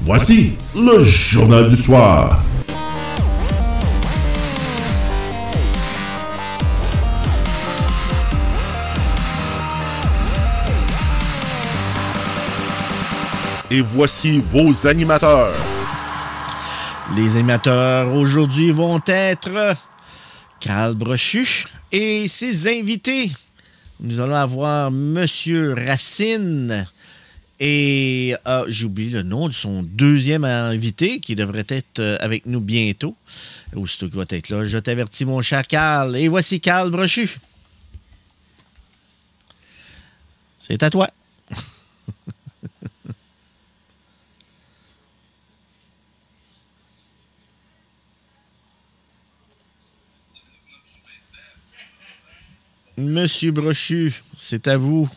Voici le Journal du soir. Et voici vos animateurs. Les animateurs aujourd'hui vont être Carl Brochu et ses invités. Nous allons avoir Monsieur Racine et j'ai oublié le nom de son deuxième invité qui devrait être avec nous bientôt. Aussitôt qu'il va être là, je t'avertis mon cher Carl. Et voici Carl Brochu. C'est à toi. Monsieur Brochu, c'est à vous.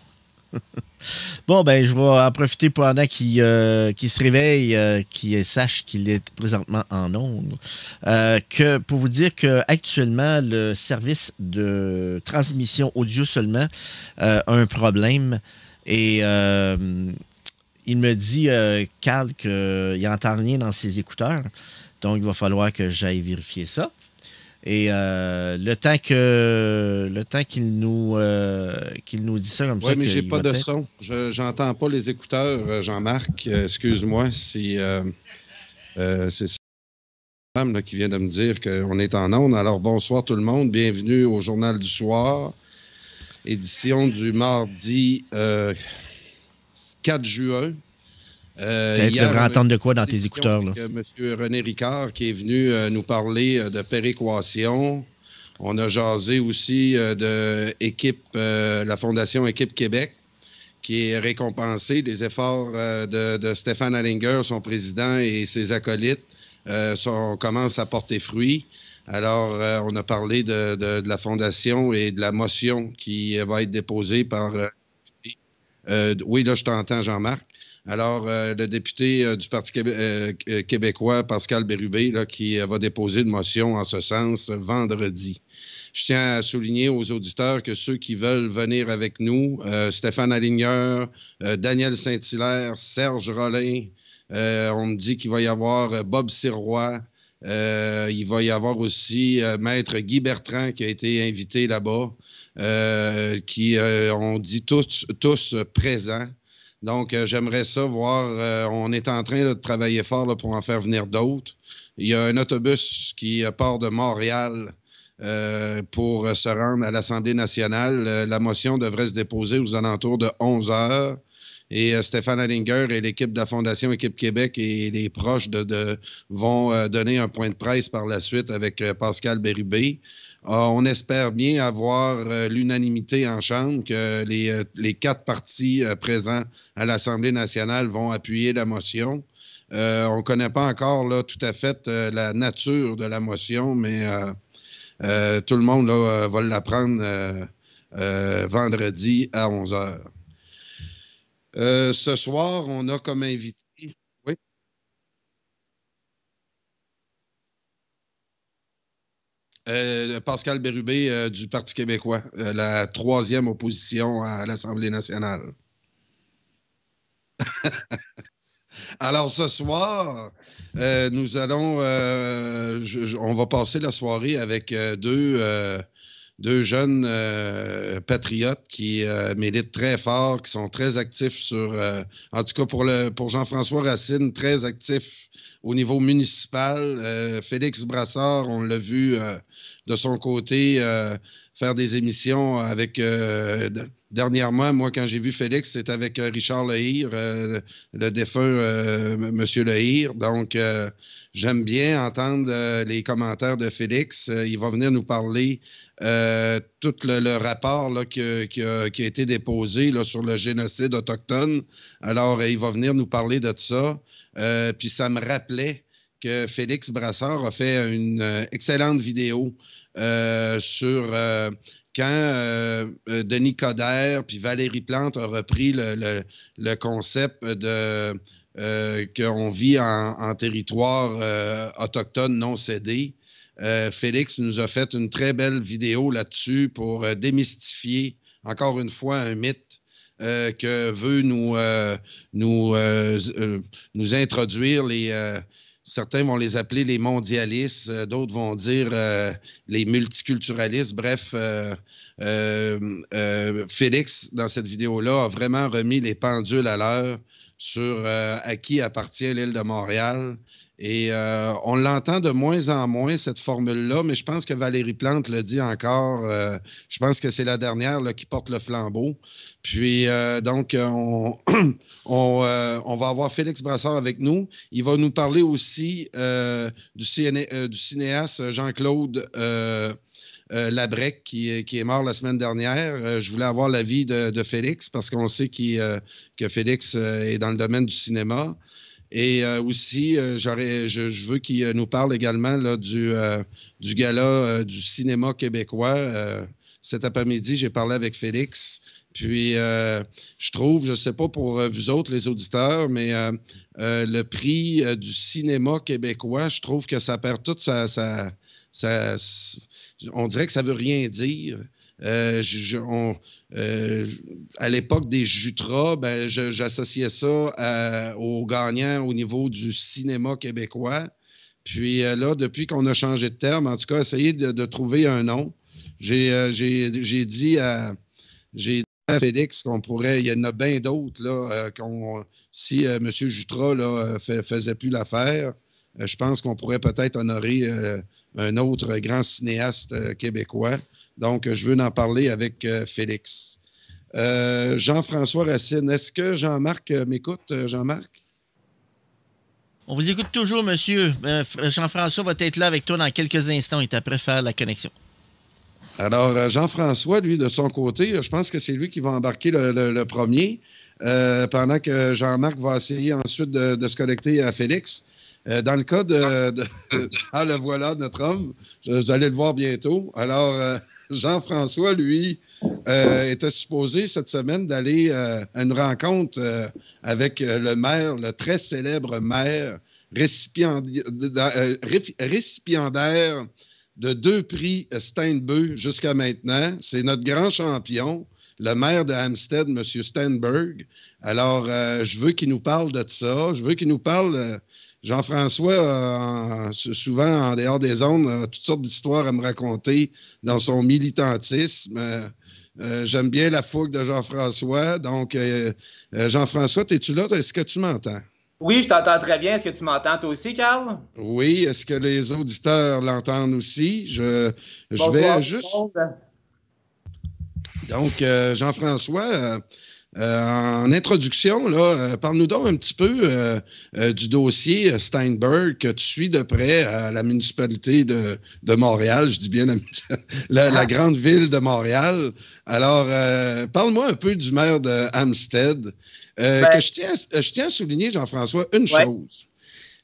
Bon, ben, je vais en profiter pendant qu'il se réveille, qu'il sache qu'il est présentement en ondes, pour vous dire qu'actuellement, le service de transmission audio seulement a un problème. Et il me dit, Carl, qu'il n'entend rien dans ses écouteurs. Donc, il va falloir que j'aille vérifier ça. Et le temps qu'il nous dit ça comme ça. Oui, mais j'ai pas de son. J'entends pas les écouteurs, Jean-Marc. Excuse-moi si c'est ça là, qui vient de me dire qu'on est en ondes. Alors, bonsoir tout le monde. Bienvenue au Journal du soir. Édition du mardi 4 juin. Tu devrais entendre de quoi dans tes écouteurs? Là? Monsieur René Ricard qui est venu nous parler de péréquation. On a jasé aussi de la Fondation Équipe Québec qui est récompensée des efforts de Stéphane Hallinger, son président, et ses acolytes. Commence à porter fruit. Alors, on a parlé de la Fondation et de la motion qui va être déposée par... oui, là, je t'entends, Jean-Marc. Alors, le député du Parti québécois, Pascal Bérubé, là, qui va déposer une motion en ce sens vendredi. Je tiens à souligner aux auditeurs que ceux qui veulent venir avec nous, Stéphane Hallinger, Daniel Saint-Hilaire, Serge Rollin, on me dit qu'il va y avoir Bob Sirois, il va y avoir aussi Maître Guy Bertrand qui a été invité là-bas, qui ont dit tous présents. Donc, j'aimerais ça voir. On est en train là, de travailler fort là, pour en faire venir d'autres. Il y a un autobus qui part de Montréal pour se rendre à l'Assemblée nationale. La motion devrait se déposer aux alentours de 11 heures. Et Stéphane Hallinger et l'équipe de la Fondation Équipe Québec et les proches vont donner un point de presse par la suite avec Pascal Bérubé. On espère bien avoir l'unanimité en Chambre, que les 4 partis présents à l'Assemblée nationale vont appuyer la motion. On ne connaît pas encore là, tout à fait la nature de la motion, mais tout le monde là, va l'apprendre vendredi à 11 heures. Ce soir, on a comme invité... Oui? Pascal Bérubé du Parti québécois, la 3e opposition à l'Assemblée nationale. Alors, ce soir, nous allons... on va passer la soirée avec deux jeunes patriotes qui militent très fort, qui sont très actifs sur... en tout cas, pour Jean-François Racine, très actifs au niveau municipal. Félix Brassard, on l'a vu de son côté faire des émissions avec... dernièrement, moi, quand j'ai vu Félix, c'était avec Richard Lehir, le défunt Monsieur Lehir. Donc, j'aime bien entendre les commentaires de Félix. Il va venir nous parler tout le rapport là, qui a été déposé là, sur le génocide autochtone. Alors, il va venir nous parler de ça. Puis ça me rappelait que Félix Brassard a fait une excellente vidéo sur quand Denis Coderre puis Valérie Plante ont repris le concept de qu'on vit en territoire autochtone non cédé. Félix nous a fait une très belle vidéo là-dessus pour démystifier, encore une fois, un mythe que veut nous introduire certains vont les appeler les mondialistes, d'autres vont dire les multiculturalistes. Bref, Félix, dans cette vidéo-là, a vraiment remis les pendules à l'heure sur à qui appartient l'île de Montréal. Et on l'entend de moins en moins, cette formule-là, mais je pense que Valérie Plante le dit encore. Je pense que c'est la dernière là, qui porte le flambeau. Puis, donc, on va avoir Félix Brassard avec nous. Il va nous parler aussi du cinéaste Jean-Claude Labrec, qui est mort la semaine dernière. Je voulais avoir l'avis de Félix, parce qu'on sait que Félix est dans le domaine du cinéma. Et aussi, je veux qu'il nous parle également là, du gala du cinéma québécois. Cet après-midi, j'ai parlé avec Félix. Puis, je trouve, je ne sais pas pour vous autres, les auditeurs, mais le prix du cinéma québécois, je trouve que ça perd toute on dirait que ça ne veut rien dire. À l'époque des Jutras, ben, j'associais ça aux gagnants au niveau du cinéma québécois. Puis là, depuis qu'on a changé de terme, en tout cas, essayé de trouver un nom. J'ai dit à Félix qu'on pourrait, il y en a bien d'autres, là, si M. Jutras là, faisait plus l'affaire, je pense qu'on pourrait peut-être honorer un autre grand cinéaste québécois. Donc, je veux en parler avec Félix. Jean-François Racine, est-ce que Jean-Marc m'écoute, Jean-Marc? On vous écoute toujours, monsieur. Jean-François va être là avec toi dans quelques instants. Il est après faire la connexion. Alors, Jean-François, lui, de son côté, je pense que c'est lui qui va embarquer le premier, pendant que Jean-Marc va essayer ensuite de se connecter à Félix. Dans le cas ah, le voilà, notre homme. Vous allez le voir bientôt. Alors, Jean-François, lui, était supposé cette semaine d'aller à une rencontre avec le maire, le très célèbre maire, récipiendaire de 2 prix Steinbeu jusqu'à maintenant. C'est notre grand champion, le maire de Hampstead, M. Steinberg. Alors, je veux qu'il nous parle de ça. Je veux qu'il nous parle... Jean-François, souvent, en dehors des ondes, a toutes sortes d'histoires à me raconter dans son militantisme. J'aime bien la fougue de Jean-François. Donc, Jean-François, es-tu là? Est-ce que tu m'entends? Oui, je t'entends très bien. Est-ce que tu m'entends toi aussi, Carl? Oui. Est-ce que les auditeurs l'entendent aussi? Je vais juste... Donc, Jean-François... en introduction, là, parle-nous donc un petit peu du dossier Steinberg que tu suis de près à la municipalité de Montréal. Je dis bien la grande ville de Montréal. Alors, parle-moi un peu du maire de Hampstead. Que je tiens à souligner, Jean-François, une chose.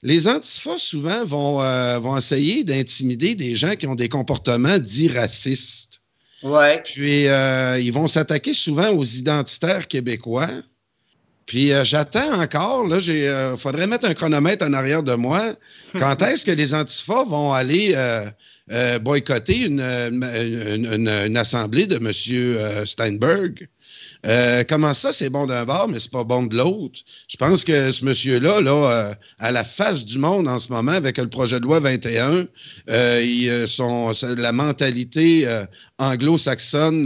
Les antifas, souvent, vont essayer d'intimider des gens qui ont des comportements dits racistes. Ouais. Puis, ils vont s'attaquer souvent aux identitaires québécois. Puis, j'attends encore, là, faudrait mettre un chronomètre en arrière de moi. Quand est-ce que les antifas vont aller boycotter une assemblée de M. Steinberg? Comment ça, c'est bon d'un bord, mais c'est pas bon de l'autre? Je pense que ce monsieur-là, là, à la face du monde en ce moment, avec le projet de loi 21, la mentalité anglo-saxonne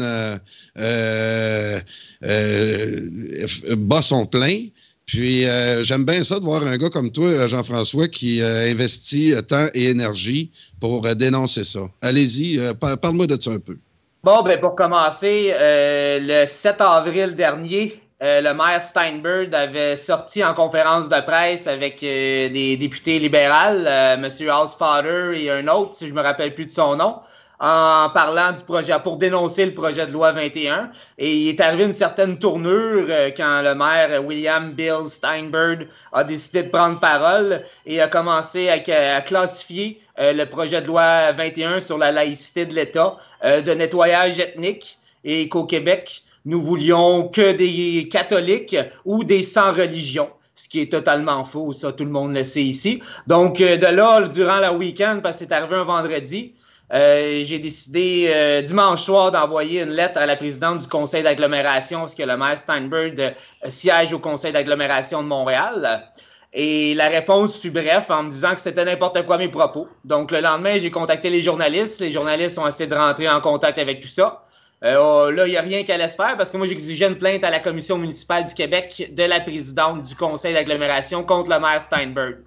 bat son plein. Puis, j'aime bien ça de voir un gars comme toi, Jean-François, qui investit temps et énergie pour dénoncer ça. Allez-y, parle-moi de ça un peu. Bon, ben pour commencer, le 7 avril dernier, le maire Steinberg avait sorti en conférence de presse avec des députés libéraux, M. Housefather et un autre, si je me rappelle plus de son nom, en parlant du projet, pour dénoncer le projet de loi 21. Et il est arrivé une certaine tournure quand le maire William Bill Steinberg a décidé de prendre parole et a commencé à classifier le projet de loi 21 sur la laïcité de l'État de nettoyage ethnique, et qu'au Québec, nous voulions que des catholiques ou des sans religion. Ce qui est totalement faux, ça, tout le monde le sait ici. Donc, de là, durant le week-end, parce que c'est arrivé un vendredi, j'ai décidé dimanche soir d'envoyer une lettre à la présidente du conseil d'agglomération parce que le maire Steinberg siège au conseil d'agglomération de Montréal. Et la réponse fut bref en me disant que c'était n'importe quoi mes propos. Donc le lendemain, j'ai contacté les journalistes. Les journalistes ont essayé de rentrer en contact avec tout ça. Là, il n'y a rien qu'elle laisse faire parce que moi, j'exigeais une plainte à la Commission municipale du Québec de la présidente du conseil d'agglomération contre le maire Steinberg.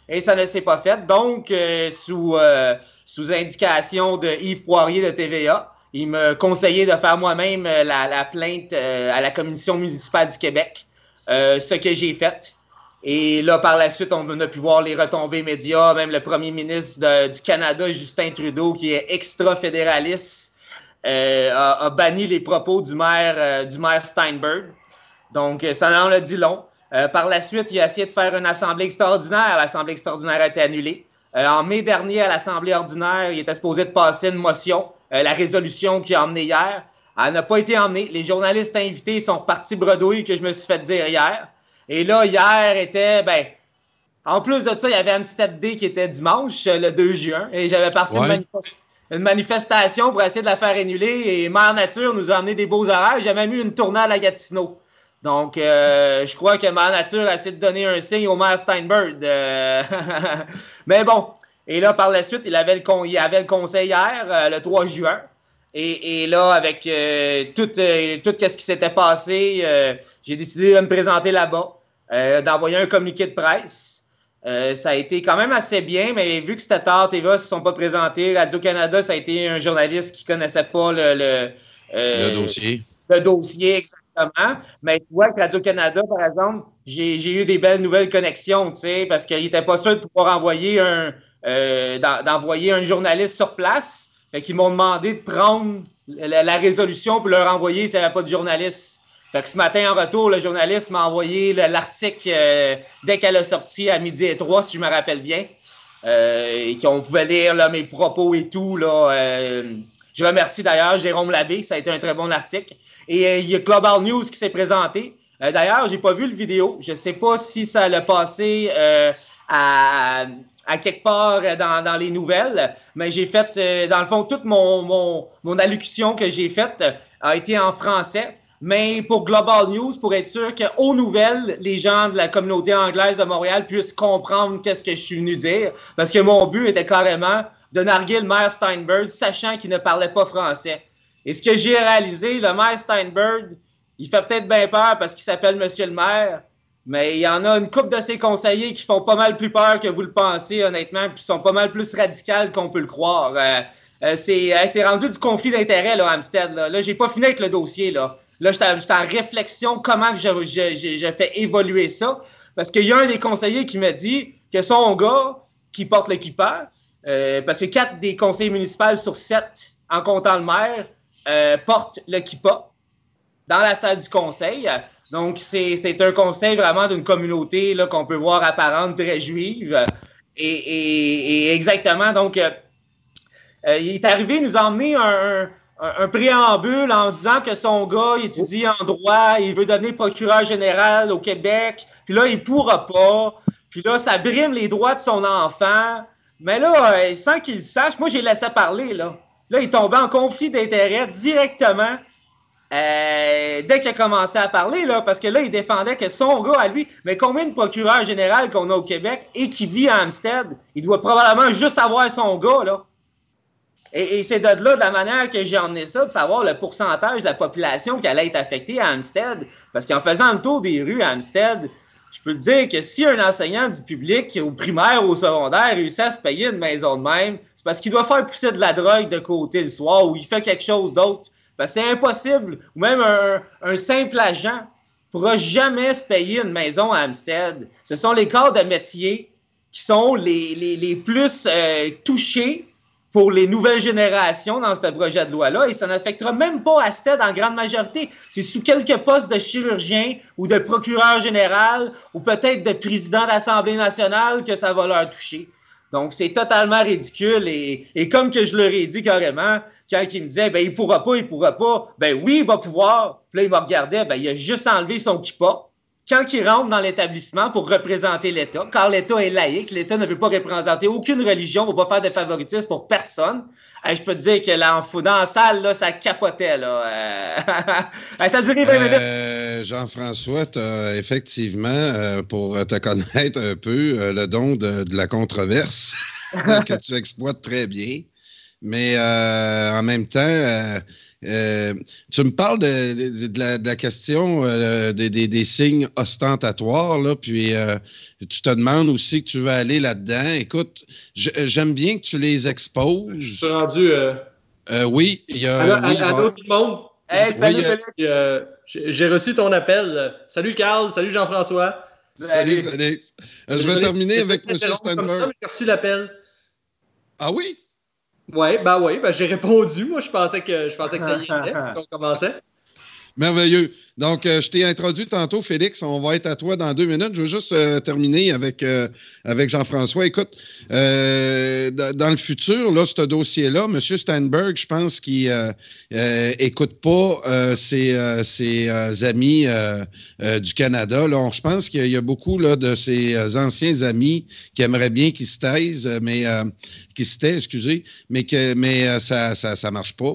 Et ça ne s'est pas fait. Donc, sous indication de Yves Poirier de TVA, il me conseillait de faire moi-même la plainte à la Commission municipale du Québec, ce que j'ai fait. Et là, par la suite, on a pu voir les retombées médias, même le premier ministre du Canada, Justin Trudeau, qui est extra-fédéraliste, a banni les propos du maire Steinberg. Donc, ça en a dit long. Par la suite, il a essayé de faire une assemblée extraordinaire. L'assemblée extraordinaire a été annulée. En mai dernier, à l'assemblée ordinaire, il était supposé de passer une motion, la résolution qui a emmené hier. Elle n'a pas été emmenée. Les journalistes invités sont repartis bredouilles que je me suis fait dire hier. Et là, hier était, en plus de ça, il y avait Amsterdam Day qui était dimanche, le 2 juin. Et j'avais parti une manifestation pour essayer de la faire annuler. Et Mère Nature nous a amené des beaux horaires. J'ai même eu une tournée à la Gatineau. Donc, je crois que Mère Nature a essayé de donner un signe au maire Steinberg. Mais bon, et là, par la suite, il avait le conseil hier, le 3 juin. Et là, avec tout ce qui s'était passé, j'ai décidé de me présenter là-bas, d'envoyer un communiqué de presse. Ça a été quand même assez bien, mais vu que c'était tard, TVA ne se sont pas présentés. Radio-Canada, ça a été un journaliste qui ne connaissait pas le dossier. Le dossier, exactement. Mais tu vois que Radio-Canada, par exemple, j'ai eu des belles nouvelles connexions, tu sais, parce qu'il n'était pas sûr de pouvoir envoyer d'envoyer un journaliste sur place. Fait qu'ils m'ont demandé de prendre la résolution pour leur envoyer s'il n'y avait pas de journaliste. Fait que ce matin, en retour, le journaliste m'a envoyé l'article dès qu'elle a sorti à 12h03, si je me rappelle bien. Et qu'on pouvait lire là, mes propos et tout. Là, je remercie d'ailleurs Jérôme Labbé, ça a été un très bon article. Et il y a Global News qui s'est présenté. D'ailleurs, j'ai pas vu le vidéo. Je sais pas si ça l'a passé à quelque part dans les nouvelles, mais j'ai fait, dans le fond, toute mon allocution que j'ai faite a été en français. Mais pour Global News, pour être sûr qu'aux nouvelles, les gens de la communauté anglaise de Montréal puissent comprendre qu'est-ce que je suis venu dire. Parce que mon but était carrément de narguer le maire Steinberg, sachant qu'il ne parlait pas français. Et ce que j'ai réalisé, le maire Steinberg, il fait peut-être bien peur parce qu'il s'appelle Monsieur le maire, mais il y en a une couple de ses conseillers qui font pas mal plus peur que vous le pensez, honnêtement, puis sont pas mal plus radicales qu'on peut le croire. C'est rendu du conflit d'intérêts, là, Amstead. Là, j'ai pas fini avec le dossier, là. Là, j'étais en réflexion comment que je fais évoluer ça. Parce qu'il y a un des conseillers qui m'a dit que son gars qui porte le kippa, parce que 4 des conseillers municipaux sur 7, en comptant le maire, portent le kippa dans la salle du conseil. Donc, c'est un conseil vraiment d'une communauté là, qu'on peut voir apparente très juive. Et exactement, donc, il est arrivé, il nous a emmené un préambule en disant que son gars il étudie en droit, il veut devenir procureur général au Québec, puis là, il pourra pas, puis là, ça brime les droits de son enfant. Mais là, sans qu'il le sache, moi, j'ai laissé parler, là. Là, il tombait en conflit d'intérêts directement dès qu'il a commencé à parler, là, parce que là, il défendait que son gars à lui, mais combien de procureurs généraux qu'on a au Québec et qui vit à Amstead, il doit probablement juste avoir son gars, là. Et c'est de là, de la manière que j'ai emmené ça, de savoir le pourcentage de la population qui allait être affectée à Amstead. Parce qu'en faisant le tour des rues à Amstead, je peux te dire que si un enseignant du public, au primaire ou au secondaire, réussit à se payer une maison de même, c'est parce qu'il doit faire pousser de la drogue de côté le soir ou il fait quelque chose d'autre. Parce que c'est impossible. Ou même un simple agent ne pourra jamais se payer une maison à Amstead. Ce sont les corps de métier qui sont les plus touchés pour les nouvelles générations dans ce projet de loi-là, et ça n'affectera même pas Amstead en grande majorité. C'est sous quelques postes de chirurgien ou de procureur général ou peut-être de président de l'Assemblée nationale que ça va leur toucher. Donc, c'est totalement ridicule et comme que je leur ai dit carrément, quand ils me disaient, il pourra pas, ben oui, il va pouvoir. Puis là, il me regardait, il a juste enlevé son kippa, quand il rentre dans l'établissement pour représenter l'État, car l'État est laïque, l'État ne veut pas représenter aucune religion, ne va pas faire de favoritisme pour personne. Je peux te dire que là, dans la salle, là, ça capotait. Là. Ça a duré 20 minutes. Jean-François, tu as effectivement, pour te connaître un peu, le don de la controverse que tu exploites très bien. Mais en même temps, tu me parles de la question des signes ostentatoires, là, puis tu te demandes aussi que tu veux aller là-dedans. Écoute, j'aime bien que tu les exposes. Je suis rendu... oui, il y a... Allô, tout le monde? Hey, salut, j'ai reçu ton appel. Salut, Carl. Salut, Jean-François. Salut, Félix. Je vais terminer avec M. Steinberg. J'ai reçu l'appel. Ah oui? Oui, j'ai répondu. Moi, je pensais que ça y allait, qu'on commençait. Merveilleux. Donc, je t'ai introduit tantôt, Félix. On va être à toi dans 2 minutes. Je veux juste terminer avec Jean-François. Écoute, dans le futur, là, ce dossier-là, M. Steinberg, je pense qu'il écoute pas ses amis du Canada. Là. Je pense qu'il y a beaucoup là, de ses anciens amis qui aimeraient bien qu'ils se taisent, mais qui se taisent, excusez, mais ça marche pas.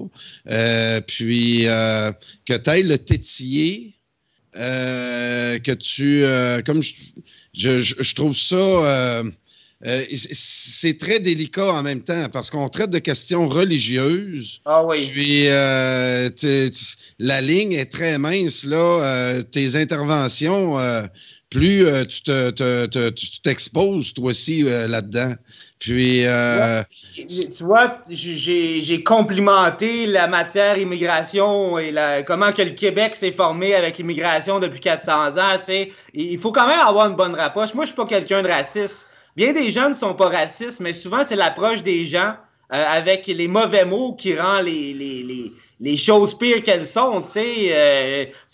Puis que tu ailles le tétiller, que tu... comme je trouve ça... c'est très délicat en même temps parce qu'on traite de questions religieuses. Ah oui. Puis la ligne est très mince, là. Tes interventions, plus tu t'exposes, toi aussi, là-dedans. Puis... tu vois, j'ai complimenté la matière immigration et comment que le Québec s'est formé avec l'immigration depuis 400 ans. T'sais. Il faut quand même avoir une bonne rapproche. Moi, je suis pas quelqu'un de raciste. Bien des gens ne sont pas racistes, mais souvent, c'est l'approche des gens avec les mauvais mots qui rend les choses pires qu'elles sont.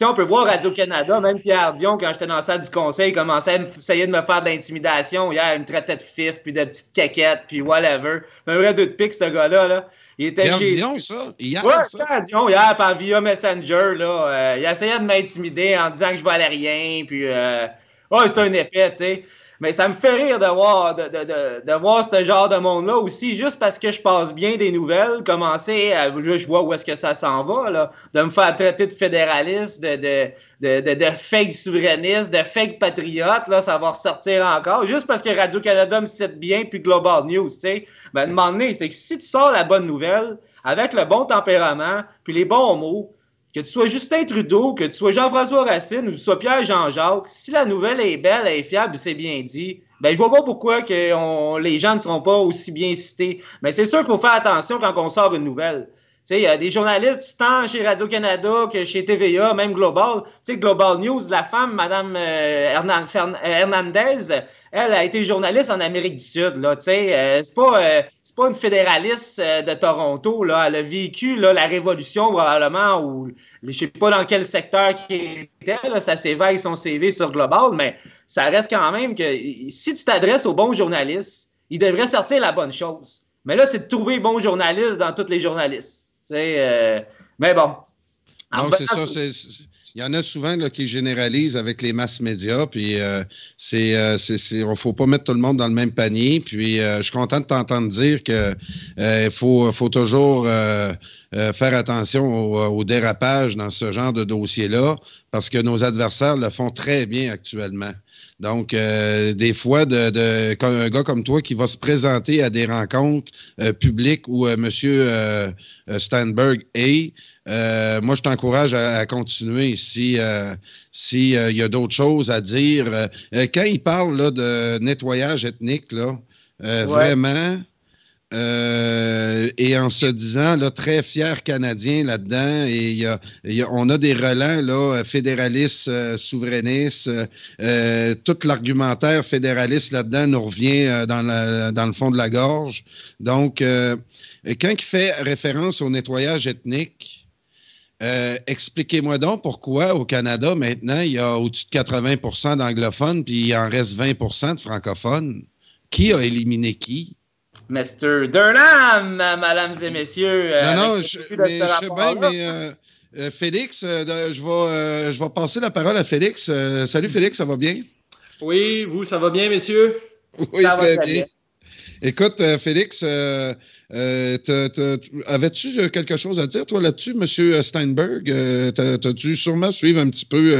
On peut voir Radio-Canada, même Pierre Dion, quand j'étais dans la salle du conseil, commençait à essayer de me faire de l'intimidation. Hier, il me traitait de fif, puis de petite caquette, puis whatever. Un vrai deux de pique, ce gars-là. Là. Il était Pierre chez... Dion, ça? Hier, ouais, ça? Pierre Dion, hier, via Messenger. Là, il essayait de m'intimider en disant que je valais rien, puis... c'est un épais, tu sais. Mais ça me fait rire de voir ce genre de monde-là aussi, juste parce que je passe bien des nouvelles, commencer à... Là, je vois où est-ce que ça s'en va, là, de me faire traiter de fédéraliste, de fake souverainiste, de fake patriote, là, ça va ressortir encore, juste parce que Radio-Canada me cite bien, puis Global News, tu sais. Ben, demandez, c'est que si tu sors la bonne nouvelle, avec le bon tempérament, puis les bons mots, que tu sois Justin Trudeau, que tu sois Jean-François Racine ou que tu sois Pierre-Jean-Jacques, si la nouvelle est belle, elle est fiable, c'est bien dit, ben je vois pas pourquoi les gens ne seront pas aussi bien cités. Mais c'est sûr qu'il faut faire attention quand on sort une nouvelle. Tu sais, il y a des journalistes, tant chez Radio-Canada que chez TVA, même Global. Tu sais, Global News, la femme, Mme Hernandez, elle a été journaliste en Amérique du Sud. Là, tu sais, c'est pas une fédéraliste de Toronto. Là. Elle a vécu là, la Révolution probablement, ou je sais pas dans quel secteur qui était. Là, ça s'éveille son CV sur Global, mais ça reste quand même que si tu t'adresses aux bons journalistes, ils devraient sortir la bonne chose. Mais là, c'est de trouver les bons journalistes dans tous les journalistes. Mais bon. Donc, c'est ça. Il y en a souvent là, qui généralisent avec les masses médias, puis il ne faut pas mettre tout le monde dans le même panier. Puis je suis content de t'entendre dire qu'il faut toujours faire attention au dérapage dans ce genre de dossier-là, parce que nos adversaires le font très bien actuellement. Donc, des fois, un gars comme toi qui va se présenter à des rencontres publiques où M. Steinberg est, moi, je t'encourage à continuer s'il y a d'autres choses à dire. Quand il parle là, de nettoyage ethnique, là, vraiment... et en se disant là, très fier Canadien là-dedans, et on a des relents là, fédéralistes, souverainistes, tout l'argumentaire fédéraliste là-dedans nous revient dans le fond de la gorge. Donc, quand il fait référence au nettoyage ethnique, expliquez-moi donc pourquoi au Canada, maintenant, il y a au-dessus de 80% d'anglophones, puis il en reste 20% de francophones. Qui a éliminé qui? Mr. Durham, mesdames et messieurs. Non, je sais bien, mais Félix, je vais passer la parole à Félix. Salut Félix, ça va bien? Oui, vous, ça va bien, messieurs? Oui, Ça va très très bien. bien. Écoute, Félix, avais-tu quelque chose à dire, toi, là-dessus, M. Steinberg? T'as dû sûrement suivre un petit peu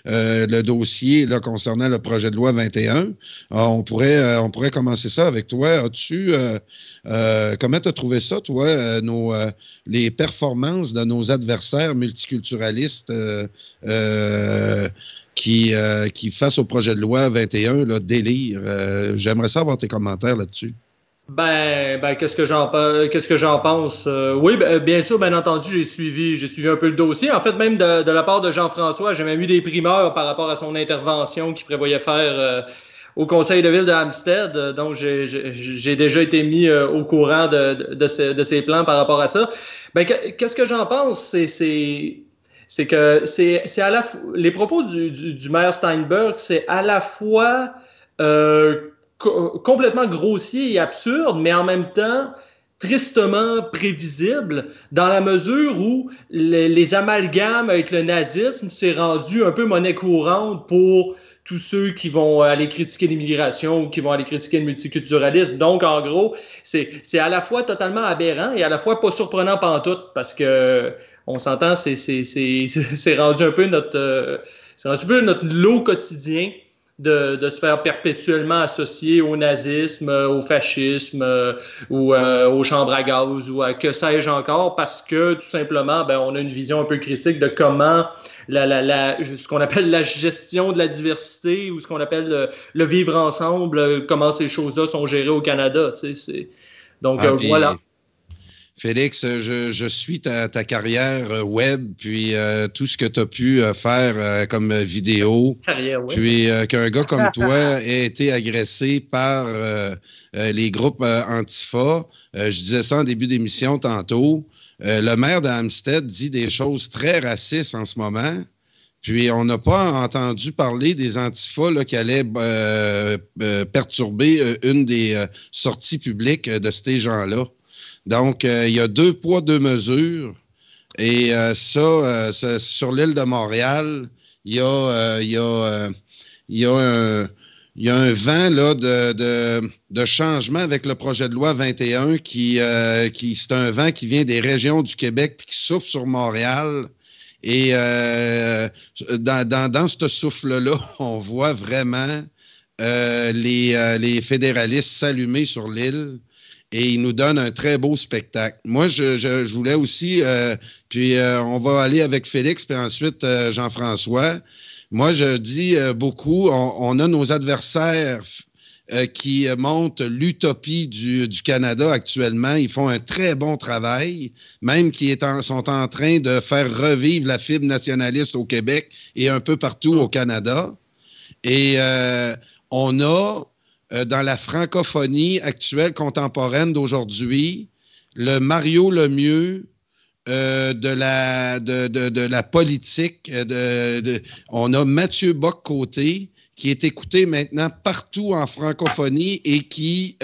le dossier là, concernant le projet de loi 21. On pourrait commencer ça avec toi. Comment tu as trouvé ça, toi, les performances de nos adversaires multiculturalistes qui, face au projet de loi 21, là, délire? J'aimerais savoir tes commentaires là-dessus. Qu'est-ce que j'en pense? Oui, bien sûr, bien entendu, j'ai suivi un peu le dossier. En fait, même de la part de Jean-François, j'ai même eu des primeurs par rapport à son intervention qu'il prévoyait faire au conseil de ville de Hampstead. Donc, j'ai déjà été mis au courant de ses plans par rapport à ça. Qu'est-ce que j'en pense? C'est que c'est à la les propos du maire Steinberg, c'est à la fois complètement grossier et absurde, mais en même temps tristement prévisible, dans la mesure où les amalgames avec le nazisme s'est rendu un peu monnaie courante pour tous ceux qui vont aller critiquer l'immigration ou qui vont aller critiquer le multiculturalisme. Donc, en gros, c'est à la fois totalement aberrant et à la fois pas surprenant pantoute, parce que on s'entend, c'est rendu un peu notre lot quotidien de se faire perpétuellement associer au nazisme, au fascisme ou aux chambres à gaz ou à que sais-je encore, parce que tout simplement, on a une vision un peu critique de comment ce qu'on appelle la gestion de la diversité ou ce qu'on appelle le vivre ensemble, comment ces choses-là sont gérées au Canada. Donc, voilà. Félix, je suis ta carrière web, puis tout ce que tu as pu faire comme vidéo. Carrière web. Puis qu'un gars comme toi ait été agressé par les groupes Antifa. Je disais ça en début d'émission tantôt. Le maire de Hampstead dit des choses très racistes en ce moment. Puis on n'a pas entendu parler des Antifa là, qui allaient perturber une des sorties publiques de ces gens-là. Donc, il y a 2 poids, 2 mesures. Et sur l'île de Montréal, il y a un vent là, de changement avec le projet de loi 21 qui c'est un vent qui vient des régions du Québec puis qui souffle sur Montréal. Et dans ce souffle-là, on voit vraiment les fédéralistes s'allumer sur l'île. Et il nous donne un très beau spectacle. Moi, je voulais aussi, puis on va aller avec Félix, puis ensuite Jean-François. Moi, je dis beaucoup, on a nos adversaires qui montent l'utopie du Canada actuellement. Ils font un très bon travail, même qui sont en train de faire revivre la fibre nationaliste au Québec et un peu partout au Canada. Et on a dans la francophonie actuelle, contemporaine d'aujourd'hui, le Mario Lemieux de la politique. On a Mathieu Bock-Côté, qui est écouté maintenant partout en francophonie et qui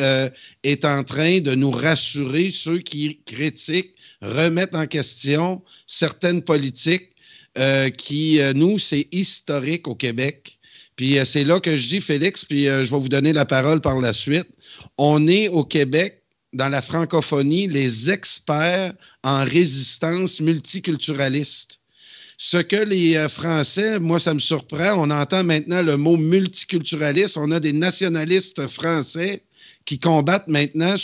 est en train de nous rassurer, ceux qui critiquent, remettent en question certaines politiques qui, nous, c'est historique au Québec. Puis c'est là que je dis, Félix, puis je vais vous donner la parole par la suite. On est au Québec, dans la francophonie, les experts en résistance multiculturaliste. Ce que les Français, moi, ça me surprend, on entend maintenant le mot multiculturaliste. On a des nationalistes français qui combattent maintenant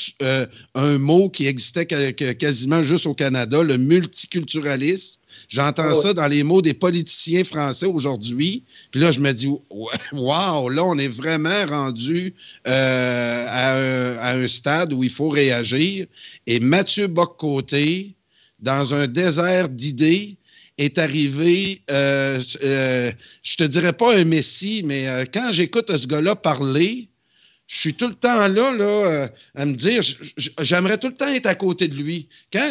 un mot qui existait quasiment juste au Canada, le multiculturalisme. J'entends ça dans les mots des politiciens français aujourd'hui. Puis là, je me dis, wow, là, on est vraiment rendu à un stade où il faut réagir. Et Mathieu Bock-Côté, dans un désert d'idées, est arrivé, je te dirais pas un messie, mais quand j'écoute ce gars-là parler, je suis tout le temps là à me dire, j'aimerais tout le temps être à côté de lui. Quand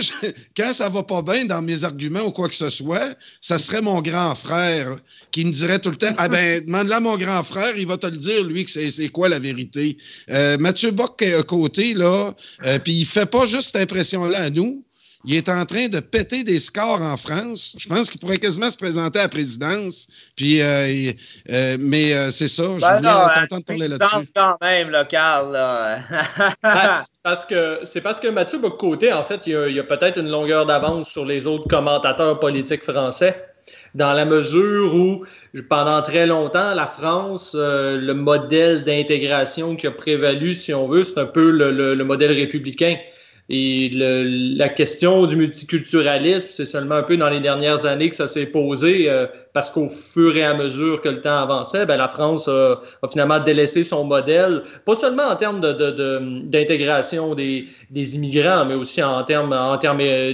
ça va pas bien dans mes arguments ou quoi que ce soit, ça serait mon grand frère qui me dirait tout le temps, ah ben, demande-le à mon grand frère, il va te le dire, lui, que c'est quoi la vérité. Mathieu Bock-Côté, là, puis il fait pas juste cette impression-là à nous. il est en train de péter des scores en France. Je pense qu'il pourrait quasiment se présenter à la présidence. Puis, mais c'est ça, je voulais t'entendre parler là-dessus. Quand même, là, Carl. Là. C'est parce que Mathieu Bock-Côté, en fait, il y a peut-être une longueur d'avance sur les autres commentateurs politiques français, dans la mesure où, pendant très longtemps, la France, le modèle d'intégration qui a prévalu, si on veut, c'est un peu le modèle républicain. Et la question du multiculturalisme, c'est seulement un peu dans les dernières années que ça s'est posé, parce qu'au fur et à mesure que le temps avançait, la France a finalement délaissé son modèle, pas seulement en termes d'intégration des immigrants, mais aussi en termes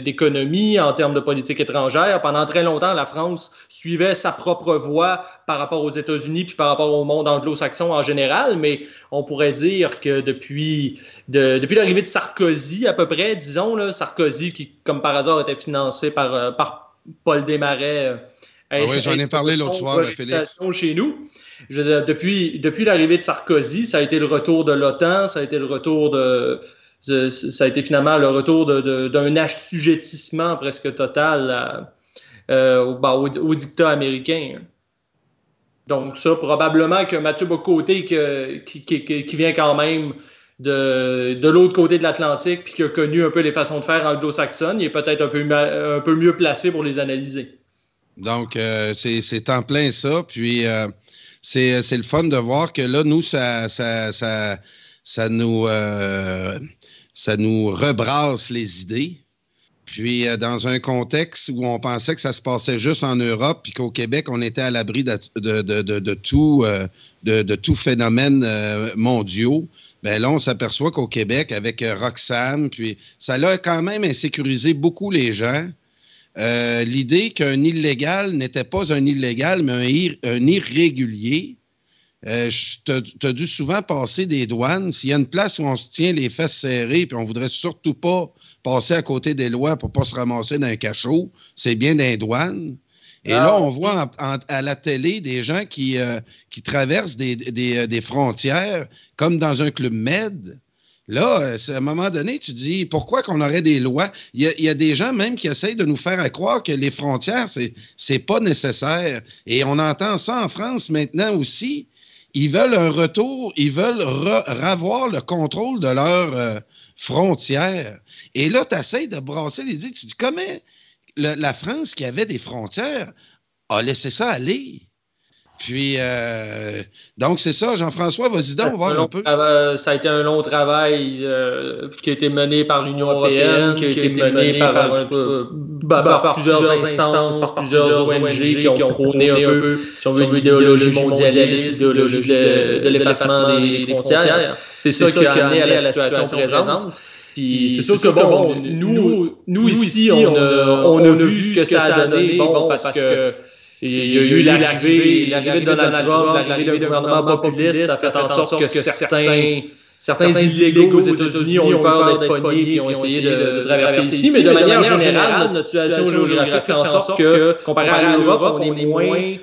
d'économie, en termes de politique étrangère. Pendant très longtemps, la France suivait sa propre voie par rapport aux États-Unis puis par rapport au monde anglo-saxon en général, mais on pourrait dire que depuis l'arrivée de Sarkozy, à peu près, disons, là, Sarkozy, qui, comme par hasard, était financé par Paul Desmarais. Oui, j'en ai parlé l'autre soir, Félix. Chez nous. Je veux dire, depuis l'arrivée de Sarkozy, ça a été le retour de l'OTAN, ça a été finalement le retour d'un assujettissement presque total au dictat américain. Donc ça, probablement que Mathieu Bock-Côté, qui vient quand même de l'autre côté de l'Atlantique puis qui a connu un peu les façons de faire anglo-saxonnes, il est peut-être un peu mieux placé pour les analyser. Donc, c'est en plein ça. Puis, c'est le fun de voir que là, nous, ça nous rebrasse les idées. Puis, dans un contexte où on pensait que ça se passait juste en Europe puis qu'au Québec, on était à l'abri de tout phénomène mondiaux, bien là, on s'aperçoit qu'au Québec, avec Roxane, puis ça l'a quand même insécurisé beaucoup les gens. L'idée qu'un illégal n'était pas un illégal, mais un irrégulier. T'as dû souvent passer des douanes. S'il y a une place où on se tient les fesses serrées puis on voudrait surtout pas passer à côté des lois pour pas se ramasser dans un cachot, c'est bien dans les douanes. Et là, on voit à la télé des gens qui traversent des frontières comme dans un club med. Là, à un moment donné, tu te dis, pourquoi qu'on aurait des lois? Il y a des gens même qui essayent de nous faire croire que les frontières, c'est pas nécessaire. Et on entend ça en France maintenant aussi. Ils veulent un retour, ils veulent revoir le contrôle de leurs frontières. Et là, tu essaies de brasser les idées. Tu dis, comment la France, qui avait des frontières, a laissé ça aller? Puis, donc, c'est ça, Jean-François, vas-y donc, voir un peu. Ça a été un long travail qui a été mené par l'Union européenne, qui a été mené par plusieurs instances, par plusieurs ONG qui ont prôné un peu, si on veut, l'idéologie mondialiste, l'idéologie de l'effacement des frontières. C'est ça qui a amené à la situation présente. Puis c'est sûr que, bon, nous ici, on a vu ce que ça a donné, parce que il y a eu l'arrivée de Donald Trump, l'arrivée d'un gouvernement populiste, ça a fait en sorte que certains illégaux aux États-Unis ont eu peur d'être pognés et ont essayé de traverser ici. Mais de manière générale, notre situation géographique fait en sorte que, comparé à l'Europe, on est moins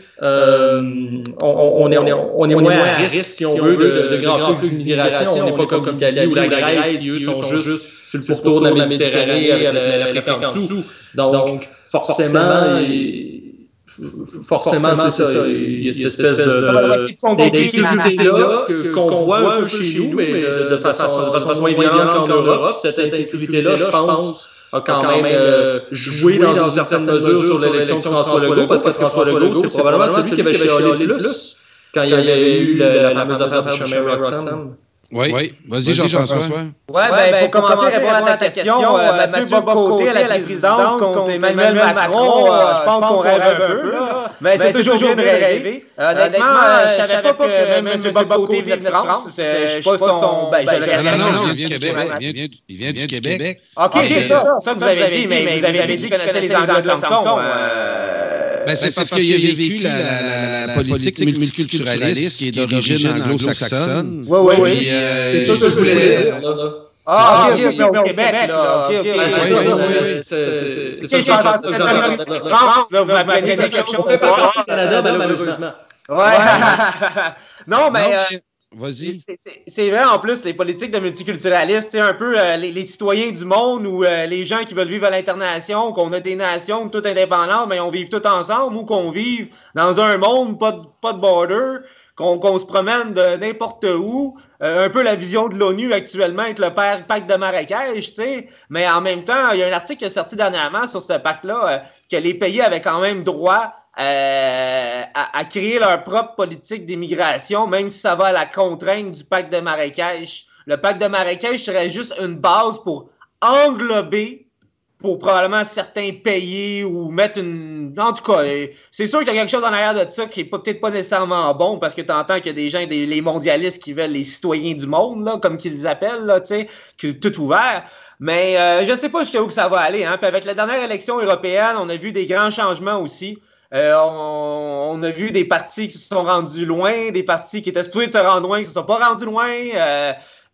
à risque, si on veut, de grands flux d'immigration. On n'est pas comme l'Italie ou la Grèce, qui eux sont juste sur le pourtour de la Méditerranée avec l'Afrique en dessous. Donc, forcément, c'est ça. Il y a cette espèce d'insécurité-là qu'on voit un peu chez nous, mais de façon moins violente qu'en Europe. Cette insécurité-là, je pense, a quand même joué dans une certaine mesure sur l'élection de François Legault, parce que François Legault, c'est probablement celui qui avait chialé le plus quand il y avait eu la fameuse affaire du chemin Roxane. Oui. Vas-y, Jean-François. Pour commencer à répondre à ta question, Mathieu Bock-Côté à la présidence contre Emmanuel Macron, je pense qu'on rêve un peu, là. Mais c'est toujours bien de rêver. Honnêtement, je savais pas que même M. Bock-Côté venait de France. Je suis pas son... Non, il vient du Québec. Il vient du Québec. OK, c'est ça que vous avez dit, mais vous avez dit qu'il connaissait les anglo-saxons. C'est parce qu'il a vécu la politique multiculturaliste qui est d'origine anglo-saxonne. Oui. C'est ça que je voulais dire. Au Québec, là. C'est ça que France, là, vous m'avez dit quelque chose. Canada, malheureusement. Ouais. Non, mais Vas-y. C'est vrai, en plus, les politiques de multiculturalistes, c'est un peu les citoyens du monde ou les gens qui veulent vivre à l'international, qu'on a des nations toutes indépendantes, mais on vive tout ensemble, ou qu'on vive dans un monde, pas de border, qu'on se promène de n'importe où. Un peu la vision de l'ONU actuellement avec le pacte de Marrakech, tu sais. Mais en même temps, il y a un article qui est sorti dernièrement sur ce pacte-là, que les pays avaient quand même droit à créer leur propre politique d'immigration, même si ça va à la contrainte du pacte de Marrakech. Le pacte de Marrakech serait juste une base pour englober pour probablement certains pays ou mettre une... En tout cas, c'est sûr qu'il y a quelque chose en arrière de ça qui est peut-être pas nécessairement bon parce que tu entends qu'il y a des gens, les mondialistes qui veulent les citoyens du monde, là, comme qu'ils les appellent, là, tu sais, qui est tout ouvert. Mais je sais pas jusqu'à où que ça va aller. Hein. Puis avec la dernière élection européenne, on a vu des grands changements aussi. On a vu des partis qui se sont rendus loin, des partis qui étaient supposés de se rendre loin, qui ne se sont pas rendus loin.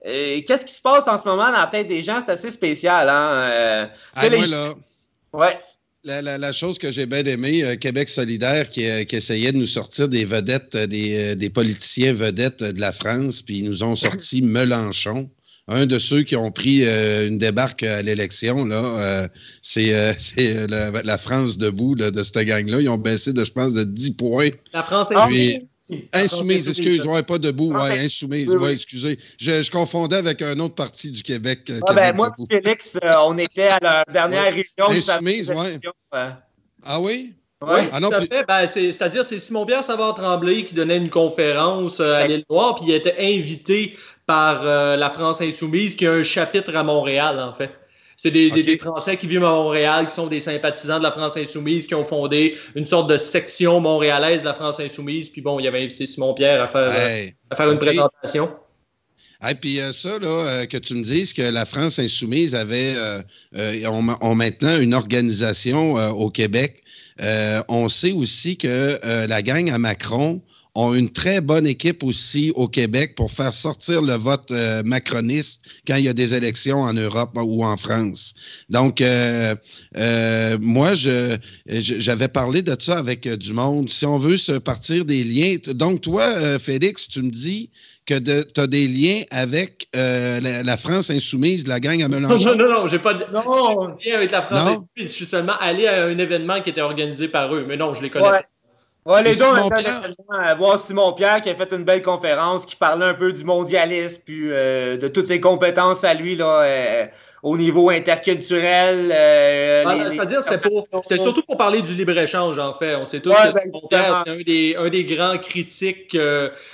Qu'est-ce qui se passe en ce moment dans la tête des gens? C'est assez spécial. Hein? Moi, là, ouais. La chose que j'ai bien aimée, Québec solidaire qui essayait de nous sortir des vedettes, des politiciens vedettes de la France, puis ils nous ont sorti Mélenchon. Un de ceux qui ont pris une débarque à l'élection, là, c'est la France debout là, de cette gang-là. Ils ont baissé de, je pense, de 10 points. La France Insoumise, excuse, ouais, pas debout, ouais, insoumise, oui. Ouais, excusez. Je confondais avec un autre parti du Québec. Moi et Félix, on était à la dernière réunion. Insoumise, oui. Ah oui? Oui, tout à fait. Ben, c'est-à-dire, c'est Simon-Pierre Savard-Tremblay qui donnait une conférence à l'Île-Noire, puis il était invité par la France insoumise, qui a un chapitre à Montréal, en fait. C'est des Français qui vivent à Montréal, qui sont des sympathisants de la France insoumise, qui ont fondé une sorte de section montréalaise de la France insoumise. Puis bon, il avait invité Simon-Pierre à faire une présentation. Et puis ça, là, que tu me dises que la France insoumise ont maintenant une organisation au Québec. On sait aussi que la gang à Macron ont une très bonne équipe aussi au Québec pour faire sortir le vote macroniste quand il y a des élections en Europe ou en France. Donc, moi, j'avais parlé de ça avec du monde. Si on veut se partir des liens... Donc, toi, Félix, tu me dis que tu as des liens avec la France insoumise, la gang à Mélenchon? Non, j'ai pas de lien avec la France insoumise. Je suis seulement allé à un événement qui était organisé par eux. Mais non, je les connais pas. Ouais, les deux, on était à voir Simon-Pierre qui a fait une belle conférence, qui parlait un peu du mondialisme, puis de toutes ses compétences à lui là, au niveau interculturel. C'est-à-dire, c'était surtout pour parler du libre-échange, en fait. On sait tous que Simon-Pierre, c'est un des grands critiques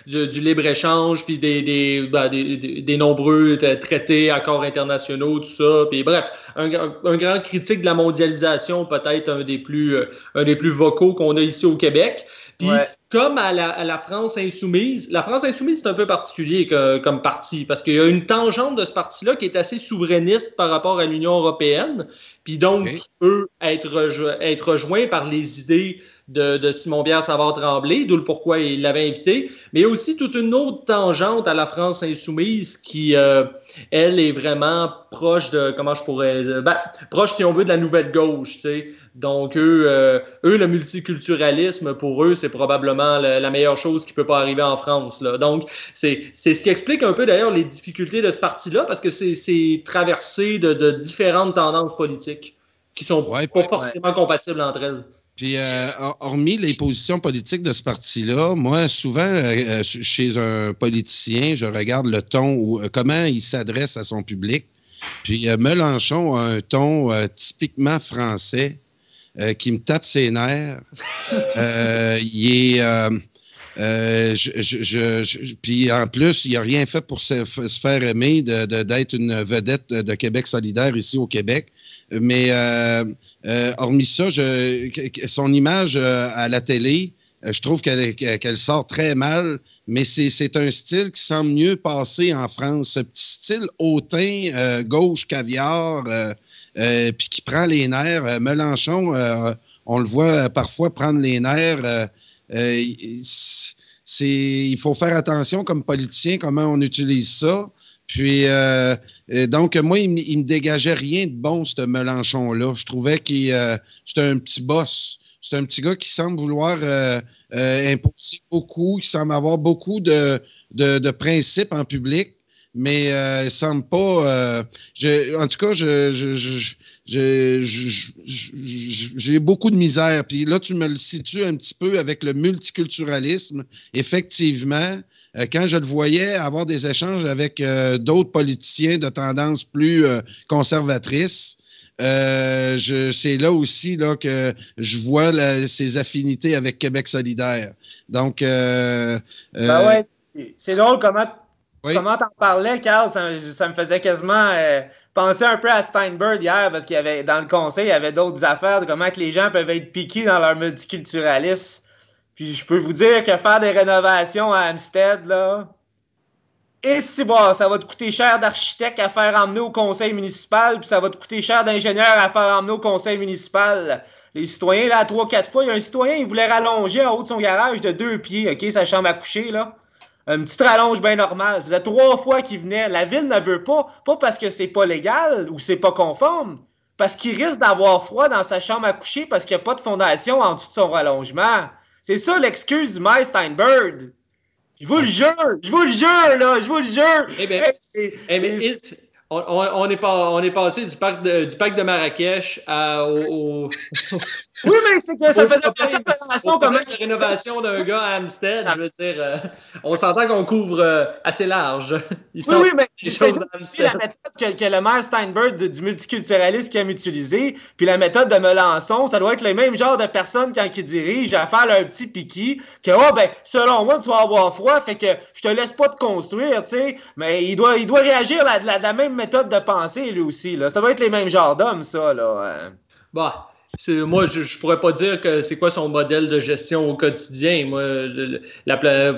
du libre-échange, puis des nombreux traités, accords internationaux, tout ça. Puis bref, un grand critique de la mondialisation, peut-être un des plus vocaux qu'on a ici au Québec. Puis, comme à la France insoumise, c'est un peu particulier comme parti, parce qu'il y a une tangente de ce parti-là qui est assez souverainiste par rapport à l'Union européenne, puis donc, eux, être rejoints par les idées de Simon-Pierre Savard-Tremblay, d'où le pourquoi il l'avait invité, mais il y a aussi toute une autre tangente à la France insoumise qui, elle, est vraiment proche de, proche, si on veut, de la nouvelle gauche, tu sais. Donc, eux, le multiculturalisme, pour eux, c'est probablement la meilleure chose qui peut pas arriver en France, là. Donc, c'est ce qui explique un peu, d'ailleurs, les difficultés de ce parti-là, parce que c'est traversé de différentes tendances politiques qui sont pas forcément compatibles entre elles. Puis, hormis les positions politiques de ce parti-là, moi, souvent, chez un politicien, je regarde le ton ou comment il s'adresse à son public. Puis, Mélenchon a un ton typiquement français qui me tape ses nerfs. Il est... puis en plus, il n'a rien fait pour se faire aimer d'être une vedette de Québec solidaire ici au Québec. Mais hormis ça, son image à la télé, je trouve qu'elle sort très mal, mais c'est un style qui semble mieux passer en France. Ce petit style hautain, gauche, caviar, puis qui prend les nerfs. Mélenchon, on le voit parfois prendre les nerfs. Il faut faire attention comme politicien, comment on utilise ça. Puis, donc, moi, il me dégageait rien de bon, ce Mélenchon-là. Je trouvais qu'il c'était un petit boss. c'est un petit gars qui semble vouloir imposer beaucoup, qui semble avoir beaucoup de principes en public, mais il ne semble pas... en tout cas, j'ai beaucoup de misère. Puis là, tu me le situes un petit peu avec le multiculturalisme. Effectivement, quand je le voyais avoir des échanges avec d'autres politiciens de tendance plus conservatrice, c'est là aussi là, que je vois ses affinités avec Québec solidaire. Donc, ouais, c'est drôle comment t'en parlais, Carl. Ça me faisait quasiment penser un peu à Steinberg hier, parce qu'il y avait dans le conseil, il y avait d'autres affaires de comment que les gens peuvent être piqués dans leur multiculturalisme. Puis je peux vous dire que faire des rénovations à Amstead, là, et si bon, ça va te coûter cher d'architecte à faire emmener au conseil municipal, puis ça va te coûter cher d'ingénieur à faire emmener au conseil municipal. Les citoyens, là, 3-4 fois, il y a un citoyen, il voulait rallonger en haut de son garage de 2 pieds, OK, sa chambre à coucher, là. Une petite rallonge bien normale. Ça faisait 3 fois qu'il venait. La ville ne veut pas parce que c'est pas légal ou c'est pas conforme, parce qu'il risque d'avoir froid dans sa chambre à coucher parce qu'il n'y a pas de fondation en dessous de son rallongement. C'est ça l'excuse du maire Steinberg. Je vous le jure, là, je vous le jure. On est passé du parc de Marrakech au Oui, mais c'est que ça faisait passer la relation comme la rénovation d'un gars à Amstead. Je veux dire, on s'entend qu'on couvre assez large. Oui, mais c'est la méthode que le maire Steinberg du multiculturalisme aime utiliser, puis la méthode de Melançon, ça doit être le même genre de personnes quand ils dirigent à faire leur petit piqui, que selon moi, tu vas avoir froid, fait que je te laisse pas te construire, tu sais, mais il doit réagir de la même méthode de pensée, lui aussi, là. Ça doit être les mêmes genres d'hommes, ça, là. Bah. Moi, je pourrais pas dire que c'est quoi son modèle de gestion au quotidien. Moi,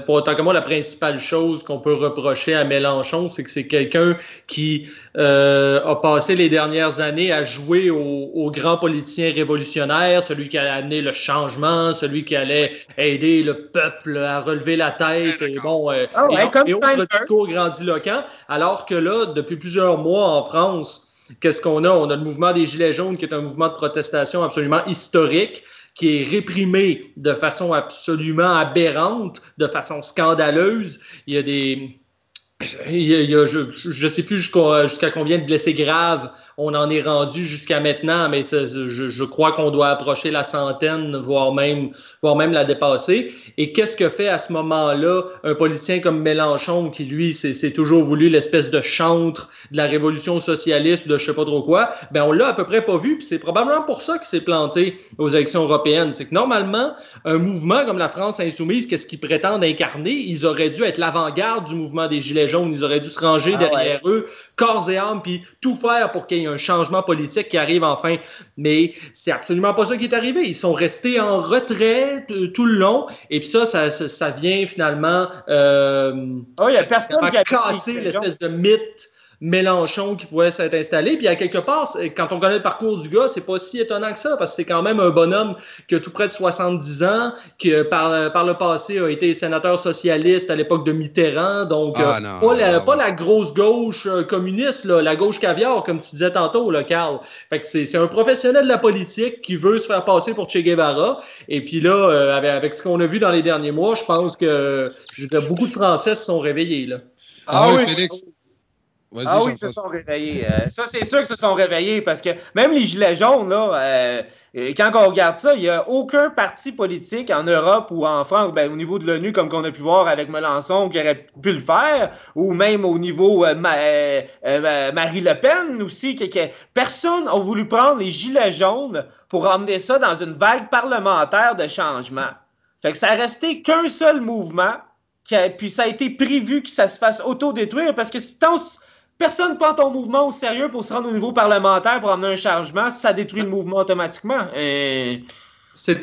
pour autant que moi, la principale chose qu'on peut reprocher à Mélenchon, c'est que c'est quelqu'un qui a passé les dernières années à jouer au grand politicien révolutionnaire, celui qui allait amener le changement, celui qui allait aider le peuple à relever la tête, et autres discours grandiloquents, alors que là, depuis plusieurs mois en France, qu'est-ce qu'on a? On a le mouvement des Gilets jaunes, qui est un mouvement de protestation absolument historique, qui est réprimé de façon absolument aberrante, de façon scandaleuse. Il y a des... je ne sais plus jusqu'à combien de blessés graves on en est rendu jusqu'à maintenant, mais je crois qu'on doit approcher la centaine, voire même la dépasser. Et qu'est-ce que fait à ce moment-là un politicien comme Mélenchon, qui lui s'est toujours voulu l'espèce de chantre de la révolution socialiste, de je sais pas trop quoi? Ben on l'a à peu près pas vu, puis c'est probablement pour ça qu'il s'est planté aux élections européennes. C'est que normalement, un mouvement comme la France insoumise, qu'est-ce qu'ils prétendent incarner? Ils auraient dû être l'avant-garde du mouvement des Gilets jaunes, ils auraient dû se ranger derrière eux, corps et âme, puis tout faire pour qu'il y ait un changement politique qui arrive enfin. Mais c'est absolument pas ça qui est arrivé. Ils sont restés en retrait tout le long, et puis ça vient finalement y a personne qui a casser l'espèce de mythe Mélenchon qui pouvait s'être installé. Puis à quelque part, quand on connaît le parcours du gars, c'est pas si étonnant que ça, parce que c'est quand même un bonhomme qui a tout près de 70 ans, qui par le passé a été sénateur socialiste à l'époque de Mitterrand, donc pas la grosse gauche communiste, là, la gauche caviar, comme tu disais tantôt, là, Carl. Fait que c'est un professionnel de la politique qui veut se faire passer pour Che Guevara. Et puis là, avec ce qu'on a vu dans les derniers mois, je pense que beaucoup de Français se sont réveillés, là. Oui, Félix. Vas-y, ils se sont réveillés. Ça, c'est sûr qu'ils se sont réveillés, parce que même les Gilets jaunes, là, quand on regarde ça, il n'y a aucun parti politique en Europe ou en France, au niveau de l'ONU, comme qu'on a pu voir avec Mélenchon, qui aurait pu le faire, ou même au niveau Marie Le Pen aussi, personne n'a voulu prendre les Gilets jaunes pour emmener ça dans une vague parlementaire de changement. Fait que ça a resté qu'un seul mouvement, puis ça a été prévu que ça se fasse autodétruire, parce que personne ne prend ton mouvement au sérieux pour se rendre au niveau parlementaire pour amener un changement, ça détruit le mouvement automatiquement. C'est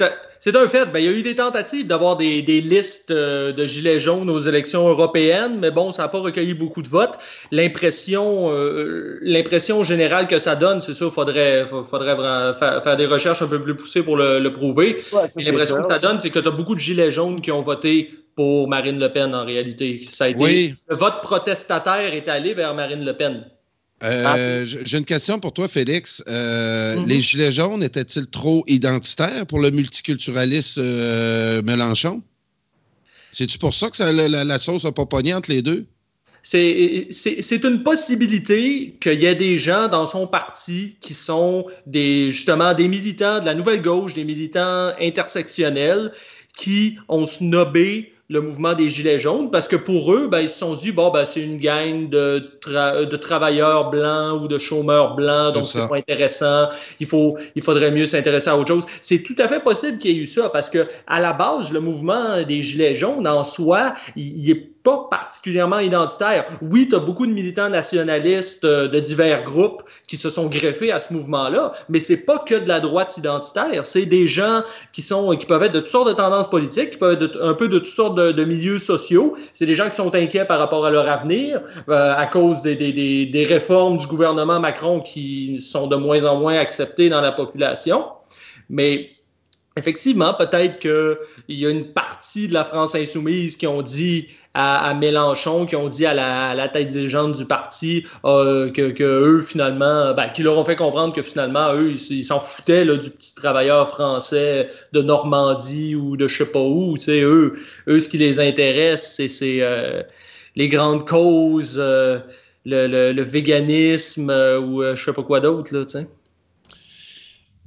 un fait. Il y a eu des tentatives d'avoir des listes de gilets jaunes aux élections européennes, mais bon, ça n'a pas recueilli beaucoup de votes. L'impression générale que ça donne, c'est sûr, faudrait faire des recherches un peu plus poussées pour le prouver. Ouais, l'impression que ça donne, c'est que tu as beaucoup de gilets jaunes qui ont voté pour Marine Le Pen, en réalité. Ça a été, le vote protestataire est allé vers Marine Le Pen. J'ai une question pour toi, Félix. Les Gilets jaunes étaient-ils trop identitaires pour le multiculturaliste Mélenchon? C'est-tu pour ça que la sauce n'a pas pogné entre les deux? C'est une possibilité qu'il y ait des gens dans son parti qui sont justement des militants de la nouvelle gauche, des militants intersectionnels qui ont snobé le mouvement des Gilets jaunes parce que pour eux, ils se sont dit, c'est une gang de travailleurs blancs ou de chômeurs blancs, donc c'est pas intéressant. Il faudrait mieux s'intéresser à autre chose. C'est tout à fait possible qu'il y ait eu ça parce que à la base, le mouvement des Gilets jaunes en soi, il est pas particulièrement identitaire. Oui, tu as beaucoup de militants nationalistes de divers groupes qui se sont greffés à ce mouvement-là, mais c'est pas que de la droite identitaire. C'est des gens qui peuvent être de toutes sortes de tendances politiques, qui peuvent être un peu de toutes sortes de milieux sociaux. C'est des gens qui sont inquiets par rapport à leur avenir à cause des réformes du gouvernement Macron qui sont de moins en moins acceptées dans la population. Mais effectivement, peut-être qu'il y a une partie de la France insoumise qui ont dit à Mélenchon, qui ont dit à la tête dirigeante du parti que eux, finalement, qui leur ont fait comprendre que finalement, eux, ils s'en foutaient là, du petit travailleur français de Normandie ou de je sais pas où. Eux, ce qui les intéresse, c'est les grandes causes, le véganisme ou je sais pas quoi d'autre, là, tu sais.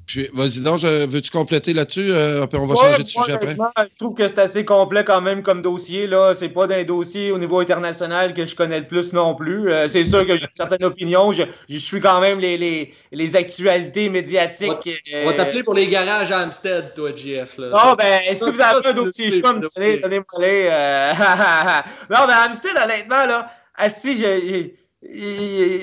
Puis, vas-y donc, veux-tu compléter là-dessus? Puis on va changer de sujet après. Je trouve que c'est assez complet quand même comme dossier. Là. C'est pas d'un dossier au niveau international que je connais le plus non plus. C'est sûr que j'ai certaines opinions. Je suis quand même les actualités médiatiques. On va t'appeler pour les garages à Amstead, toi, JF. Là. Non, si vous avez un dossier chaud, donnez-moi les. Non, Amstead, honnêtement, là,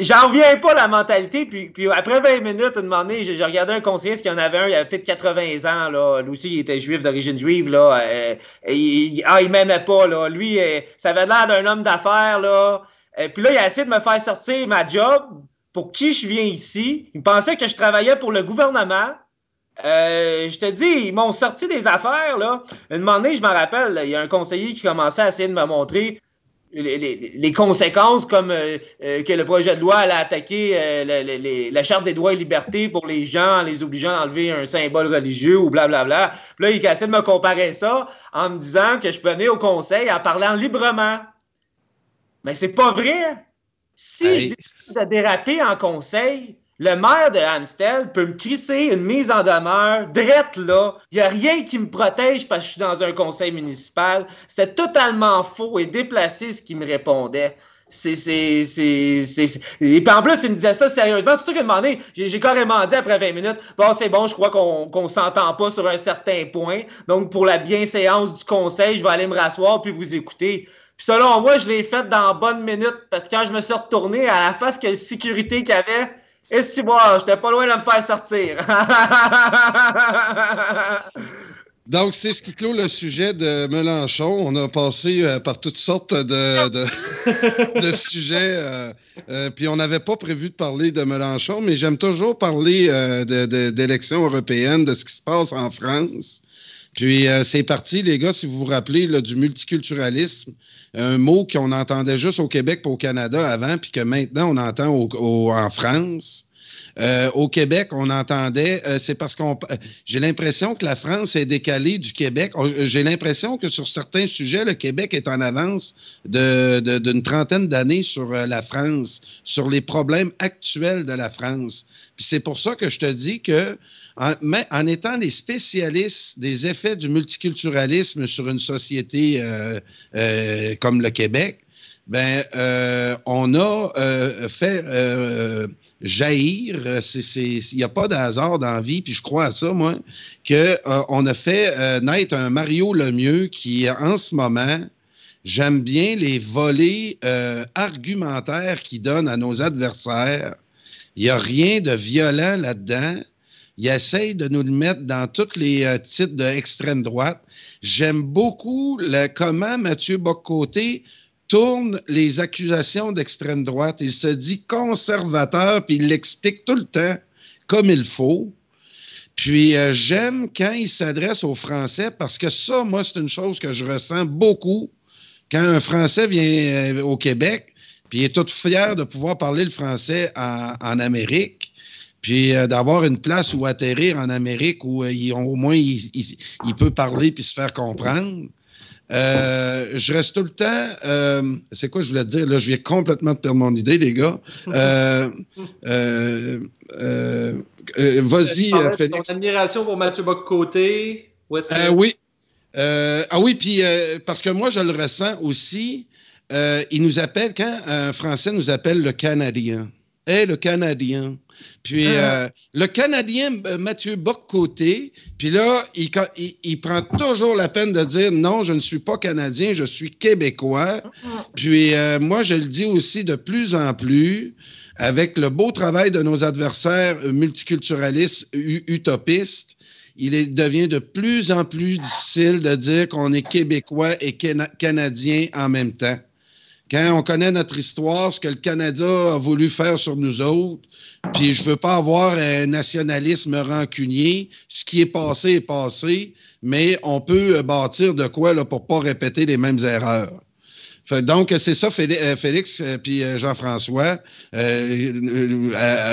j'en reviens pas la mentalité. Puis après 20 minutes, une moment donné, j'ai regardé un conseiller, parce qu'il y en avait un, il avait peut-être 80 ans, là. Lui aussi, il était juif, d'origine juive, là. Il m'aimait pas, là. Lui, ça avait l'air d'un homme d'affaires, là. Puis là, il a essayé de me faire sortir ma job pour qui je viens ici. Il pensait que je travaillais pour le gouvernement. Je te dis, ils m'ont sorti des affaires, là. Une moment donné, je me rappelle, là, il y a un conseiller qui commençait à essayer de me montrer les conséquences comme que le projet de loi allait attaquer la Charte des droits et libertés pour les gens en les obligeant à enlever un symbole religieux ou blablabla. Puis là, il essaie de me comparer ça en me disant que je peux venir au conseil en parlant librement. Mais c'est pas vrai. Si je décide de déraper en conseil, le maire de Amstel peut me crisser une mise en demeure, drette là. Il n'y a rien qui me protège parce que je suis dans un conseil municipal. C'était totalement faux et déplacé ce qu'il me répondait. Et puis en plus, il me disait ça sérieusement. C'est pour ça qu'à un moment donné, j'ai carrément dit après 20 minutes, c'est bon, je crois qu'on s'entend pas sur un certain point. Donc, pour la bienséance du conseil, je vais aller me rasseoir puis vous écouter. Puis selon moi, je l'ai fait dans bonne minute parce que quand je me suis retourné à la face quelle sécurité qu'il y avait, et si moi, j'étais pas loin de me faire sortir. Donc, c'est ce qui clôt le sujet de Mélenchon. On a passé par toutes sortes de sujets. Puis on n'avait pas prévu de parler de Mélenchon, mais j'aime toujours parler d'élections européennes, de ce qui se passe en France. Puis c'est parti, les gars, si vous vous rappelez là, du multiculturalisme, un mot qu'on entendait juste au Québec et au Canada avant, puis que maintenant on entend en France. Au Québec, on entendait, c'est parce j'ai l'impression que la France est décalée du Québec. J'ai l'impression que sur certains sujets, le Québec est en avance d'une trentaine d'années sur la France, sur les problèmes actuels de la France. Puis c'est pour ça que je te dis que en étant les spécialistes des effets du multiculturalisme sur une société comme le Québec, on a fait jaillir, il n'y a pas de hasard dans la vie, puis je crois à ça, moi, qu'on a fait naître un Mario Lemieux qui, en ce moment, j'aime bien les volets argumentaires qu'il donne à nos adversaires. Il n'y a rien de violent là-dedans. Il essaye de nous le mettre dans tous les titres d'extrême droite. J'aime beaucoup comment Mathieu Bock-Côté tourne les accusations d'extrême droite. Il se dit conservateur, puis il l'explique tout le temps comme il faut. Puis j'aime quand il s'adresse aux Français, parce que ça, moi, c'est une chose que je ressens beaucoup. Quand un Français vient au Québec, puis il est tout fier de pouvoir parler le français en Amérique, puis d'avoir une place où atterrir en Amérique où au moins il peut parler puis se faire comprendre. Je reste tout le temps... c'est quoi je voulais te dire? Là, je viens complètement de perdre mon idée, les gars. Vas-y, Félix. Ton admiration pour Mathieu Bock-Côté. Oui. Oui, puis parce que moi, je le ressens aussi. Il nous appelle, quand un Français nous appelle le Canadien. Hey, le Canadien. Puis le Canadien Mathieu Bock-Côté, puis là, il prend toujours la peine de dire non, je ne suis pas Canadien, je suis Québécois. Puis moi, je le dis aussi de plus en plus, avec le beau travail de nos adversaires multiculturalistes, utopistes, devient de plus en plus difficile de dire qu'on est Québécois et Canadien en même temps. Quand on connaît notre histoire, ce que le Canada a voulu faire sur nous autres, puis je veux pas avoir un nationalisme rancunier, ce qui est passé, mais on peut bâtir de quoi là, pour pas répéter les mêmes erreurs. Donc, c'est ça, Félix puis Jean-François,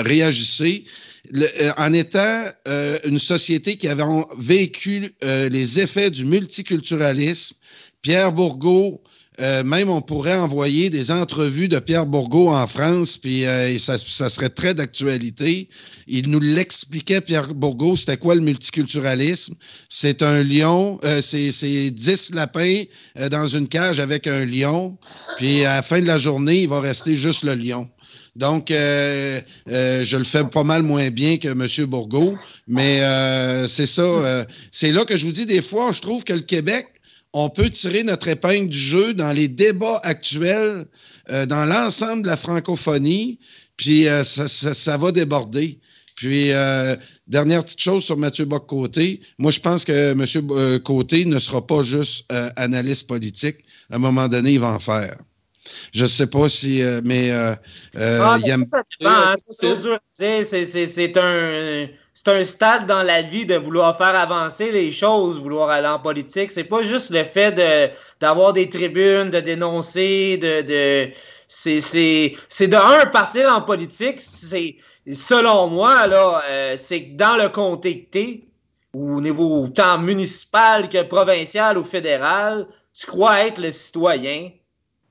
réagissez. En étant une société qui avait vécu les effets du multiculturalisme, Pierre Bourgault, même on pourrait envoyer des entrevues de Pierre Bourgault en France, puis ça serait très d'actualité. Il nous l'expliquait, Pierre Bourgault, c'était quoi le multiculturalisme? C'est un lion, c'est 10 lapins dans une cage avec un lion, puis à la fin de la journée, il va rester juste le lion. Donc, je le fais pas mal moins bien que M. Bourgault, mais c'est ça. C'est là que je vous dis, des fois, je trouve que le Québec, on peut tirer notre épingle du jeu dans les débats actuels, dans l'ensemble de la francophonie, puis ça va déborder. Puis, dernière petite chose sur Mathieu Bock-Côté, moi, je pense que M. Côté ne sera pas juste analyste politique. À un moment donné, il va en faire. Je ne sais pas si... mais il aime... Ça dépend, hein, c'est dur à dire. C'est un stade dans la vie de vouloir faire avancer les choses, vouloir aller en politique. C'est pas juste le fait d'avoir des tribunes, de dénoncer, c'est partir en politique, c'est selon moi, là, c'est que dans le comté que t'es, ou au niveau autant municipal que provincial ou fédéral, tu crois être le citoyen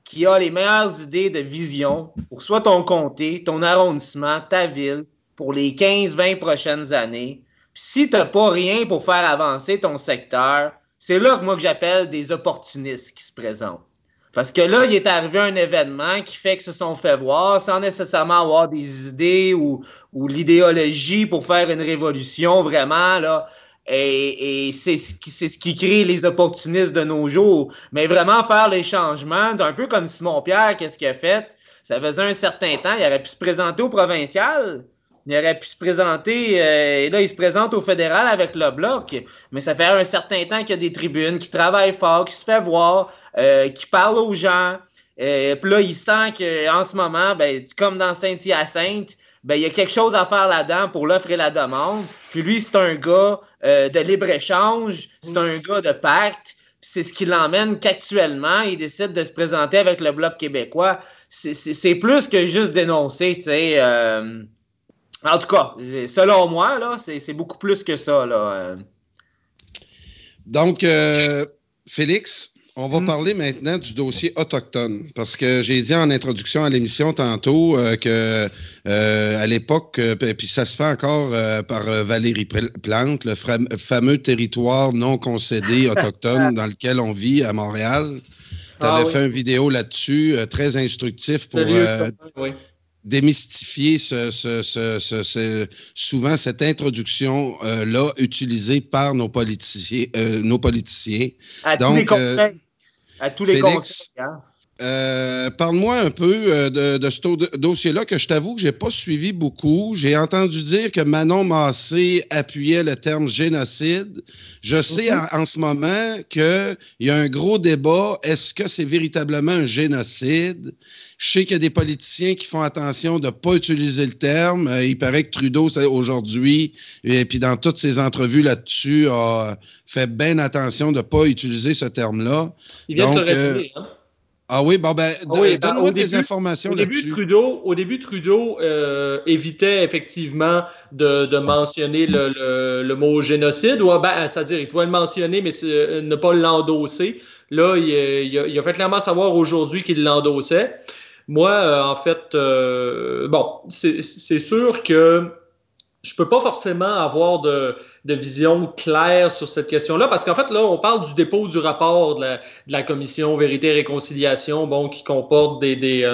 qui a les meilleures idées de vision pour soit ton comté, ton arrondissement, ta ville, pour les 15-20 prochaines années. Puis si tu n'as pas rien pour faire avancer ton secteur, c'est là que moi que j'appelle des opportunistes qui se présentent. Parce que là, il est arrivé un événement qui fait qu'ils se sont fait voir sans nécessairement avoir des idées ou l'idéologie pour faire une révolution vraiment, là. Et c'est ce qui crée les opportunistes de nos jours. Mais vraiment faire les changements, un peu comme Simon-Pierre, qu'est-ce qu'il a fait? Ça faisait un certain temps, il aurait pu se présenter au provincial, il aurait pu se présenter, et là, il se présente au fédéral avec le Bloc, mais ça fait un certain temps qu'il y a des tribunes, qui travaillent fort, qui se fait voir, qui parlent aux gens. Puis là, il sent qu'en ce moment, ben, comme dans Saint-Hyacinthe, ben, il y a quelque chose à faire là-dedans pour l'offre et la demande. Puis lui, c'est un gars de libre-échange, c'est un gars de pacte. Puis c'est ce qui l'emmène qu'actuellement, il décide de se présenter avec le Bloc québécois. C'est plus que juste dénoncer, tu sais. En tout cas, selon moi, là, c'est beaucoup plus que ça, là. Donc, Félix, on va parler maintenant du dossier autochtone, parce que j'ai dit en introduction à l'émission tantôt que à l'époque, puis ça se fait encore par Valérie Plante, le fameux territoire non concédé autochtone dans lequel on vit à Montréal. Tu avais fait une vidéo là-dessus, très instructif pour démystifier souvent cette introduction-là utilisée par nos politiciens. À tous les conseils. Parle-moi un peu de ce dossier-là que je t'avoue que je n'ai pas suivi beaucoup. J'ai entendu dire que Manon Massé appuyait le terme génocide. Je sais en ce moment qu'il y a un gros débat. Est-ce que c'est véritablement un génocide? Je sais qu'il y a des politiciens qui font attention de ne pas utiliser le terme. Il paraît que Trudeau, aujourd'hui, et puis dans toutes ses entrevues là-dessus, a fait bien attention de ne pas utiliser ce terme-là. Il vient de se retirer, hein? Ah oui, bon, ben, donne-moi des informations là-dessus. Au début, Trudeau évitait effectivement de mentionner le mot génocide, ou c'est-à-dire, il pouvait le mentionner, mais ne pas l'endosser. Là, il a fait clairement savoir aujourd'hui qu'il l'endossait. Moi, en fait, c'est sûr que je peux pas forcément avoir de vision claire sur cette question-là, parce qu'en fait, là, on parle du dépôt du rapport de la Commission Vérité et Réconciliation, qui comporte des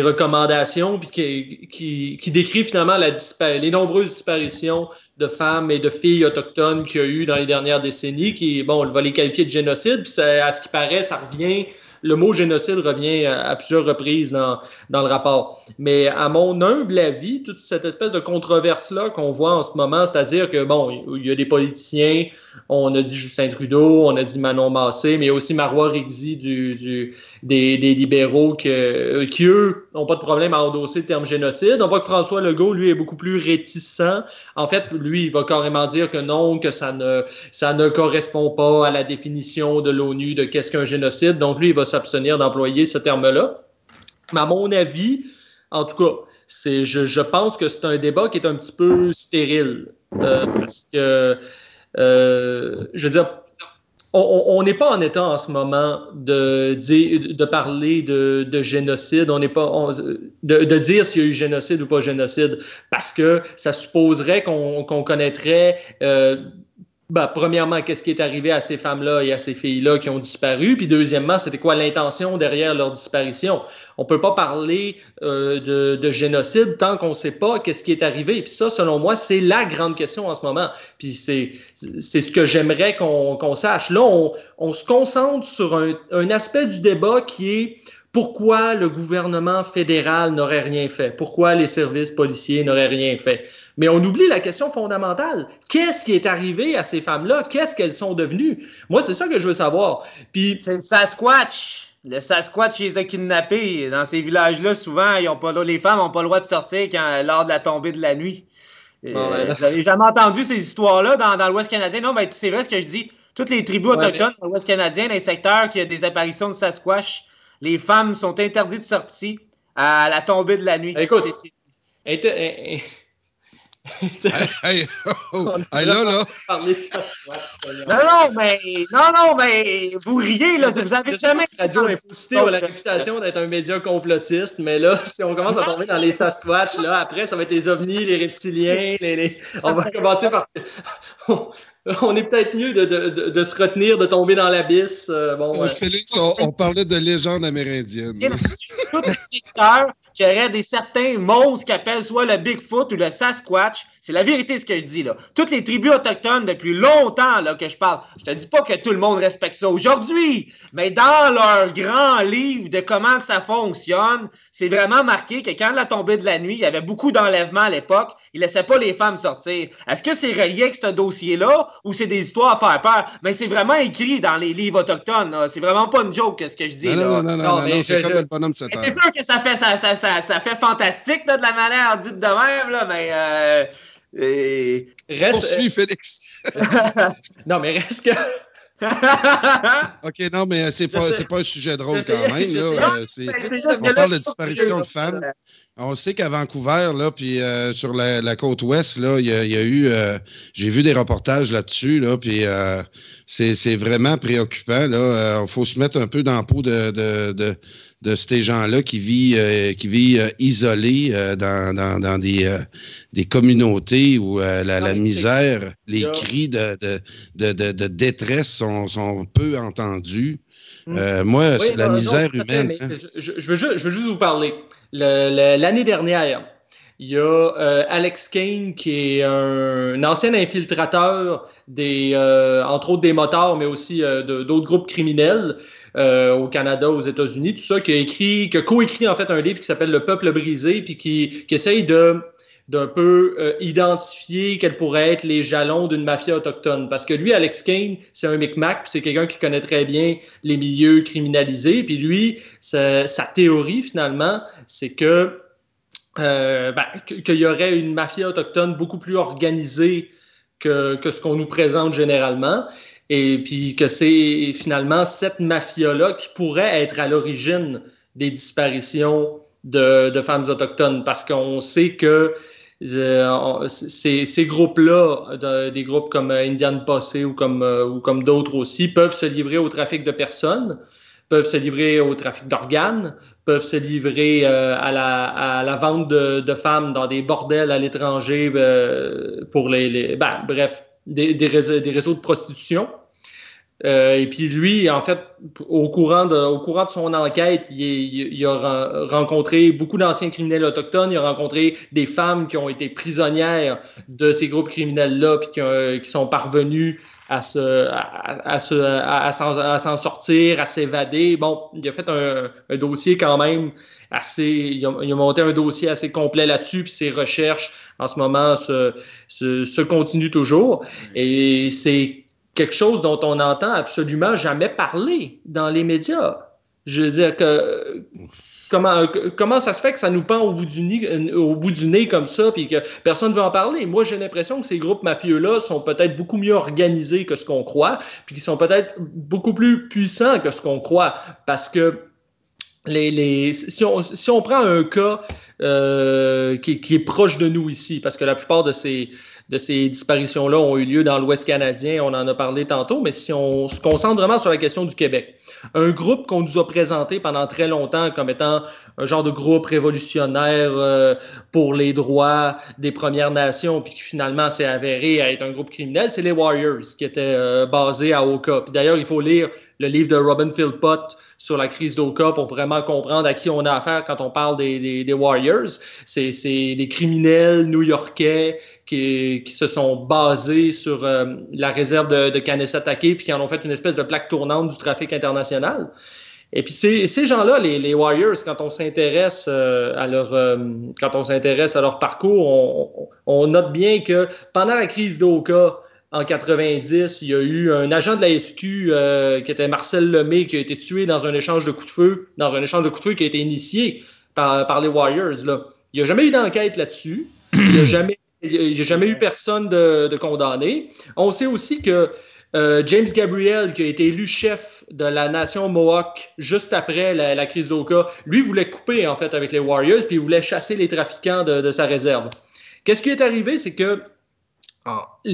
recommandations, puis qui décrit finalement les nombreuses disparitions de femmes et de filles autochtones qu'il y a eu dans les dernières décennies, on va les qualifier de génocide, puis à ce qui paraît, le mot génocide revient à plusieurs reprises dans le rapport. Mais à mon humble avis, toute cette espèce de controverse-là qu'on voit en ce moment, c'est-à-dire que, il y a des politiciens, on a dit Justin Trudeau, on a dit Manon Massé, mais il y a aussi Marois Rigzi des libéraux qui, eux, n'ont pas de problème à endosser le terme génocide. On voit que François Legault, lui, est beaucoup plus réticent. En fait, lui, il va carrément dire que non, que ça ne correspond pas à la définition de l'ONU de qu'est-ce qu'un génocide. Donc, lui, il va s'abstenir d'employer ce terme-là. Mais à mon avis, en tout cas, je pense que c'est un débat qui est un petit peu stérile. Parce que, je veux dire, on n'est pas en état en ce moment de parler de génocide. On n'est pas de dire s'il y a eu génocide ou pas génocide, parce que ça supposerait qu'on connaîtrait premièrement, qu'est-ce qui est arrivé à ces femmes-là et à ces filles-là qui ont disparu? Puis deuxièmement, c'était quoi l'intention derrière leur disparition? On peut pas parler de génocide tant qu'on sait pas qu'est-ce qui est arrivé. Puis ça, selon moi, c'est la grande question en ce moment. Puis c'est ce que j'aimerais qu'on sache. Là, on se concentre sur un aspect du débat qui est pourquoi le gouvernement fédéral n'aurait rien fait? Pourquoi les services policiers n'auraient rien fait? Mais on oublie la question fondamentale. Qu'est-ce qui est arrivé à ces femmes-là? Qu'est-ce qu'elles sont devenues? Moi, c'est ça que je veux savoir. Puis, c'est le Sasquatch. Le Sasquatch les a kidnappés. Dans ces villages-là, souvent, les femmes n'ont pas le droit de sortir lors de la tombée de la nuit. Vous n'avez jamais entendu ces histoires-là dans l'Ouest canadien? Non, mais c'est vrai ce que je dis. Toutes les tribus autochtones dans l'Ouest canadien, dans les secteurs qui a des apparitions de Sasquatch, les femmes sont interdites de sortie à la tombée de la nuit. Écoute, là. Non, mais vous riez, là. Vous avez jamais. Radio Imposité a la réputation d'être un média complotiste, mais là, si on commence à tomber dans les Sasquatch, là, après, ça va être les ovnis, les reptiliens, on va commencer par. On est peut-être mieux de se retenir, de tomber dans l'abysse. Félix, on parlait de légende amérindienne. Tout le secteur qui aurait certains monstres qui appellent soit le Bigfoot ou le Sasquatch. C'est la vérité ce que je dis, là. Toutes les tribus autochtones depuis longtemps là, que je parle, je te dis pas que tout le monde respecte ça aujourd'hui, mais dans leur grand livre de comment ça fonctionne, c'est vraiment marqué que quand la tombée de la nuit, il y avait beaucoup d'enlèvements à l'époque, ils laissaient pas les femmes sortir. Est-ce que c'est relié avec ce dossier-là ou c'est des histoires à faire peur? Mais c'est vraiment écrit dans les livres autochtones, là. C'est vraiment pas une joke ce que je dis. Non, c'est comme le bonhomme 7 heures. C'est sûr que ça fait fantastique là, de la manière dite de même, là, mais Poursuis, Félix. Non, mais reste que. OK, non, mais c'est pas un sujet drôle quand même. Là. On parle de disparition de femmes. On sait qu'à Vancouver, là, puis sur la côte ouest, là, il y a eu. J'ai vu des reportages là-dessus, là, puis c'est vraiment préoccupant. Il faut se mettre un peu dans la peau de ces gens-là qui vivent isolés dans des communautés où la misère, les cris de détresse sont peu entendus. Moi, c'est la misère humaine. Je veux juste vous parler. L'année dernière, il y a Alex Kane, qui est un ancien infiltrateur entre autres des motards, mais aussi d'autres groupes criminels au Canada, aux États-Unis, tout ça, qui a coécrit en fait un livre qui s'appelle Le Peuple brisé, puis qui essaye d'un peu identifier quels pourraient être les jalons d'une mafia autochtone. Parce que lui, Alex Kane, c'est un Micmac, puis c'est quelqu'un qui connaît très bien les milieux criminalisés. Puis lui, sa théorie, finalement, c'est qu'il y aurait une mafia autochtone beaucoup plus organisée que ce qu'on nous présente généralement. et puis que c'est finalement cette mafia-là qui pourrait être à l'origine des disparitions de femmes autochtones, parce qu'on sait que ces groupes-là, des groupes comme Indian Posse ou comme d'autres aussi, peuvent se livrer au trafic de personnes, peuvent se livrer au trafic d'organes, peuvent se livrer à la vente de femmes dans des bordels à l'étranger pour bref, des réseaux de prostitution. Et puis lui, en fait, au courant de son enquête, il a rencontré beaucoup d'anciens criminels autochtones, il a rencontré des femmes qui ont été prisonnières de ces groupes criminels-là, puis qui sont parvenues à s'en sortir, à s'évader. Bon, il a fait un dossier quand même assez... Il a monté un dossier assez complet là-dessus, puis ses recherches, en ce moment, se continuent toujours. Et c'est quelque chose dont on n'entend absolument jamais parler dans les médias. Je veux dire que comment ça se fait que ça nous pend au bout du nez comme ça, puis que personne ne veut en parler? Moi, j'ai l'impression que ces groupes mafieux-là sont peut-être beaucoup mieux organisés que ce qu'on croit, puis qu'ils sont peut-être beaucoup plus puissants que ce qu'on croit, parce que si on prend un cas qui est proche de nous ici, parce que la plupart de ces disparitions-là ont eu lieu dans l'Ouest canadien, on en a parlé tantôt, mais si on se concentre vraiment sur la question du Québec, un groupe qu'on nous a présenté pendant très longtemps comme étant un genre de groupe révolutionnaire pour les droits des Premières Nations, puis qui finalement s'est avéré être un groupe criminel, c'est les Warriors, qui étaient basés à Oka. Puis d'ailleurs, il faut lire le livre de Robin Philpott sur la crise d'Oka pour vraiment comprendre à qui on a affaire quand on parle des Warriors. C'est des criminels new-yorkais qui se sont basés sur la réserve de Kanesatake, puis qui en ont fait une espèce de plaque tournante du trafic international. Et puis ces gens-là, les Warriors, quand on s'intéresse à leur parcours, on note bien que pendant la crise d'Oka, en 90, il y a eu un agent de la SQ qui était Marcel Lemay, qui a été tué dans un échange de coups de feu, qui a été initié par les Warriors, là. Il n'y a jamais eu d'enquête là-dessus. Il n'y a jamais eu personne de condamné. On sait aussi que James Gabriel, qui a été élu chef de la nation Mohawk juste après la crise d'Oka, lui voulait couper en fait avec les Warriors, puis il voulait chasser les trafiquants de sa réserve. Qu'est-ce qui est arrivé, c'est que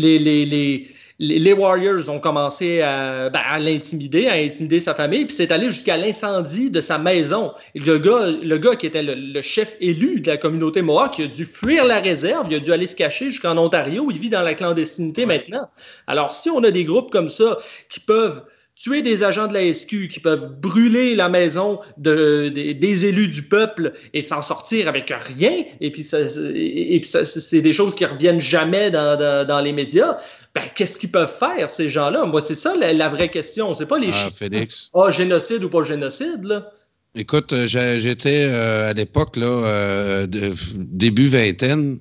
les Warriors ont commencé à l'intimider, à intimider sa famille, puis c'est allé jusqu'à l'incendie de sa maison. Et le gars qui était le chef élu de la communauté Mohawk, il a dû fuir la réserve, il a dû aller se cacher jusqu'en Ontario, il vit dans la clandestinité maintenant. Alors, si on a des groupes comme ça qui peuvent tuer des agents de la SQ, qui peuvent brûler la maison des élus du peuple et s'en sortir avec rien, et puis c'est des choses qui reviennent jamais dans les médias, ben, qu'est-ce qu'ils peuvent faire, ces gens-là? Moi, c'est ça la vraie question. C'est pas les chiffres. Félix. Génocide ou pas génocide, là? Écoute, j'étais à l'époque, là, début vingtaine,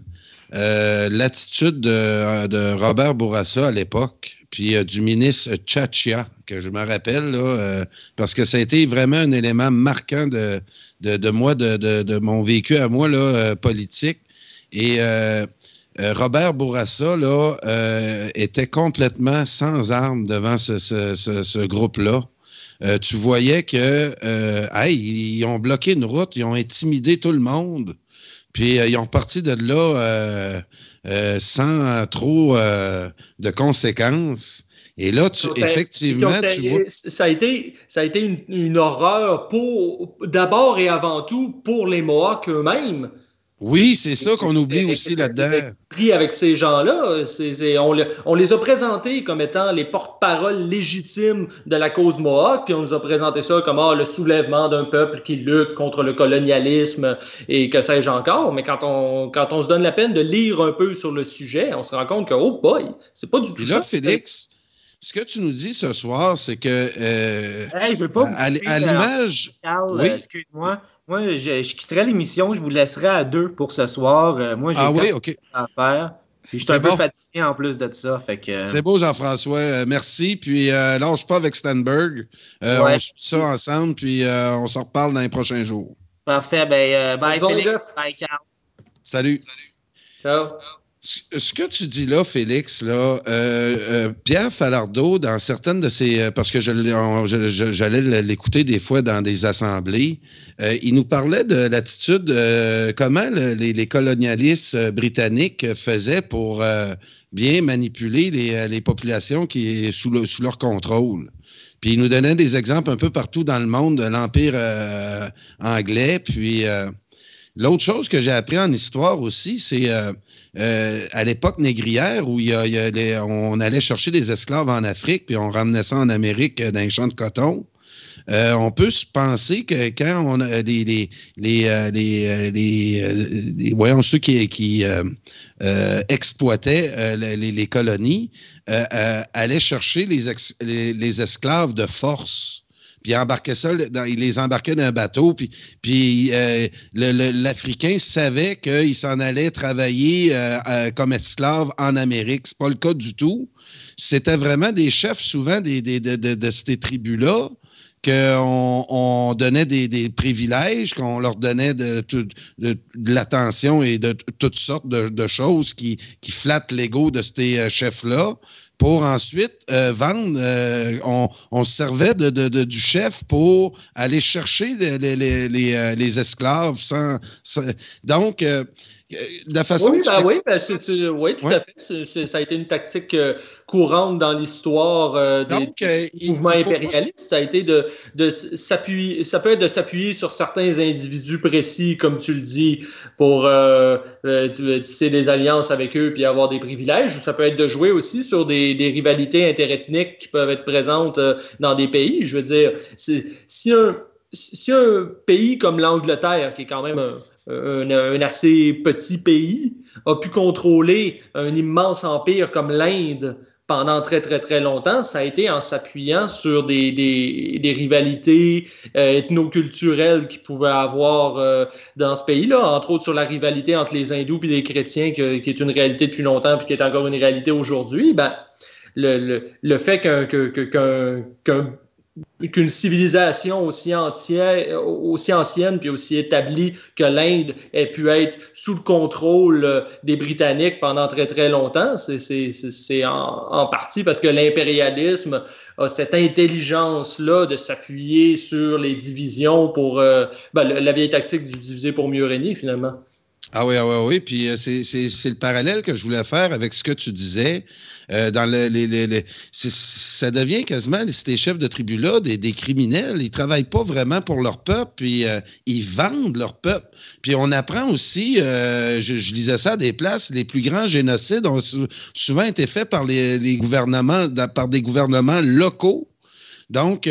l'attitude de Robert Bourassa à l'époque, puis du ministre Tchatchia, que je me rappelle, là, parce que ça a été vraiment un élément marquant de moi, de mon vécu à moi, là, politique. Et Robert Bourassa, là, était complètement sans armes devant ce groupe-là. Tu voyais que ils ont bloqué une route, ils ont intimidé tout le monde, puis ils ont reparti de là sans trop de conséquences. Et là, effectivement, tu vois... Ça a été une horreur d'abord et avant tout pour les Mohawks eux-mêmes. Oui, c'est ça qu'on oublie aussi là-dedans. Pris avec ces gens-là, on les a présentés comme étant les porte-paroles légitimes de la cause Mohawk, puis on nous a présenté ça comme le soulèvement d'un peuple qui lutte contre le colonialisme et que sais-je encore. Mais quand on se donne la peine de lire un peu sur le sujet, on se rend compte que, oh boy, c'est pas du tout ça. Et là, Félix, ce que tu nous dis ce soir, c'est que je veux pas à l'image... Carl, oui? Excuse-moi. Moi, je quitterai l'émission, je vous laisserai à deux pour ce soir. Moi, j'ai OK. à faire. Puis je suis un peu fatigué en plus de ça. Fait que... C'est beau, Jean-François. Merci. Puis lâche pas avec Stenberg. On suit ça ensemble, puis on s'en reparle dans les prochains jours. Parfait. Bye Félix. Bye Carl. Salut. Ciao. Ce que tu dis là, Félix, là, Pierre Falardeau, dans certaines de ses... parce que j'allais l'écouter des fois dans des assemblées, il nous parlait de l'attitude, comment les colonialistes britanniques faisaient pour bien manipuler les populations qui sont sous leur contrôle. Puis il nous donnait des exemples un peu partout dans le monde de l'Empire anglais. Puis l'autre chose que j'ai appris en histoire aussi, c'est à l'époque négrière où on allait chercher des esclaves en Afrique puis on ramenait ça en Amérique dans les champs de coton. On peut se penser que quand on a ceux qui exploitaient les colonies allaient chercher les esclaves de force. Puis il les embarquait dans un bateau, puis l'Africain savait qu'il s'en allait travailler comme esclave en Amérique. C'est pas le cas du tout. C'était vraiment des chefs, souvent, de ces tribus-là, qu'on donnait des privilèges, qu'on leur donnait de l'attention et de toutes sortes de choses qui flattent l'ego de ces chefs-là, pour ensuite vendre. On se servait du chef pour aller chercher les esclaves. Donc, de la façon oui, tout à fait. Ça a été une tactique courante dans l'histoire des mouvements impérialistes. Ça a été de s'appuyer. Ça peut être de s'appuyer sur certains individus précis, comme tu le dis, pour tisser des alliances avec eux puis avoir des privilèges. Ça peut être de jouer aussi sur des rivalités interethniques qui peuvent être présentes dans des pays. Je veux dire, si un pays comme l'Angleterre, qui est quand même un assez petit pays, a pu contrôler un immense empire comme l'Inde pendant très, très, très longtemps, ça a été en s'appuyant sur des rivalités ethnoculturelles qu'ils pouvaient avoir dans ce pays-là, entre autres sur la rivalité entre les hindous et les chrétiens, qui est une réalité depuis longtemps et qui est encore une réalité aujourd'hui. Ben, le fait qu'une civilisation aussi ancienne puis aussi établie que l'Inde ait pu être sous le contrôle des Britanniques pendant très, très longtemps, c'est en partie parce que l'impérialisme a cette intelligence-là de s'appuyer sur les divisions pour la vieille tactique du diviser pour mieux régner, finalement. Ah oui. Puis c'est le parallèle que je voulais faire avec ce que tu disais. Ça devient quasiment, ces chefs de tribu-là, des criminels. Ils travaillent pas vraiment pour leur peuple, puis ils vendent leur peuple. Puis on apprend aussi, je lisais ça à des places, les plus grands génocides ont souvent été faits par les gouvernements, par des gouvernements locaux. Donc,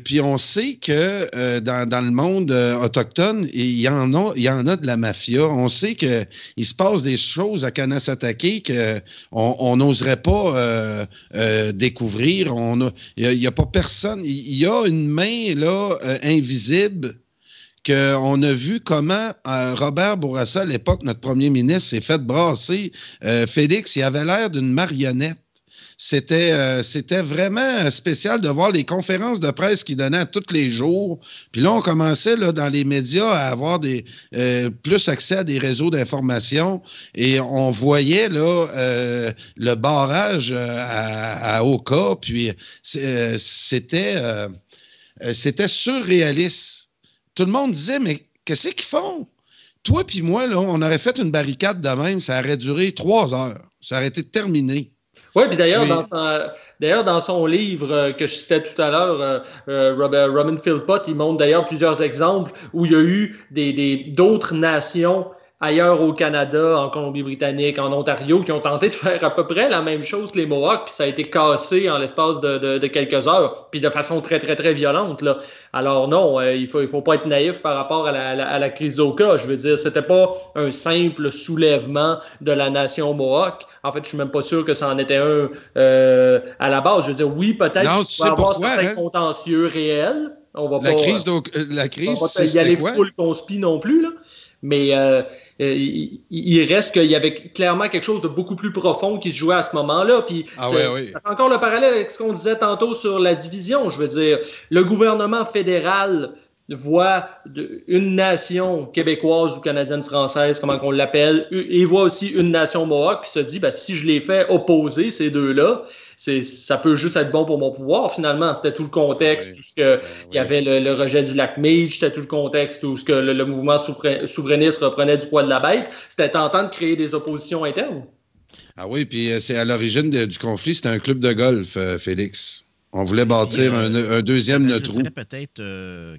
puis on sait que dans le monde autochtone, il y en a de la mafia. On sait qu'il se passe des choses à Kanasatake qu'on n'oserait pas découvrir. Il y a pas personne. Il y a une main là invisible qu'on a vu comment Robert Bourassa, à l'époque, notre premier ministre, s'est fait brasser. Félix, il avait l'air d'une marionnette. C'était vraiment spécial de voir les conférences de presse qu'il donnait tous les jours. Puis là, on commençait là, dans les médias à avoir plus accès à des réseaux d'information et on voyait là le barrage à Oka. Puis c'était surréaliste. Tout le monde disait, mais qu'est-ce qu'ils font? Toi puis moi, là, on aurait fait une barricade de même, ça aurait duré 3 heures. Ça aurait été terminé. Oui, puis d'ailleurs, dans son livre que je citais tout à l'heure, Roman Philpott, il montre d'ailleurs plusieurs exemples où il y a eu d'autres nations ailleurs au Canada, en Colombie-Britannique, en Ontario, qui ont tenté de faire à peu près la même chose que les Mohawks, puis ça a été cassé en l'espace de quelques heures, puis de façon très, très, très violente, là. Alors non, il faut pas être naïf par rapport à la crise d'Oka. Je veux dire, c'était pas un simple soulèvement de la nation Mohawk. En fait, je suis même pas sûr que ça en était un à la base. Je veux dire, oui, peut-être qu'il va y avoir certains contentieux réels. On va pas y aller full conspi non plus, là. Mais il reste qu'il y avait clairement quelque chose de beaucoup plus profond qui se jouait à ce moment-là. Puis ça fait encore le parallèle avec ce qu'on disait tantôt sur la division. Je veux dire, le gouvernement fédéral voit une nation québécoise ou canadienne-française, comment qu'on l'appelle, et voit aussi une nation mohawk, puis se dit, ben, si je les fais opposer, ces deux-là, ça peut juste être bon pour mon pouvoir, finalement. C'était tout le contexte, tout ce que il y avait le rejet du lac Meech, c'était tout le contexte, tout ce que le mouvement souverainiste reprenait du poids de la bête. C'était tentant de créer des oppositions internes. Ah oui, puis c'est à l'origine du conflit, c'était un club de golf, Félix. On voulait bâtir un deuxième Neutrou. Peut-être,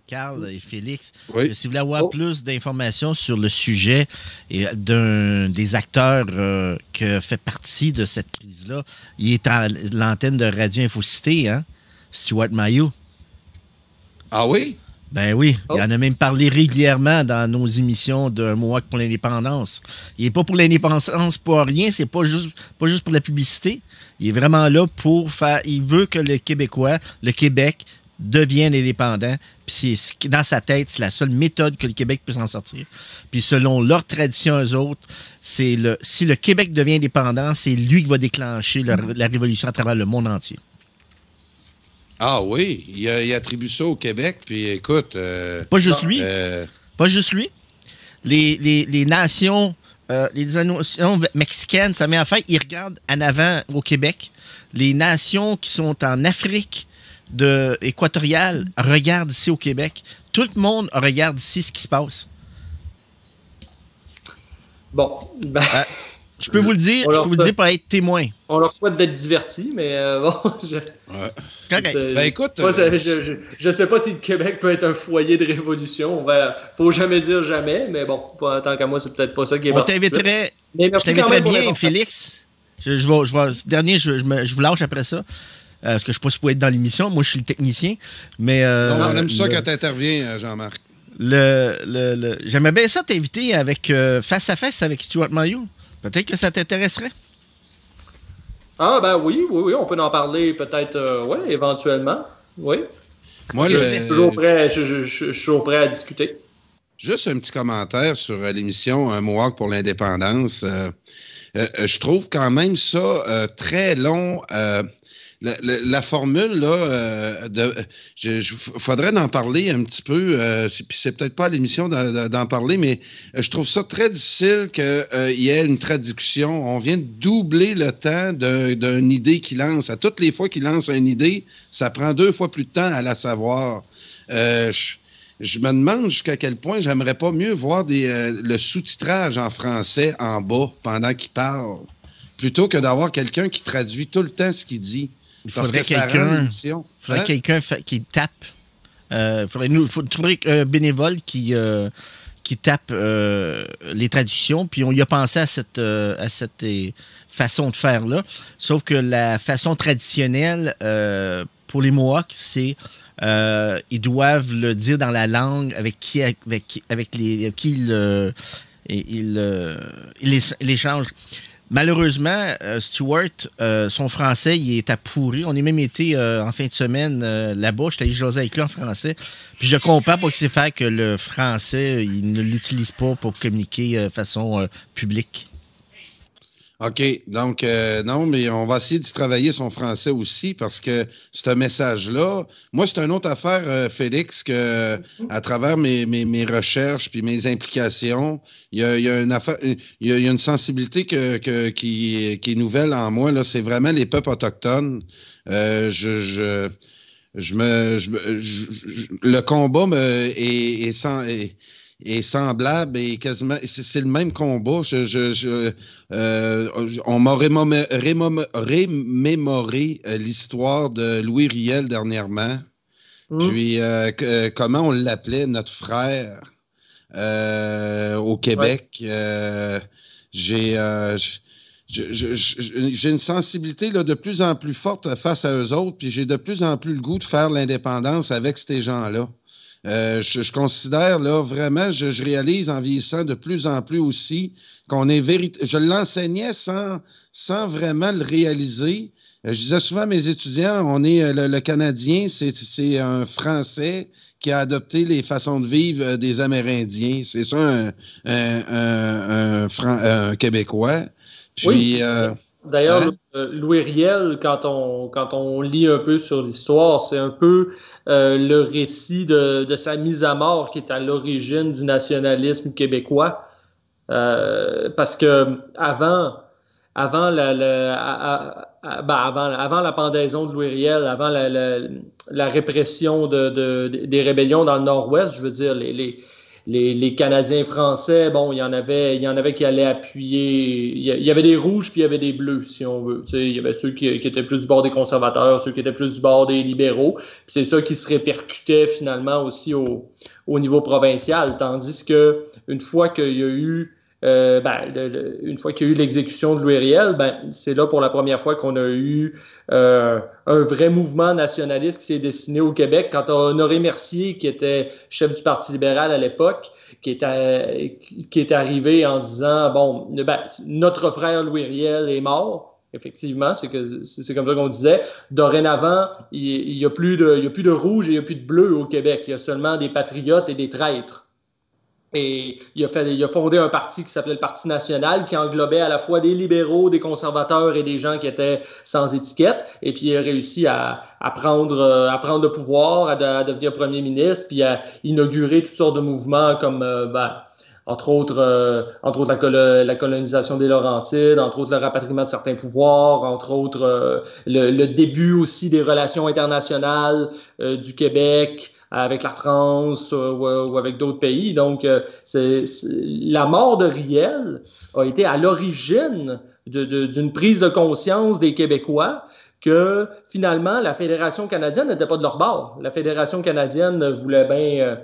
Carl et Félix, que si vous voulez avoir plus d'informations sur le sujet et d'un des acteurs qui fait partie de cette crise-là, il est à l'antenne de Radio Infocité, hein? Stuart Mailloux. Ah oui? Ben oui, il en a même parlé régulièrement dans nos émissions d'un Mohawk pour l'indépendance. Il n'est pas pour l'indépendance pour rien, c'est pas juste pour la publicité. Il est vraiment là pour faire... Il veut que le Québécois, le Québec, devienne indépendant. Puis c'est dans sa tête, c'est la seule méthode que le Québec peut s'en sortir. Puis selon leur tradition, eux autres, si le Québec devient indépendant, c'est lui qui va déclencher la révolution à travers le monde entier. Ah oui, il attribue ça au Québec, puis écoute... pas juste lui. Pas juste lui. Les nations... les nations mexicaines, ça met en fait, ils regardent en avant au Québec. Les nations qui sont en Afrique équatoriale regardent ici au Québec. Tout le monde regarde ici ce qui se passe. Bon, je peux vous le dire, pour être témoin. On leur souhaite d'être divertis, mais bon, Ben écoute... Moi, je ne sais pas si le Québec peut être un foyer de révolution. Faut jamais dire jamais, mais bon, tant qu'à moi, c'est peut-être pas ça qui est parti. Je t'inviterais bien, Félix. Je vous lâche après ça. Parce que je ne sais pas si vous pouvez être dans l'émission. Moi, je suis le technicien. Mais, on aime ça quand tu interviens, Jean-Marc. J'aimerais bien ça t'inviter avec face à face avec Stuart Mailloux. Peut-être que ça t'intéresserait. Ah, ben oui, on peut en parler peut-être, éventuellement. Oui. Moi, je suis toujours prêt à discuter. Juste un petit commentaire sur l'émission Un Mohawk pour l'indépendance. Je trouve quand même ça très long. La formule, là, faudrait en parler un petit peu. Puis c'est peut-être pas à l'émission d'en parler, mais je trouve ça très difficile qu'il y ait une traduction. On vient de doubler le temps d'une idée qu'il lance. À toutes les fois qu'il lance une idée, ça prend 2 fois plus de temps à la savoir. Je me demande jusqu'à quel point j'aimerais pas mieux voir le sous-titrage en français en bas pendant qu'il parle, plutôt que d'avoir quelqu'un qui traduit tout le temps ce qu'il dit. Il faudrait quelqu'un qui tape. Il faudrait un bénévole qui tape les traductions. Puis on y a pensé à cette façon de faire-là. Qui que la façon traditionnelle pour les Mohawks, c'est ils doivent le dire dans la langue avec qui ils l'échangent. Malheureusement, Stuart, son français, il est à pourri. On est même été en fin de semaine là-bas. J'étais allé jaser avec lui en français. Puis je comprends pour que c'est fait que le français, il ne l'utilise pas pour communiquer de façon publique. OK. Donc, non, mais on va essayer d'y travailler son français aussi parce que ce message-là, moi, c'est une autre affaire, Félix, que à travers mes recherches puis mes implications, il y a une affaire, il y a une sensibilité qui est nouvelle en moi, là. C'est vraiment les peuples autochtones. Le combat est semblable et quasiment... C'est le même combat. On m'a remémoré l'histoire de Louis Riel dernièrement. Puis, comment on l'appelait, notre frère, au Québec. J'ai une sensibilité là, de plus en plus forte face à eux autres, puis j'ai de plus en plus le goût de faire l'indépendance avec ces gens-là. Je considère, là, vraiment, je réalise en vieillissant de plus en plus aussi qu'on est je l'enseignais sans vraiment le réaliser. Je disais souvent à mes étudiants, on est le Canadien, c'est un Français qui a adopté les façons de vivre des Amérindiens. C'est ça un Québécois. Puis, oui. D'ailleurs, Hein? Louis Riel, quand on lit un peu sur l'histoire, c'est un peu le récit de sa mise à mort qui est à l'origine du nationalisme québécois. Parce que avant avant la pendaison de Louis Riel, avant la répression des rébellions dans le Nord-Ouest, je veux dire, les Canadiens français, bon, il y en avait qui allaient appuyer. Il y avait des rouges puis il y avait des bleus, si on veut. Tu sais, il y avait ceux qui étaient plus du bord des conservateurs, ceux qui étaient plus du bord des libéraux. Puis c'est ça qui se répercutait finalement aussi au niveau provincial. Tandis que une fois qu'il y a eu une fois qu'il y a eu l'exécution de Louis Riel, c'est là pour la première fois qu'on a eu un vrai mouvement nationaliste qui s'est dessiné au Québec. Quand Honoré Mercier, qui était chef du Parti libéral à l'époque, qui est arrivé en disant, bon, notre frère Louis Riel est mort. Effectivement, c'est comme ça qu'on disait. Dorénavant, il y a plus de rouge et il y a plus de bleu au Québec. Il y a seulement des patriotes et des traîtres. Et il a fondé un parti qui s'appelait le Parti national, qui englobait à la fois des libéraux, des conservateurs et des gens qui étaient sans étiquette. Et puis il a réussi à prendre le pouvoir, à devenir premier ministre, puis à inaugurer toutes sortes de mouvements comme entre autres la colonisation des Laurentides, entre autres le rapatriement de certains pouvoirs, entre autres le début aussi des relations internationales du Québec avec la France ou avec d'autres pays. Donc, la mort de Riel a été à l'origine d'une prise de conscience des Québécois que finalement, la Fédération canadienne n'était pas de leur bord. La Fédération canadienne voulait bien...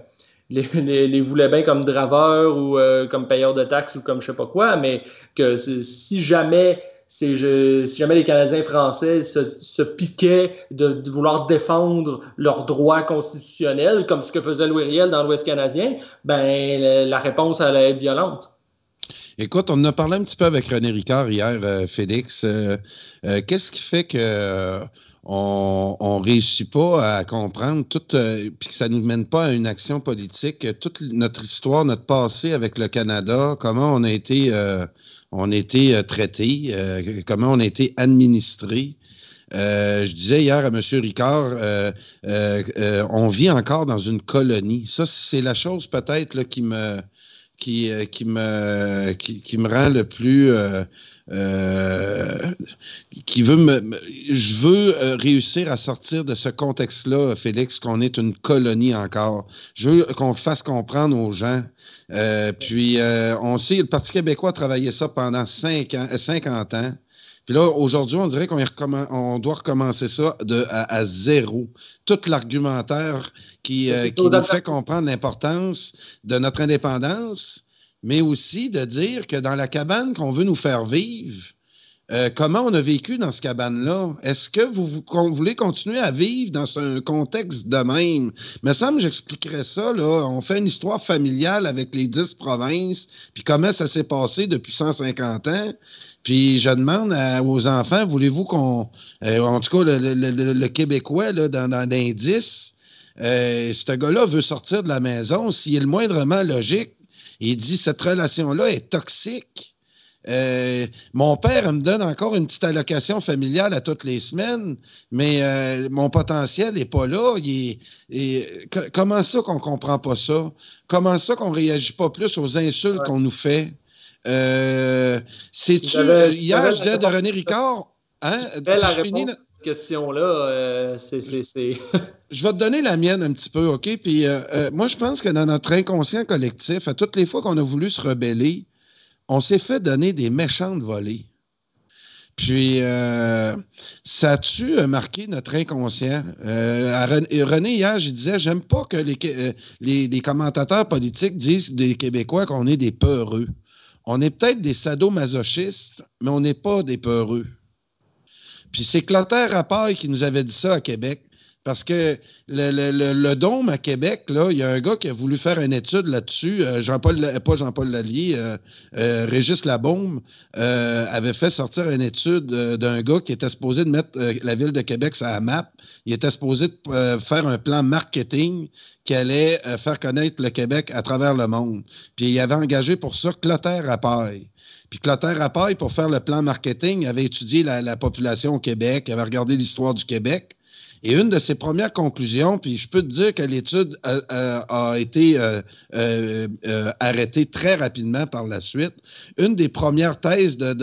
les voulait bien comme draveurs ou comme payeurs de taxes ou comme je sais pas quoi, mais que si jamais les Canadiens français se piquaient de vouloir défendre leurs droits constitutionnels, comme ce que faisait Louis Riel dans l'Ouest canadien, la réponse allait être violente. Écoute, on en a parlé un petit peu avec René Ricard hier, Félix. Qu'est-ce qui fait que on réussit pas à comprendre puis que ça nous mène pas à une action politique, toute notre histoire, notre passé avec le Canada, comment on a été traités, comment on a été administrés. Je disais hier à M. Ricard, on vit encore dans une colonie. Ça, c'est la chose peut-être là, qui me rend le plus je veux réussir à sortir de ce contexte-là, Félix, qu'on est une colonie encore. Je veux qu'on fasse comprendre aux gens. On sait, le Parti québécois a travaillé ça pendant 50 ans. Puis là, aujourd'hui, on dirait qu'on doit recommencer ça à zéro. Tout l'argumentaire qui nous fait comprendre l'importance de notre indépendance, mais aussi de dire que dans la cabane qu'on veut nous faire vivre, comment on a vécu dans cette cabane-là? Est-ce que vous voulez continuer à vivre dans un contexte de même? Il me semble que j'expliquerais ça, là. On fait une histoire familiale avec les 10 provinces, puis comment ça s'est passé depuis 150 ans. Puis je demande aux enfants, voulez-vous qu'on... en tout cas, le Québécois, là, dans l'indice, ce gars-là veut sortir de la maison. S'il est le moindrement logique, il dit, cette relation-là est toxique. Mon père me donne encore une petite allocation familiale à toutes les semaines, mais mon potentiel n'est pas là. Comment ça qu'on ne comprend pas ça? Comment ça qu'on ne réagit pas plus aux insultes qu'on nous fait? Hier, je disais de René Ricard. Hein? Je finis cette question-là. Je vais te donner la mienne un petit peu, OK? Puis moi, je pense que dans notre inconscient collectif, à toutes les fois qu'on a voulu se rebeller, on s'est fait donner des méchantes volées. Puis, ça a-tu marqué notre inconscient? René, hier, je disais, j'aime pas que les commentateurs politiques disent des Québécois qu'on est des peureux. On est peut-être des sadomasochistes, mais on n'est pas des peureux. Puis c'est Clotaire Rapaille qui nous avait dit ça à Québec. Parce que le dôme à Québec, là, il y a un gars qui a voulu faire une étude là-dessus. Pas Jean-Paul Lallier, Régis Labaume avait fait sortir une étude d'un gars qui était supposé de mettre la ville de Québec sur la map. Il était supposé de faire un plan marketing qui allait faire connaître le Québec à travers le monde. Puis il avait engagé pour ça Clotaire Rapaille. Puis Clotaire Rapaille, pour faire le plan marketing, avait étudié la population au Québec, avait regardé l'histoire du Québec. Et une de ses premières conclusions, puis je peux te dire que l'étude a été arrêtée très rapidement par la suite. Une des premières thèses, un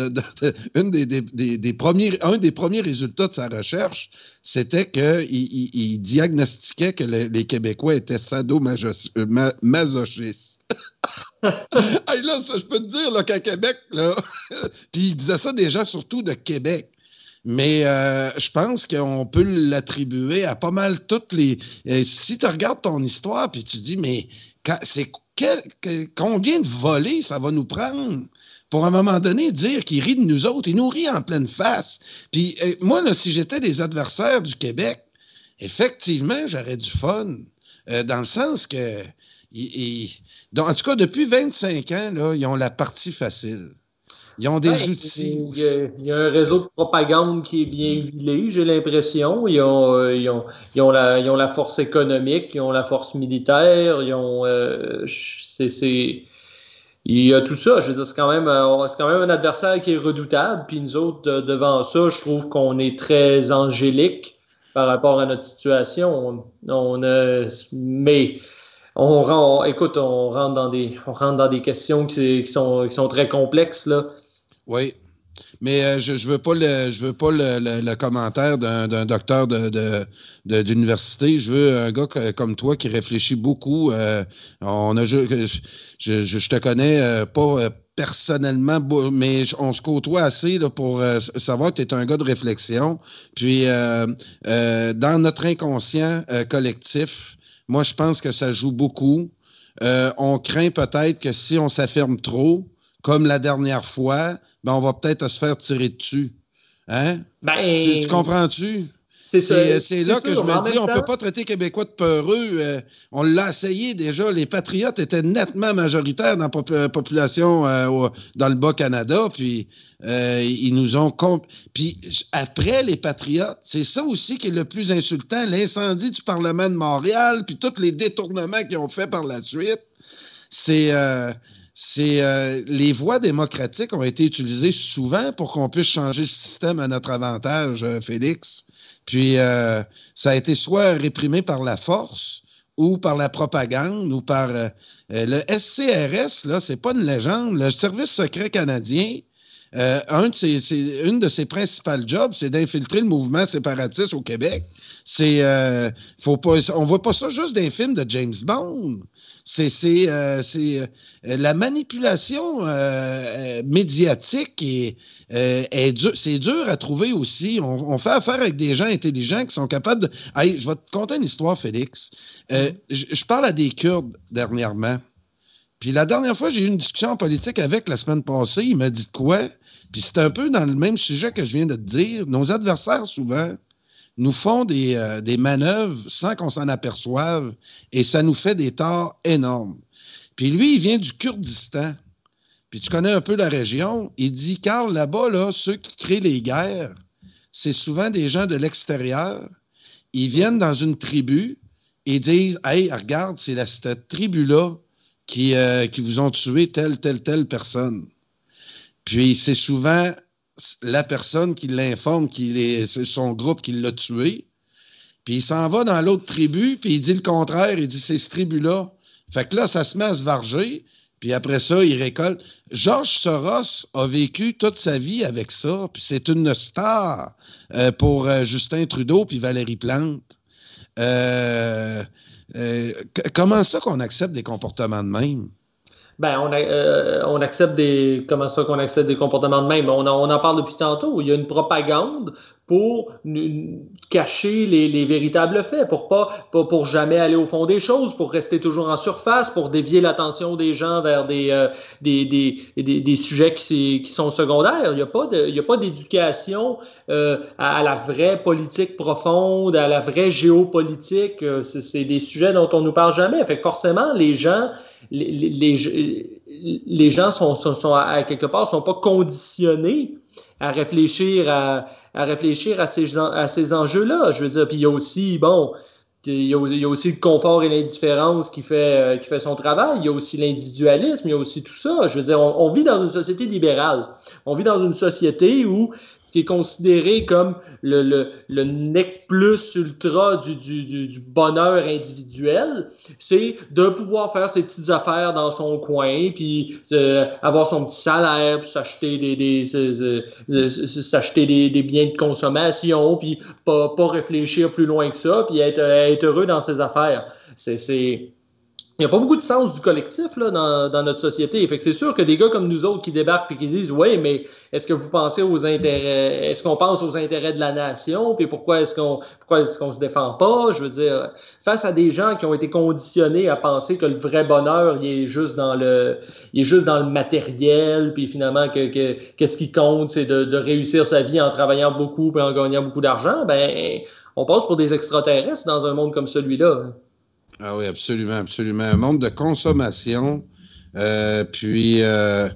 des premiers résultats de sa recherche, c'était qu'il diagnostiquait que les Québécois étaient sadomasochistes. Hey, là, ça, je peux te dire là, qu'à Québec, là, puis il disait ça déjà surtout de Québec. Mais je pense qu'on peut l'attribuer à pas mal toutes les... si tu regardes ton histoire, puis tu dis, mais combien de volées ça va nous prendre pour à un moment donné dire qu'il rit de nous autres? Il nous rit en pleine face. Puis moi, là, si j'étais des adversaires du Québec, effectivement, j'aurais du fun. Dans le sens que... en tout cas, depuis 25 ans, là, ils ont la partie facile. Ils ont des outils. Il y a un réseau de propagande qui est bien huilé, j'ai l'impression. Ils ont la force économique, ils ont la force militaire, il y a tout ça. Je veux dire, c'est quand même un adversaire qui est redoutable. Puis nous autres, devant ça, je trouve qu'on est très angélique par rapport à notre situation. Mais on rentre dans des questions qui sont très complexes, là. Oui, mais je veux pas le commentaire d'un docteur d'université. Je veux un gars comme toi qui réfléchit beaucoup. Je te connais pas personnellement, mais on se côtoie assez là, pour savoir que tu es un gars de réflexion. Puis, dans notre inconscient collectif, moi, je pense que ça joue beaucoup. On craint peut-être que si on s'affirme trop, comme la dernière fois, ben on va peut-être se faire tirer dessus. Hein? Tu comprends-tu? C'est ça. C'est là que je me dis, on ne peut pas traiter les Québécois de peureux. On l'a essayé déjà. Les Patriotes étaient nettement majoritaires dans la population dans le Bas-Canada. Puis ils nous ont... Puis après les Patriotes, c'est ça aussi qui est le plus insultant. L'incendie du Parlement de Montréal, puis tous les détournements qu'ils ont fait par la suite. Les voies démocratiques ont été utilisées souvent pour qu'on puisse changer le système à notre avantage, Félix. Puis, ça a été soit réprimé par la force ou par la propagande ou par... le SCRS, là, c'est pas une légende. Le Service secret canadien, une de ses principales jobs, c'est d'infiltrer le mouvement séparatiste au Québec. On voit pas ça juste dans les films de James Bond. C'est la manipulation médiatique c'est dur à trouver aussi. On fait affaire avec des gens intelligents qui sont capables de... Hey, je vais te conter une histoire, Félix. Je parle à des Kurdes dernièrement. Puis la dernière fois, j'ai eu une discussion en politique avec la semaine passée. Il m'a dit de quoi? Puis c'est un peu dans le même sujet que je viens de te dire. Nos adversaires, souvent, nous font des manœuvres sans qu'on s'en aperçoive et ça nous fait des torts énormes. Puis lui, il vient du Kurdistan. Puis tu connais un peu la région. Il dit, Carl, là-bas, là, ceux qui créent les guerres, c'est souvent des gens de l'extérieur. Ils viennent dans une tribu et disent, hey, regarde, c'est cette tribu-là qui vous ont tué telle personne. Puis c'est souvent la personne qui l'informe, c'est son groupe qui l'a tué. Puis il s'en va dans l'autre tribu, puis il dit le contraire, il dit c'est cette tribu-là. Fait que là, ça se met à se varger, puis après ça, il récolte. Georges Soros a vécu toute sa vie avec ça, puis c'est une star pour Justin Trudeau puis Valérie Plante. Comment ça qu'on accepte des comportements de même? on accepte comment ça qu'on accepte des comportements de même? On en parle depuis tantôt. Il y a une propagande pour cacher les véritables faits, pour jamais aller au fond des choses, pour rester toujours en surface, pour dévier l'attention des gens vers des sujets qui sont secondaires. Il y a pas d'éducation à la vraie politique profonde, à la vraie géopolitique. C'est des sujets dont on nous parle jamais. Fait que forcément, les gens sont à quelque part sont pas conditionnés à réfléchir à ces enjeux-là. Je veux dire, puis il y a aussi il y a aussi le confort et l'indifférence qui fait son travail. Il y a aussi l'individualisme, il y a aussi tout ça. Je veux dire, on vit dans une société libérale. On vit dans une société où ce qui est considéré comme le nec plus ultra du bonheur individuel, c'est de pouvoir faire ses petites affaires dans son coin, puis avoir son petit salaire, puis s'acheter des biens de consommation, puis pas réfléchir plus loin que ça, puis être heureux dans ses affaires. Il n'y a pas beaucoup de sens du collectif là, dans notre société. Fait que c'est sûr que des gars comme nous autres qui débarquent et qui disent « Ouais, mais est-ce que vous pensez aux intérêts, est-ce qu'on pense aux intérêts de la nation? Puis pourquoi est-ce qu'on se défend pas? » Je veux dire, face à des gens qui ont été conditionnés à penser que le vrai bonheur, il est juste dans le matériel, puis finalement qu'est-ce qui compte, c'est de réussir sa vie en travaillant beaucoup et en gagnant beaucoup d'argent, ben on passe pour des extraterrestres dans un monde comme celui-là. Ah oui, absolument, absolument. Un monde de consommation. J'avais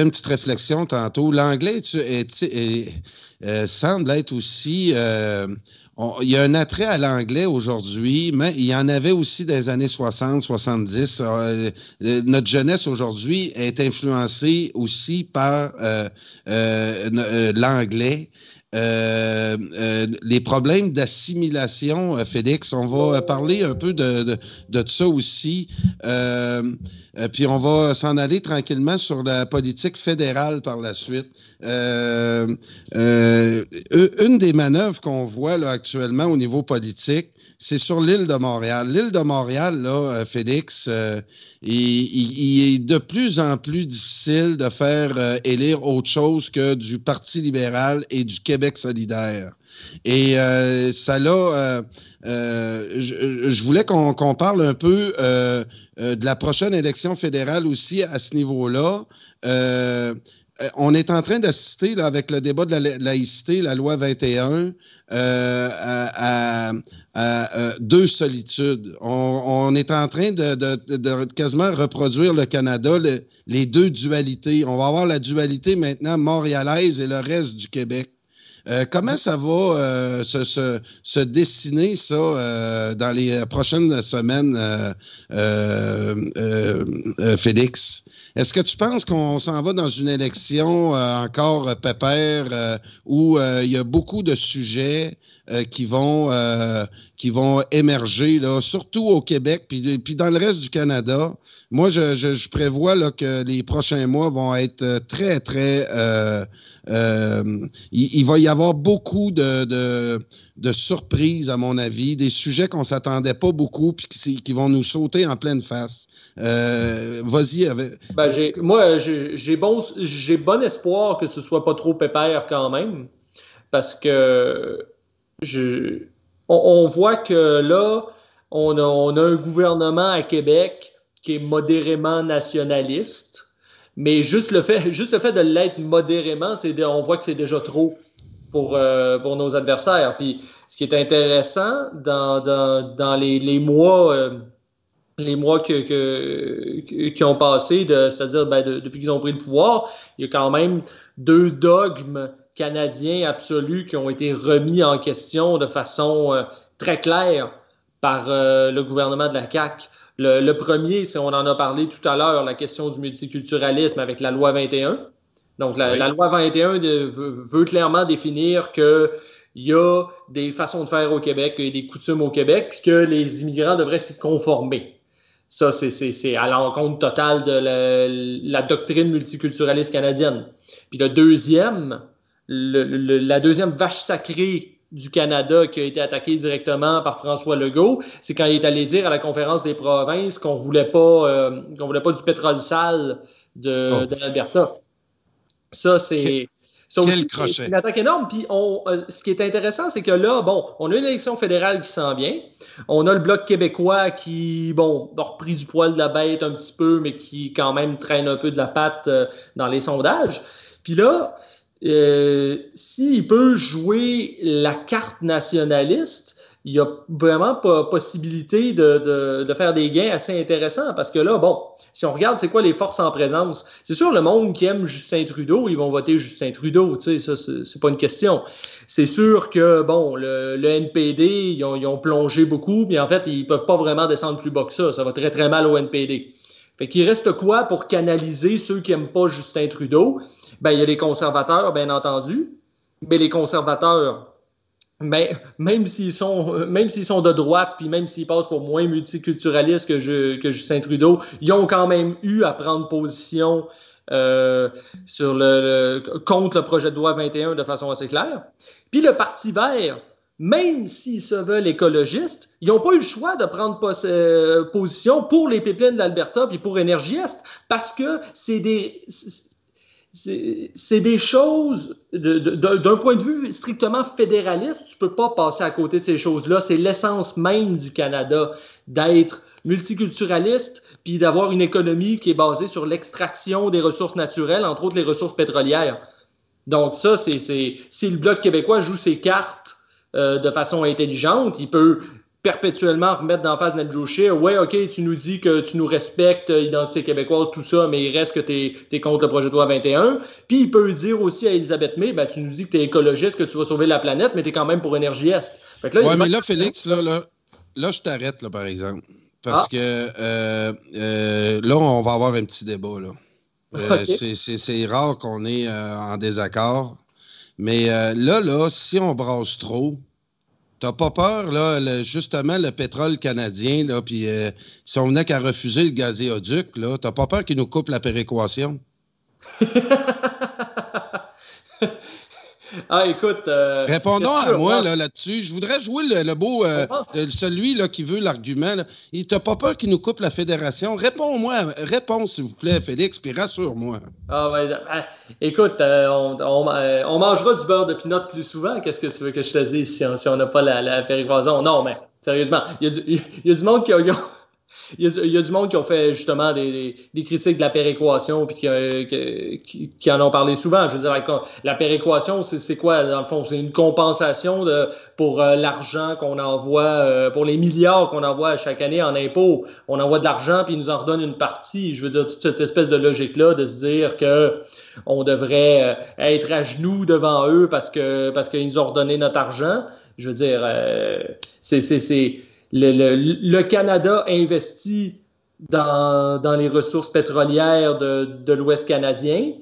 une petite réflexion tantôt. L'anglais semble être aussi... il y a un attrait à l'anglais aujourd'hui, mais il y en avait aussi des années 60, 70. Notre jeunesse aujourd'hui est influencée aussi par l'anglais. Les problèmes d'assimilation, Félix, on va parler un peu de ça aussi. Puis on va s'en aller tranquillement sur la politique fédérale par la suite. Une des manœuvres qu'on voit là, actuellement au niveau politique, c'est sur l'île de Montréal. L'île de Montréal, là, Félix, il est de plus en plus difficile de faire élire autre chose que du Parti libéral et du Québec solidaire. Et ça là, je voulais qu'on parle un peu de la prochaine élection fédérale aussi à ce niveau-là. On est en train d'assister, là, avec le débat de la laïcité, la loi 21, à deux solitudes. On est en train de quasiment reproduire le Canada, les deux dualités. On va avoir la dualité maintenant montréalaise et le reste du Québec. Comment ça va se dessiner, ça, dans les prochaines semaines, Félix? Est-ce que tu penses qu'on s'en va dans une élection encore pépère où il y a beaucoup de sujets qui vont émerger, là, surtout au Québec, puis dans le reste du Canada? Moi, je prévois là, que les prochains mois vont être très, très... il va y avoir beaucoup de surprises, à mon avis, des sujets qu'on ne s'attendait pas beaucoup puis qui vont nous sauter en pleine face. Vas-y. J'ai bon espoir que ce ne soit pas trop pépère quand même, parce que on voit que là, on a un gouvernement à Québec qui est modérément nationaliste, mais juste le fait de l'être modérément, on voit que c'est déjà trop pour nos adversaires. Puis ce qui est intéressant dans les mois qui ont passé, c'est-à-dire depuis qu'ils ont pris le pouvoir, il y a quand même deux dogmes canadiens absolus qui ont été remis en question de façon très claire par le gouvernement de la CAQ. Le premier, on en a parlé tout à l'heure, la question du multiculturalisme avec la loi 21. Donc, la loi 21 veut clairement définir qu'il y a des façons de faire au Québec, qu'il y a des coutumes au Québec, puis que les immigrants devraient s'y conformer. Ça, c'est à l'encontre totale de la doctrine multiculturaliste canadienne. Puis la deuxième vache sacrée du Canada qui a été attaqué directement par François Legault, c'est quand il est allé dire à la conférence des provinces qu'on voulait pas du pétrole sale de l'Alberta. Ça, c'est... Ça aussi, c'est une attaque énorme. Puis ce qui est intéressant, c'est que là, on a une élection fédérale qui s'en vient. On a le Bloc québécois qui, a repris du poil de la bête un petit peu, mais qui quand même traîne un peu de la patte dans les sondages. Puis là, s'il peut jouer la carte nationaliste, il y a vraiment pas possibilité de faire des gains assez intéressants parce que là, si on regarde c'est quoi les forces en présence, c'est sûr le monde qui aime Justin Trudeau, ils vont voter Justin Trudeau, tu sais, ça c'est pas une question. C'est sûr que, le NPD, ils ont plongé beaucoup, mais en fait, ils peuvent pas vraiment descendre plus bas que ça. Ça va très, très mal au NPD. Fait qu'il reste quoi pour canaliser ceux qui aiment pas Justin Trudeau? Il y a les conservateurs, bien entendu, mais les conservateurs, même s'ils sont de droite, puis même s'ils passent pour moins multiculturalistes que Justin Trudeau, ils ont quand même eu à prendre position contre le projet de loi 21 de façon assez claire. Puis le Parti vert, même s'ils se veulent écologistes, ils n'ont pas eu le choix de prendre position pour les pipelines de l'Alberta puis pour Énergie Est, parce que c'est des choses, d'un point de vue strictement fédéraliste, tu peux pas passer à côté de ces choses-là. C'est l'essence même du Canada, d'être multiculturaliste puis d'avoir une économie qui est basée sur l'extraction des ressources naturelles, entre autres les ressources pétrolières. Donc ça, si le Bloc québécois joue ses cartes de façon intelligente, il peut perpétuellement remettre d'en face Ned Joshi. Ouais, OK, tu nous dis que tu nous respectes, identité québécoise, tout ça, mais il reste que t'es contre le projet de loi 21. Puis il peut dire aussi à Elisabeth May, tu nous dis que t'es écologiste, que tu vas sauver la planète, mais t'es quand même pour Énergie Est. Fait que là, mais là, Félix, là, je t'arrête, là, par exemple. Parce que là, on va avoir un petit débat, là. Okay. C'est rare qu'on est en désaccord. Mais là, si on brasse trop, t'as pas peur, là, justement, le pétrole canadien, là, puis si on venait qu'à refuser le gazéoduc, là, t'as pas peur qu'il nous coupe la péréquation? Écoute... Répondons à moi là-dessus. Je voudrais jouer le beau... celui là, qui veut l'argument. T'as pas peur qu'il nous coupe la fédération? Réponds, s'il vous plaît, Félix, puis rassure-moi. Écoute, on mangera du beurre de pinot plus souvent. Qu'est-ce que tu veux que je te dise si on n'a pas la péréquation? Non, mais sérieusement, il y a du monde qui il y a du monde qui ont fait justement des critiques de la péréquation puis qui en ont parlé souvent. Je veux dire, la péréquation, c'est quoi? Dans le fond, c'est une compensation pour l'argent qu'on envoie, pour les milliards qu'on envoie chaque année en impôts. On envoie de l'argent puis ils nous en redonnent une partie. Je veux dire, toute cette espèce de logique-là de se dire que on devrait être à genoux devant eux parce qu'ils nous ont redonné notre argent. Je veux dire, le Canada investit dans les ressources pétrolières de l'Ouest canadien,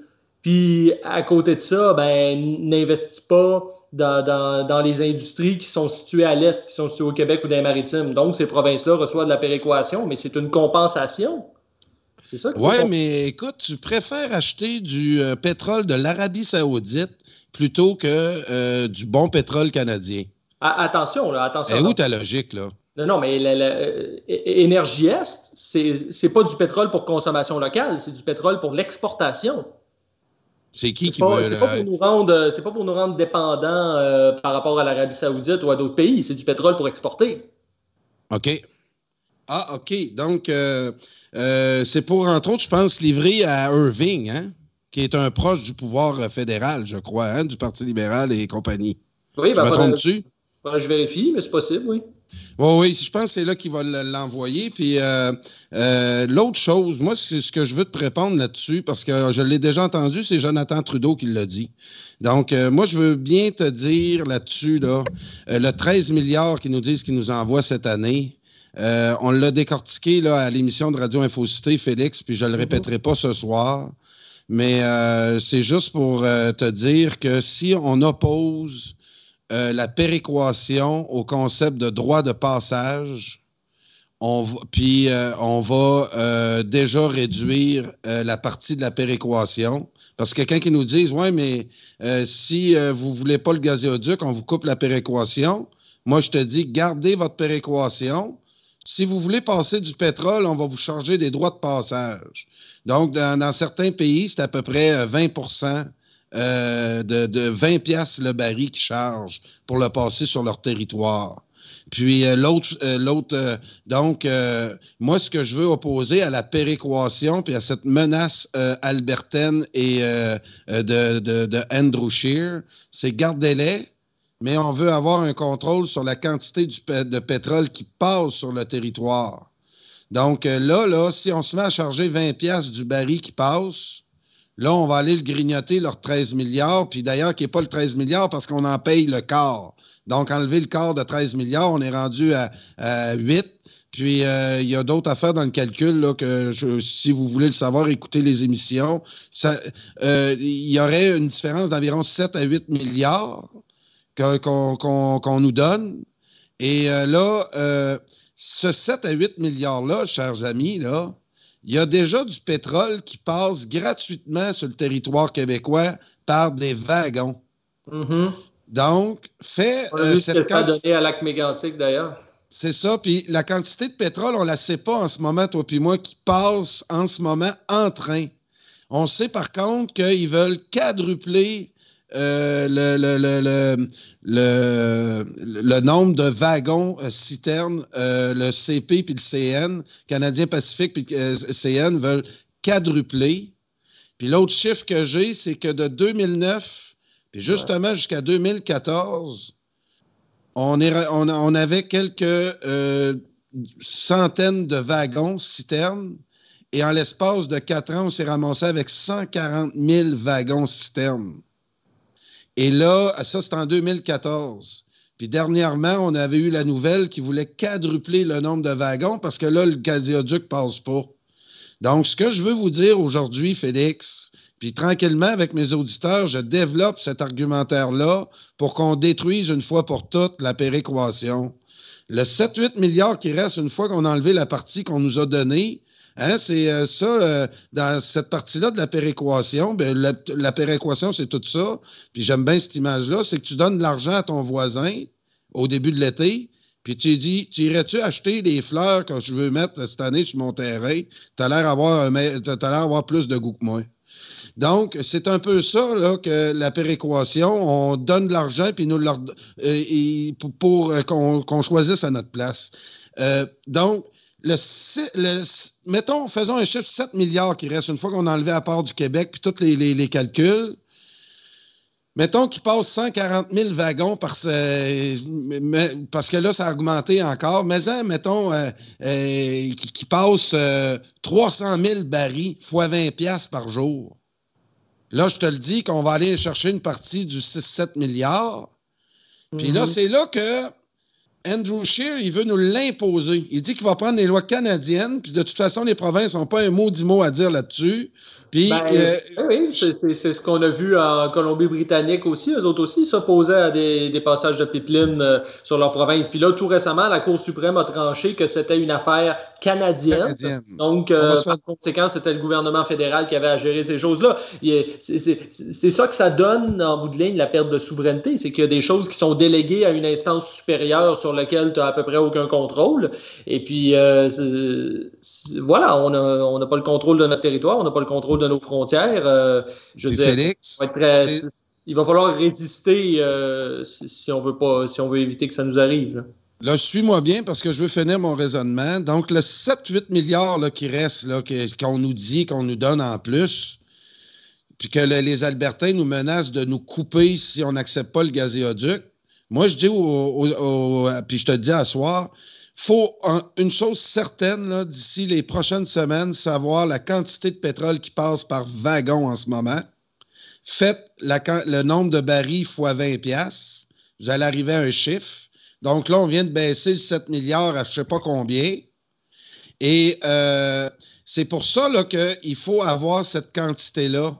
puis à côté de ça, n'investit pas dans les industries qui sont situées à l'Est, qui sont situées au Québec ou dans les Maritimes. Donc, ces provinces-là reçoivent de la péréquation, mais c'est une compensation. C'est ça que mais écoute, tu préfères acheter du pétrole de l'Arabie Saoudite plutôt que du bon pétrole canadien. Attention. Et où ta logique, là? Non, mais Énergie Est, c'est pas du pétrole pour consommation locale, c'est du pétrole pour l'exportation. C'est qui veut... C'est pas pour nous rendre dépendants par rapport à l'Arabie Saoudite ou à d'autres pays, c'est du pétrole pour exporter. OK. OK. Donc, c'est pour, entre autres, je pense, livrer à Irving, qui est un proche du pouvoir fédéral, je crois, du Parti libéral et compagnie. Oui, je me trompe-tu? Je vérifie, mais c'est possible, oui. Oui, je pense que c'est là qu'il va l'envoyer. Puis l'autre chose, moi, c'est ce que je veux te répondre là-dessus, parce que je l'ai déjà entendu, c'est Jonathan Trudeau qui l'a dit. Donc, moi, je veux bien te dire là-dessus, le 13 milliards qu'ils nous disent qu'ils nous envoient cette année, on l'a décortiqué là, à l'émission de Radio Infocité, Félix, puis je ne le répéterai pas ce soir. Mais c'est juste pour te dire que si on oppose la péréquation au concept de droit de passage, on va déjà réduire la partie de la péréquation Parce que quelqu'un qui nous dise, ouais, mais si vous ne voulez pas le gazéoduc, on vous coupe la péréquation. Moi, je te dis, gardez votre péréquation. Si vous voulez passer du pétrole, on va vous charger des droits de passage. Donc, dans certains pays, c'est à peu près 20 de 20 piastres le baril qu'ils chargent pour le passer sur leur territoire. Puis moi, ce que je veux opposer à la péréquation puis à cette menace albertaine et de Andrew Scheer, c'est gardez-les, mais on veut avoir un contrôle sur la quantité de pétrole qui passe sur le territoire. Donc là, si on se met à charger 20 piastres du baril qui passe, là, on va aller le grignoter, leur 13 milliards, puis d'ailleurs, qui n'est pas le 13 milliards parce qu'on en paye le quart. Donc, enlever le quart de 13 milliards, on est rendu à 8. Puis, il y a d'autres affaires dans le calcul, là, si vous voulez le savoir, écoutez les émissions. Il y aurait une différence d'environ 7 à 8 milliards qu'on nous donne. Et ce 7 à 8 milliards-là, chers amis, là, il y a déjà du pétrole qui passe gratuitement sur le territoire québécois par des wagons. Mm-hmm. Donc, on a vu ce que ça a donné à Lac-Mégantic, d'ailleurs. C'est ça. Puis la quantité de pétrole, on ne la sait pas en ce moment, toi puis moi, qui passe en ce en train. On sait par contre qu'ils veulent quadrupler le nombre de wagons citernes, le CP puis le CN, Canadien Pacifique puis le CN veulent quadrupler. Puis l'autre chiffre que j'ai, c'est que de 2009 puis justement jusqu'à 2014, on avait quelques centaines de wagons citernes et en l'espace de 4 ans, on s'est ramassé avec 140 000 wagons citernes. Et là, ça, c'est en 2014. Puis dernièrement, on avait eu la nouvelle qui voulait quadrupler le nombre de wagons parce que là, le gazéoduc ne passe pas. Donc, ce que je veux vous dire aujourd'hui, Félix, puis tranquillement, avec mes auditeurs, je développe cet argumentaire-là pour qu'on détruise une fois pour toutes la péréquation. Le 7-8 milliards qui reste une fois qu'on a enlevé la partie qu'on nous a donnée, c'est dans cette partie-là de la péréquation, bien, la péréquation, c'est tout ça. Puis j'aime bien cette image-là, c'est que tu donnes de l'argent à ton voisin au début de l'été, puis tu dis, tu irais-tu acheter des fleurs que je veux mettre cette année sur mon terrain? Tu as l'air d'avoir plus de goût que moi. Donc, c'est un peu ça là, que la péréquation, on donne de l'argent puis nous pour qu'on choisisse à notre place. Donc, mettons, faisons un chiffre 7 milliards qui reste une fois qu'on a enlevé à part du Québec puis tous les calculs. Mettons qu'il passe 140 000 wagons parce que là, ça a augmenté encore. Mais mettons qu'il passe 300 000 barils fois 20 piastres par jour. Là, je te le dis qu'on va aller chercher une partie du 6-7 milliards. Puis là, c'est là que Andrew Scheer, il veut nous l'imposer. Il dit qu'il va prendre les lois canadiennes, puis de toute façon, les provinces n'ont pas un maudit mot à dire là-dessus. Puis, oui, c'est ce qu'on a vu en Colombie-Britannique aussi. Eux autres aussi s'opposaient à des passages de pipeline sur leur province. Puis là, tout récemment, la Cour suprême a tranché que c'était une affaire canadienne. Donc, par conséquent, c'était le gouvernement fédéral qui avait à gérer ces choses-là. C'est ça que ça donne, en bout de ligne, la perte de souveraineté. C'est qu'il y a des choses qui sont déléguées à une instance supérieure sur laquelle tu n'as à peu près aucun contrôle. Et puis, voilà, on n'a pas le contrôle de notre territoire, on n'a pas le contrôle de nos frontières. Je veux dire, Félix, il va falloir résister si on veut éviter que ça nous arrive. Là, suis-moi bien parce que je veux finir mon raisonnement. Donc, le 7-8 milliards là, qui reste, là, qu'on nous dit, qu'on nous donne en plus, puis que les Albertains nous menacent de nous couper si on n'accepte pas le gazéoduc, moi, je dis puis je te le dis à soir, faut une chose certaine là, d'ici les prochaines semaines, savoir la quantité de pétrole qui passe par wagon en ce moment. Faites le nombre de barils fois 20 piastres. Vous allez arriver à un chiffre. Donc là, on vient de baisser le 7 milliards à je ne sais pas combien. Et c'est pour ça là, qu'il faut avoir cette quantité-là.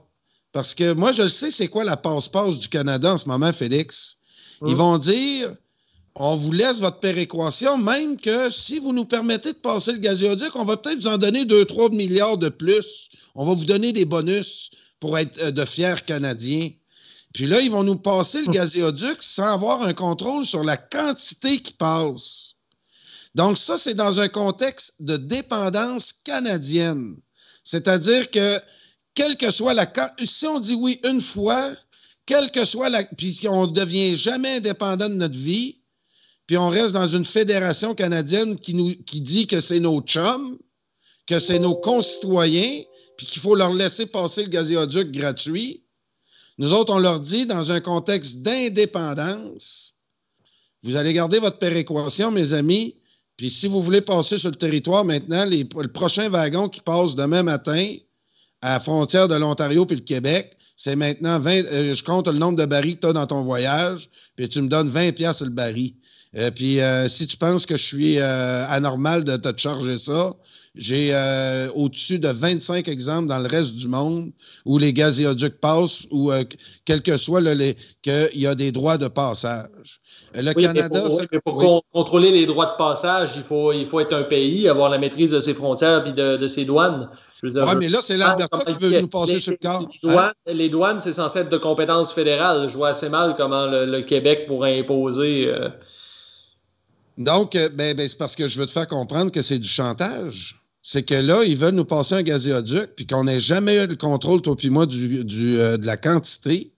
Parce que moi, je le sais, c'est quoi la passe-passe du Canada en ce moment, Félix? Ils vont dire, on vous laisse votre péréquation, même que si vous nous permettez de passer le gazoduc, on va peut-être vous en donner 2-3 milliards de plus. On va vous donner des bonus pour être de fiers Canadiens. Puis là, ils vont nous passer le gazoduc sans avoir un contrôle sur la quantité qui passe. Donc ça, c'est dans un contexte de dépendance canadienne. C'est-à-dire que, quelle que soit si on dit oui une fois, quelle que soit puis on ne devient jamais indépendant de notre vie, puis on reste dans une fédération canadienne qui dit que c'est nos chums, que c'est nos concitoyens, puis qu'il faut leur laisser passer le gazoduc gratuit. Nous autres, on leur dit, dans un contexte d'indépendance, vous allez garder votre péréquation, mes amis, puis si vous voulez passer sur le territoire maintenant, le prochain wagon qui passe demain matin à la frontière de l'Ontario puis le Québec, c'est maintenant 20, je compte le nombre de barils que tu as dans ton voyage, puis tu me donnes 20$ le baril. Puis si tu penses que je suis anormal de te charger ça, j'ai au-dessus de 25 exemples dans le reste du monde où les gazoducs passent ou quel que soit qu'il y a des droits de passage. Le Canada... Mais pour contrôler les droits de passage, il faut être un pays, avoir la maîtrise de ses frontières et de ses douanes. Oui, mais là, c'est l'Alberta qui veut nous passer sur le corps. Les douanes, c'est censé être de compétence fédérale. Je vois assez mal comment le Québec pourrait imposer... Donc, c'est parce que je veux te faire comprendre que c'est du chantage. C'est que là, ils veulent nous passer un gazoduc, puis qu'on n'ait jamais eu le contrôle, toi puis moi, de la quantité.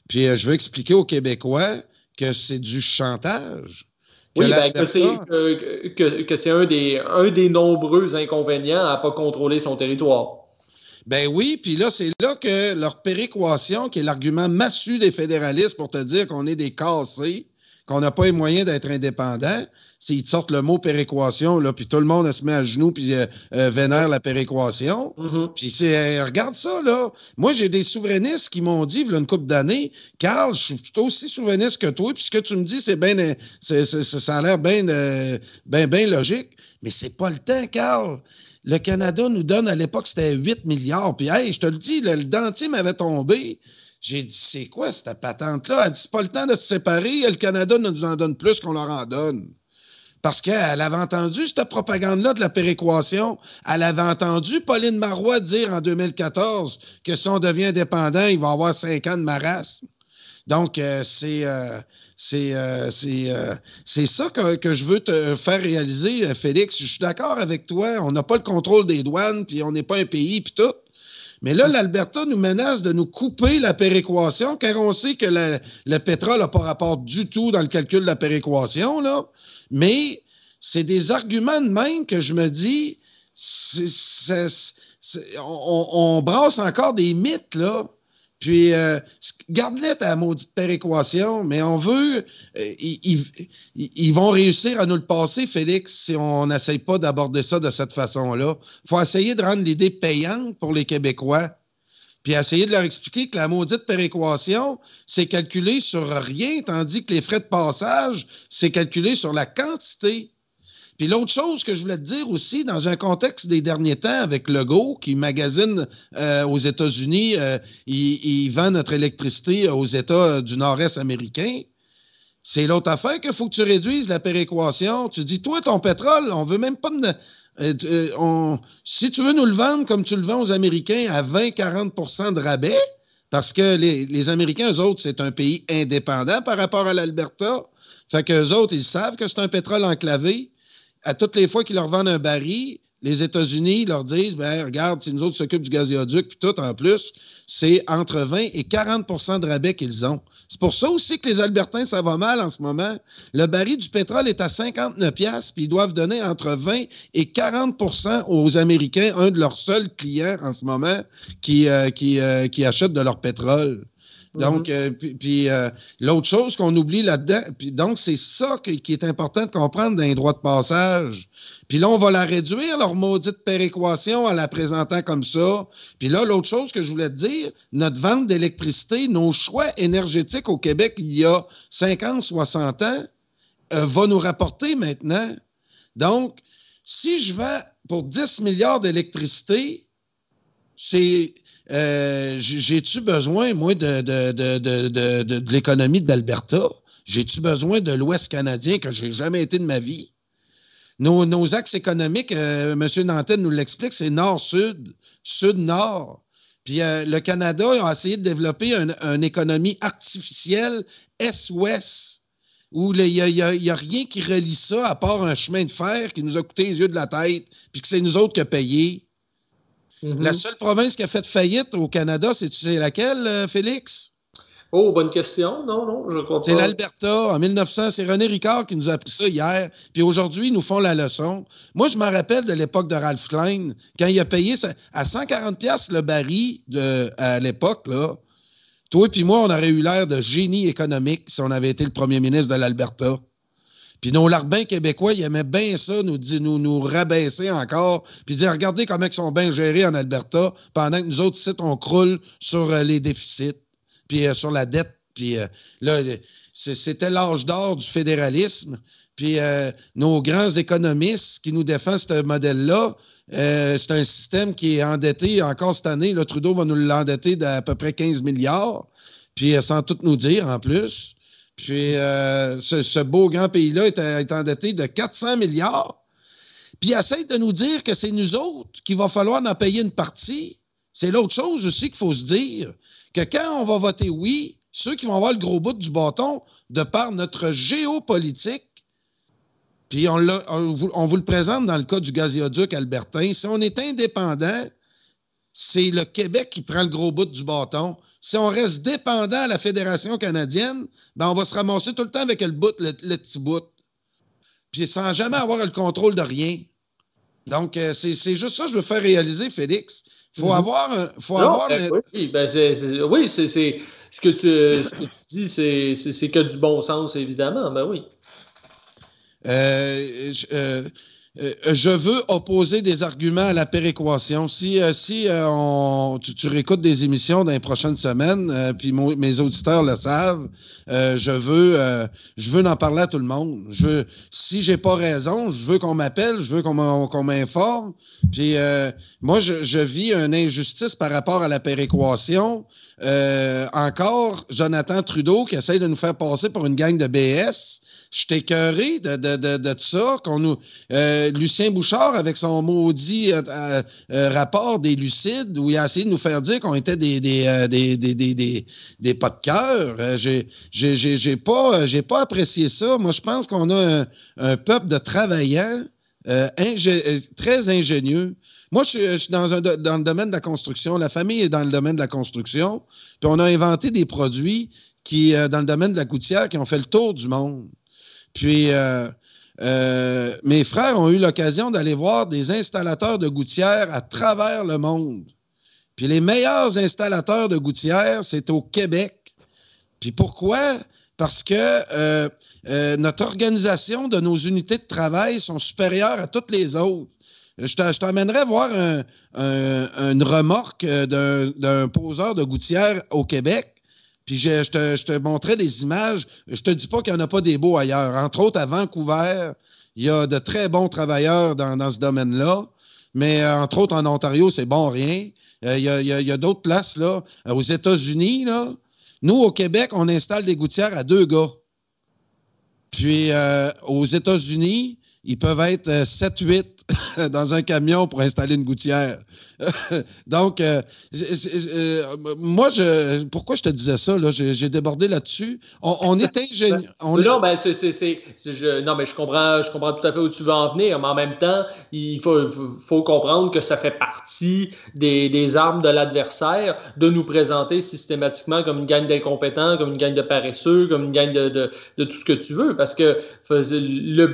Puis je veux expliquer aux Québécois que c'est du chantage. Oui, que c'est un des nombreux inconvénients à ne pas contrôler son territoire. Ben oui, puis là, c'est là que leur péréquation, qui est l'argument massu des fédéralistes pour te dire qu'on est des cassés, qu'on n'a pas les moyens d'être indépendant, s'ils te sortent le mot péréquation, là, puis tout le monde se met à genoux puis vénère la péréquation. Mm-hmm. Puis regarde ça, là. Moi, j'ai des souverainistes qui m'ont dit, il y a une couple d'années, Carl, je suis aussi souverainiste que toi, puis ce que tu me dis, ça a l'air bien logique. Mais c'est pas le temps, Carl. Le Canada nous donne, à l'époque, c'était 8 milliards. Puis, hey, je te le dis, le dentier m'avait tombé. J'ai dit, c'est quoi cette patente-là? Elle dit, c'est pas le temps de se séparer. Le Canada nous en donne plus qu'on leur en donne. Parce qu'elle avait entendu cette propagande-là de la péréquation. Elle avait entendu Pauline Marois dire en 2014 que si on devient indépendant, il va y avoir 5 ans de marasme. Donc, c'est ça que je veux te faire réaliser, Félix. Je suis d'accord avec toi. On n'a pas le contrôle des douanes, puis on n'est pas un pays, puis tout. Mais là, l'Alberta nous menace de nous couper la péréquation, car on sait que le pétrole n'a pas rapport du tout dans le calcul de la péréquation, là. Mais c'est des arguments de même que je me dis, on brasse encore des mythes, là. Puis, garde-les ta maudite péréquation, mais on veut... ils vont réussir à nous le passer, Félix, si on n'essaye pas d'aborder ça de cette façon-là. Il faut essayer de rendre l'idée payante pour les Québécois, puis essayer de leur expliquer que la maudite péréquation, c'est calculé sur rien, tandis que les frais de passage, c'est calculé sur la quantité. Puis l'autre chose que je voulais te dire aussi, dans un contexte des derniers temps avec Legault, qui magasine aux États-Unis, il vend notre électricité aux États du Nord-Est américain, c'est l'autre affaire qu'il faut que tu réduises la péréquation. Tu dis, toi, ton pétrole, on veut même pas... si tu veux nous le vendre comme tu le vends aux Américains à 20-40% de rabais, parce que les Américains, eux autres, c'est un pays indépendant par rapport à l'Alberta. Fait qu'eux autres, ils savent que c'est un pétrole enclavé. À toutes les fois qu'ils leur vendent un baril, les États-Unis leur disent, ben regarde, si nous autres s'occupent du gazoduc, puis tout en plus, c'est entre 20 et 40% de rabais qu'ils ont. C'est pour ça aussi que les Albertains, ça va mal en ce moment. Le baril du pétrole est à 59$, puis ils doivent donner entre 20 et 40% aux Américains, un de leurs seuls clients en ce moment, qui achètent de leur pétrole. Donc, l'autre chose qu'on oublie là-dedans, puis donc c'est ça qui est important de comprendre dans les droits de passage. Puis là, on va la réduire, leur maudite péréquation, en la présentant comme ça. Puis là, l'autre chose que je voulais te dire, notre vente d'électricité, nos choix énergétiques au Québec il y a 50, 60 ans, va nous rapporter maintenant. Donc, si je vends pour 10 milliards d'électricité, c'est... j'ai-tu besoin, moi, de l'économie de l'Alberta? J'ai-tu besoin de l'Ouest canadien que j'ai jamais été de ma vie? Nos axes économiques, M. Nantel nous l'explique, c'est nord-sud, sud-nord. Puis le Canada a essayé de développer une économie artificielle est-ouest, où il n'y a rien qui relie ça à part un chemin de fer qui nous a coûté les yeux de la tête, puis que c'est nous autres qui avons payé. Mm-hmm. La seule province qui a fait faillite au Canada, tu sais laquelle, Félix? Oh, bonne question. Non, je comprends. C'est l'Alberta, en 1900. C'est René Ricard qui nous a appris ça hier. Puis aujourd'hui, ils nous font la leçon. Moi, je me rappelle de l'époque de Ralph Klein, quand il a payé à 140$ le baril à l'époque, là. Toi et moi, on aurait eu l'air de génie économique si on avait été le premier ministre de l'Alberta. Puis nos larbins québécois, ils aimaient bien ça, nous rabaisser encore, puis dire, regardez comment ils sont bien gérés en Alberta, pendant que nous autres, ici, on croule sur les déficits, puis sur la dette. Puis là, c'était l'âge d'or du fédéralisme. Puis nos grands économistes qui nous défendent ce modèle-là, c'est un système qui est endetté encore cette année. Là, Trudeau va nous l'endetter d'à peu près 15 milliards, puis sans tout nous dire en plus. Puis ce beau grand pays-là est endetté de 400 milliards. Puis il essaie de nous dire que c'est nous autres qu'il va falloir en payer une partie. C'est l'autre chose aussi qu'il faut se dire, que quand on va voter oui, ceux qui vont avoir le gros bout du bâton, de par notre géopolitique, puis on vous le présente dans le cas du gazoduc albertain, si on est indépendant, c'est le Québec qui prend le gros bout du bâton. Si on reste dépendant à la Fédération canadienne, ben on va se ramasser tout le temps avec le petit bout. Puis sans jamais avoir le contrôle de rien. Donc, c'est juste ça que je veux faire réaliser, Félix. Il faut avoir... Oui, c'est ce que tu dis, c'est que du bon sens, évidemment. Ben oui. Je veux opposer des arguments à la péréquation. Si tu réécoutes des émissions dans les prochaines semaines, puis mes auditeurs le savent, je veux en parler à tout le monde. Si j'ai pas raison, je veux qu'on m'appelle, je veux qu'on m'informe. Puis moi, je vis une injustice par rapport à la péréquation. Encore, Jonathan Trudeau qui essaye de nous faire passer pour une gang de BS. Je suis écœuré de ça. Lucien Bouchard, avec son maudit rapport des Lucides, où il a essayé de nous faire dire qu'on était des pas de cœur. J'ai pas apprécié ça. Moi, je pense qu'on a un peuple de travaillants très ingénieux. Moi, je suis dans le domaine de la construction. La famille est dans le domaine de la construction. Puis on a inventé des produits dans le domaine de la gouttière, qui ont fait le tour du monde. Puis, mes frères ont eu l'occasion d'aller voir des installateurs de gouttières à travers le monde. Puis les meilleurs installateurs de gouttières, c'est au Québec. Puis pourquoi? Parce que notre organisation de nos unités de travail sont supérieures à toutes les autres. Je t'emmènerais voir une remorque d'un poseur de gouttières au Québec. Puis je te montrais des images. Je te dis pas qu'il n'y en a pas des beaux ailleurs. Entre autres, à Vancouver, il y a de très bons travailleurs dans ce domaine-là. Mais entre autres, en Ontario, c'est bon rien. Il y a d'autres places, là. Aux États-Unis, là. Nous, au Québec, on installe des gouttières à 2 gars. Puis aux États-Unis, ils peuvent être 7-8 dans un camion pour installer une gouttière. Donc, moi, pourquoi je te disais ça? Là? J'ai débordé là-dessus. On est ingénieux. Non, mais je comprends tout à fait où tu veux en venir, mais en même temps, il faut comprendre que ça fait partie des armes de l'adversaire de nous présenter systématiquement comme une gang d'incompétents, comme une gang de paresseux, comme une gang de tout ce que tu veux, parce que le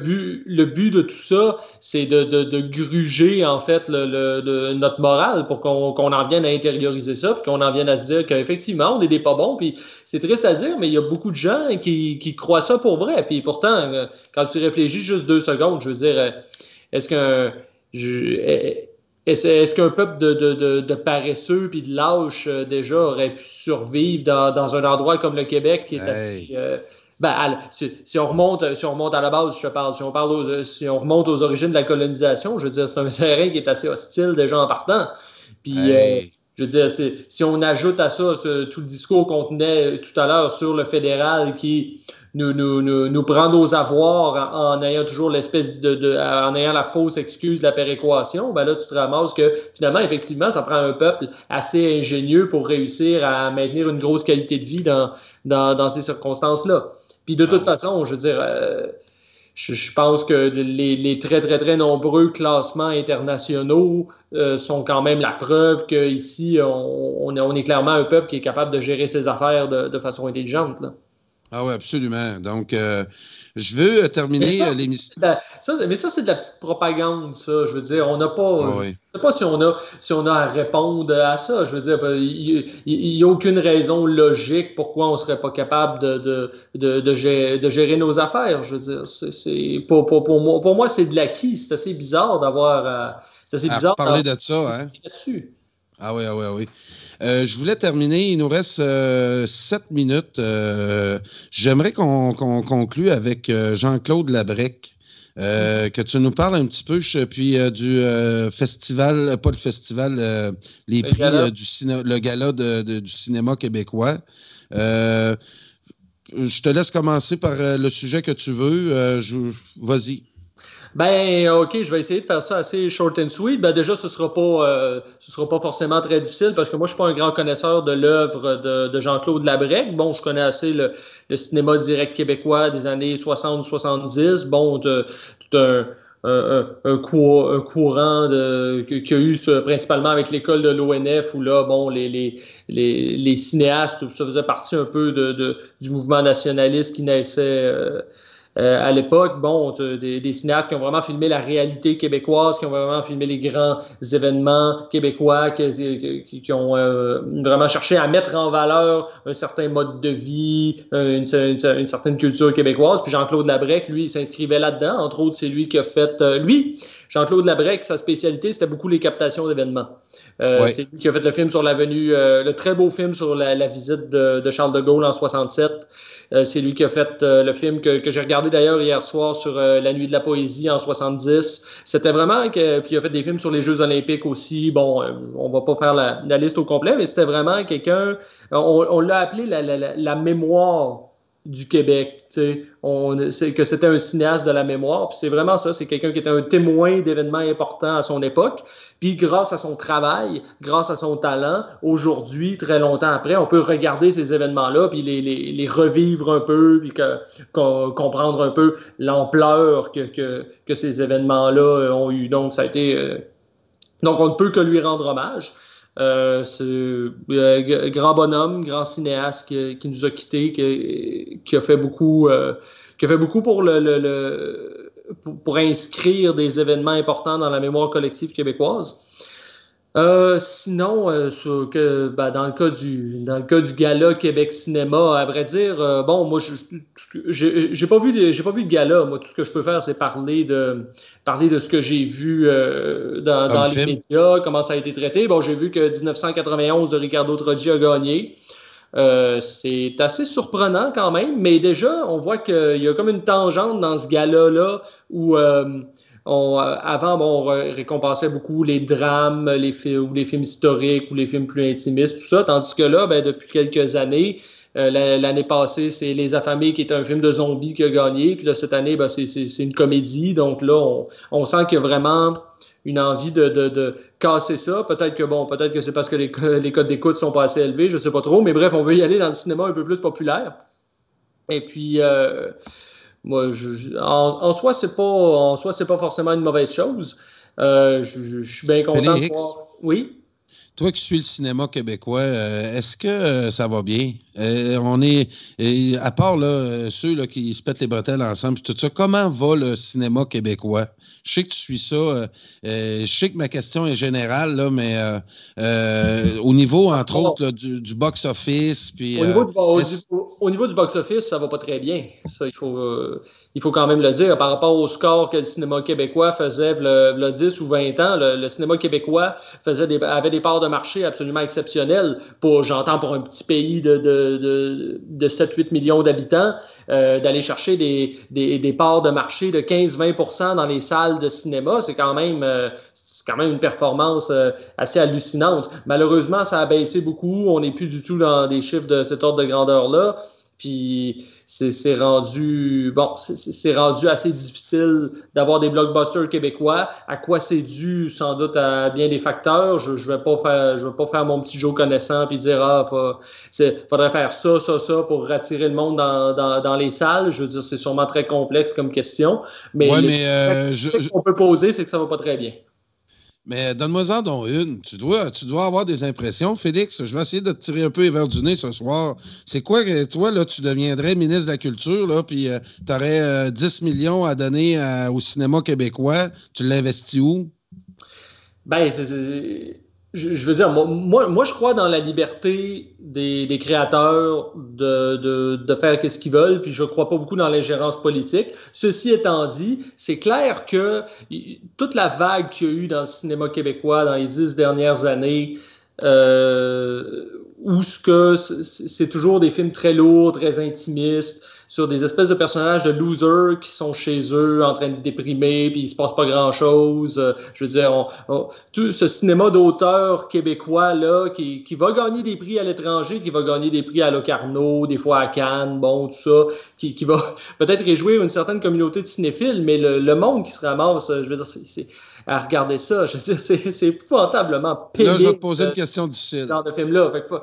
but de tout ça, c'est de gruger, en fait, notre morale pour qu'on en vienne à intérioriser ça, puis qu'on en vienne à se dire qu'effectivement, on est des pas bons, puis c'est triste à dire, mais il y a beaucoup de gens qui croient ça pour vrai, puis pourtant, quand tu réfléchis juste 2 secondes, je veux dire, est-ce qu'un peuple de paresseux puis de lâches déjà aurait pu survivre dans un endroit comme le Québec qui est assez... si on remonte à la base, je te parle, si on remonte aux origines de la colonisation, je veux dire, c'est un terrain qui est assez hostile déjà en partant. Puis, je veux dire, si on ajoute à ça tout le discours qu'on tenait tout à l'heure sur le fédéral qui nous prend nos avoirs en ayant toujours l'espèce en ayant la fausse excuse de la péréquation, ben là, tu te ramasses que finalement, effectivement, ça prend un peuple assez ingénieux pour réussir à maintenir une grosse qualité de vie dans ces circonstances-là. Puis de toute façon, je veux dire, je pense que les très, très, très nombreux classements internationaux sont quand même la preuve qu'ici, on est clairement un peuple qui est capable de gérer ses affaires de façon intelligente, là. Ah oui, absolument. Donc, je veux terminer l'émission. Mais ça, c'est de la petite propagande, ça. Je veux dire, on n'a pas... Je ne sais pas si on a à répondre à ça. Je veux dire, il n'y a aucune raison logique pourquoi on ne serait pas capable de gérer nos affaires. Je veux dire, pour moi, c'est de l'acquis. C'est assez bizarre d'avoir... c'est assez bizarre parler de ça, hein? Là-dessus. Ah oui. Je voulais terminer. Il nous reste 7 minutes. J'aimerais qu'on conclue avec Jean-Claude Labrec. Que tu nous parles un petit peu, puis du festival, pas le festival, les prix le gala du cinéma québécois. Je te laisse commencer par le sujet que tu veux. Vas-y. Ben, OK, je vais essayer de faire ça assez short and sweet. Ben, déjà, ce sera pas forcément très difficile parce que moi, je suis pas un grand connaisseur de l'œuvre de Jean-Claude Labrec. Bon, je connais assez le cinéma direct québécois des années 60-70. Bon, tout un courant qu'il y a eu principalement avec l'école de l'ONF où là, bon, les cinéastes, ça faisait partie un peu du mouvement nationaliste qui naissait à l'époque. Bon, des cinéastes qui ont vraiment filmé la réalité québécoise, qui ont vraiment filmé les grands événements québécois, qui ont vraiment cherché à mettre en valeur un certain mode de vie, une certaine culture québécoise. Puis Jean-Claude Labrec, lui, il s'inscrivait là-dedans. Entre autres, c'est lui qui a fait... Jean-Claude Labrec, sa spécialité, c'était beaucoup les captations d'événements. C'est lui qui a fait le film sur l'avenue, le très beau film sur la visite de Charles de Gaulle en 67. C'est lui qui a fait le film que j'ai regardé d'ailleurs hier soir sur La Nuit de la Poésie en 70. C'était vraiment puis il a fait des films sur les Jeux olympiques aussi. Bon, on va pas faire la liste au complet, mais c'était vraiment quelqu'un... On l'a appelé la mémoire du Québec, tu sais, que c'était un cinéaste de la mémoire, puis c'est vraiment ça, c'est quelqu'un qui était un témoin d'événements importants à son époque, puis grâce à son travail, grâce à son talent, aujourd'hui, très longtemps après, on peut regarder ces événements-là, puis les revivre un peu, puis comprendre un peu l'ampleur que ces événements-là ont eu. Donc, ça a été... Donc, on ne peut que lui rendre hommage. C'est grand bonhomme, grand cinéaste qui nous a quittés, qui a fait beaucoup pour inscrire des événements importants dans la mémoire collective québécoise. Sinon, dans le cas du gala Québec Cinéma, à vrai dire, moi, j'ai pas vu de gala. Moi, tout ce que je peux faire, c'est parler de ce que j'ai vu dans les médias, comment ça a été traité. Bon, j'ai vu que 1991 de Ricardo Troggi a gagné. C'est assez surprenant quand même, mais déjà, on voit qu'il y a comme une tangente dans ce gala-là où avant, on récompensait beaucoup les drames, les films historiques ou les films plus intimistes, tout ça, tandis que là, depuis quelques années, l'année passée, c'est Les Affamés qui est un film de zombies qui a gagné, puis là, cette année, c'est une comédie, donc là, on sent qu'il y a vraiment une envie de casser ça. Peut-être que c'est parce que les codes d'écoute sont pas assez élevés, je sais pas trop, mais bref, on veut y aller dans le cinéma un peu plus populaire. Et puis... moi, en soi, c'est pas forcément une mauvaise chose. Je suis bien content de voir. Oui? Toi qui suis le cinéma québécois, est-ce que ça va bien? À part là, ceux là, qui se pètent les bretelles ensemble, tout ça, comment va le cinéma québécois? Je sais que tu suis ça. Je sais que ma question est générale, là, mais au niveau, entre autres, là, du box-office. Puis, au niveau du box-office, ça va pas très bien. Ça, il faut quand même le dire. Par rapport au score que le cinéma québécois faisait il y a 10 ou 20 ans, le cinéma québécois avait des parts de marché absolument exceptionnelles. J'entends pour un petit pays de 7-8 millions d'habitants, d'aller chercher des parts de marché de 15-20% dans les salles de cinéma, c'est quand même une performance assez hallucinante. Malheureusement, ça a baissé beaucoup. On n'est plus du tout dans des chiffres de cet ordre de grandeur-là. Puis c'est rendu assez difficile d'avoir des blockbusters québécois. À quoi c'est dû? Sans doute à bien des facteurs. Je vais pas faire mon petit Joe connaissant puis dire faudrait faire ça pour attirer le monde dans les salles. Je veux dire, c'est sûrement très complexe comme question. Mais ce qu'on peut poser, c'est que ça va pas très bien. Mais donne-moi-en donc une. Tu dois avoir des impressions, Félix. Je vais essayer de te tirer un peu les verres du nez ce soir. C'est quoi que toi, là, tu deviendrais ministre de la Culture, là, puis tu aurais 10 millions à donner au cinéma québécois. Tu l'investis où? Ben, je veux dire, moi, je crois dans la liberté des créateurs de faire ce qu'ils veulent, puis je ne crois pas beaucoup dans l'ingérence politique. Ceci étant dit, c'est clair que toute la vague qu'il y a eu dans le cinéma québécois dans les 10 dernières années, où c'est toujours des films très lourds, très intimistes, sur des espèces de personnages de losers qui sont chez eux en train de déprimer, puis il se passe pas grand-chose. Je veux dire, tout ce cinéma d'auteur québécois là qui va gagner des prix à l'étranger, qui va gagner des prix à Locarno, des fois à Cannes, bon, tout ça, qui va peut-être réjouir une certaine communauté de cinéphiles, mais le monde qui se ramasse, je veux dire, c'est à regarder ça, je veux dire, c'est épouvantablement pénible. Là, je vais te poser une question difficile. Dans ce film-là, fait que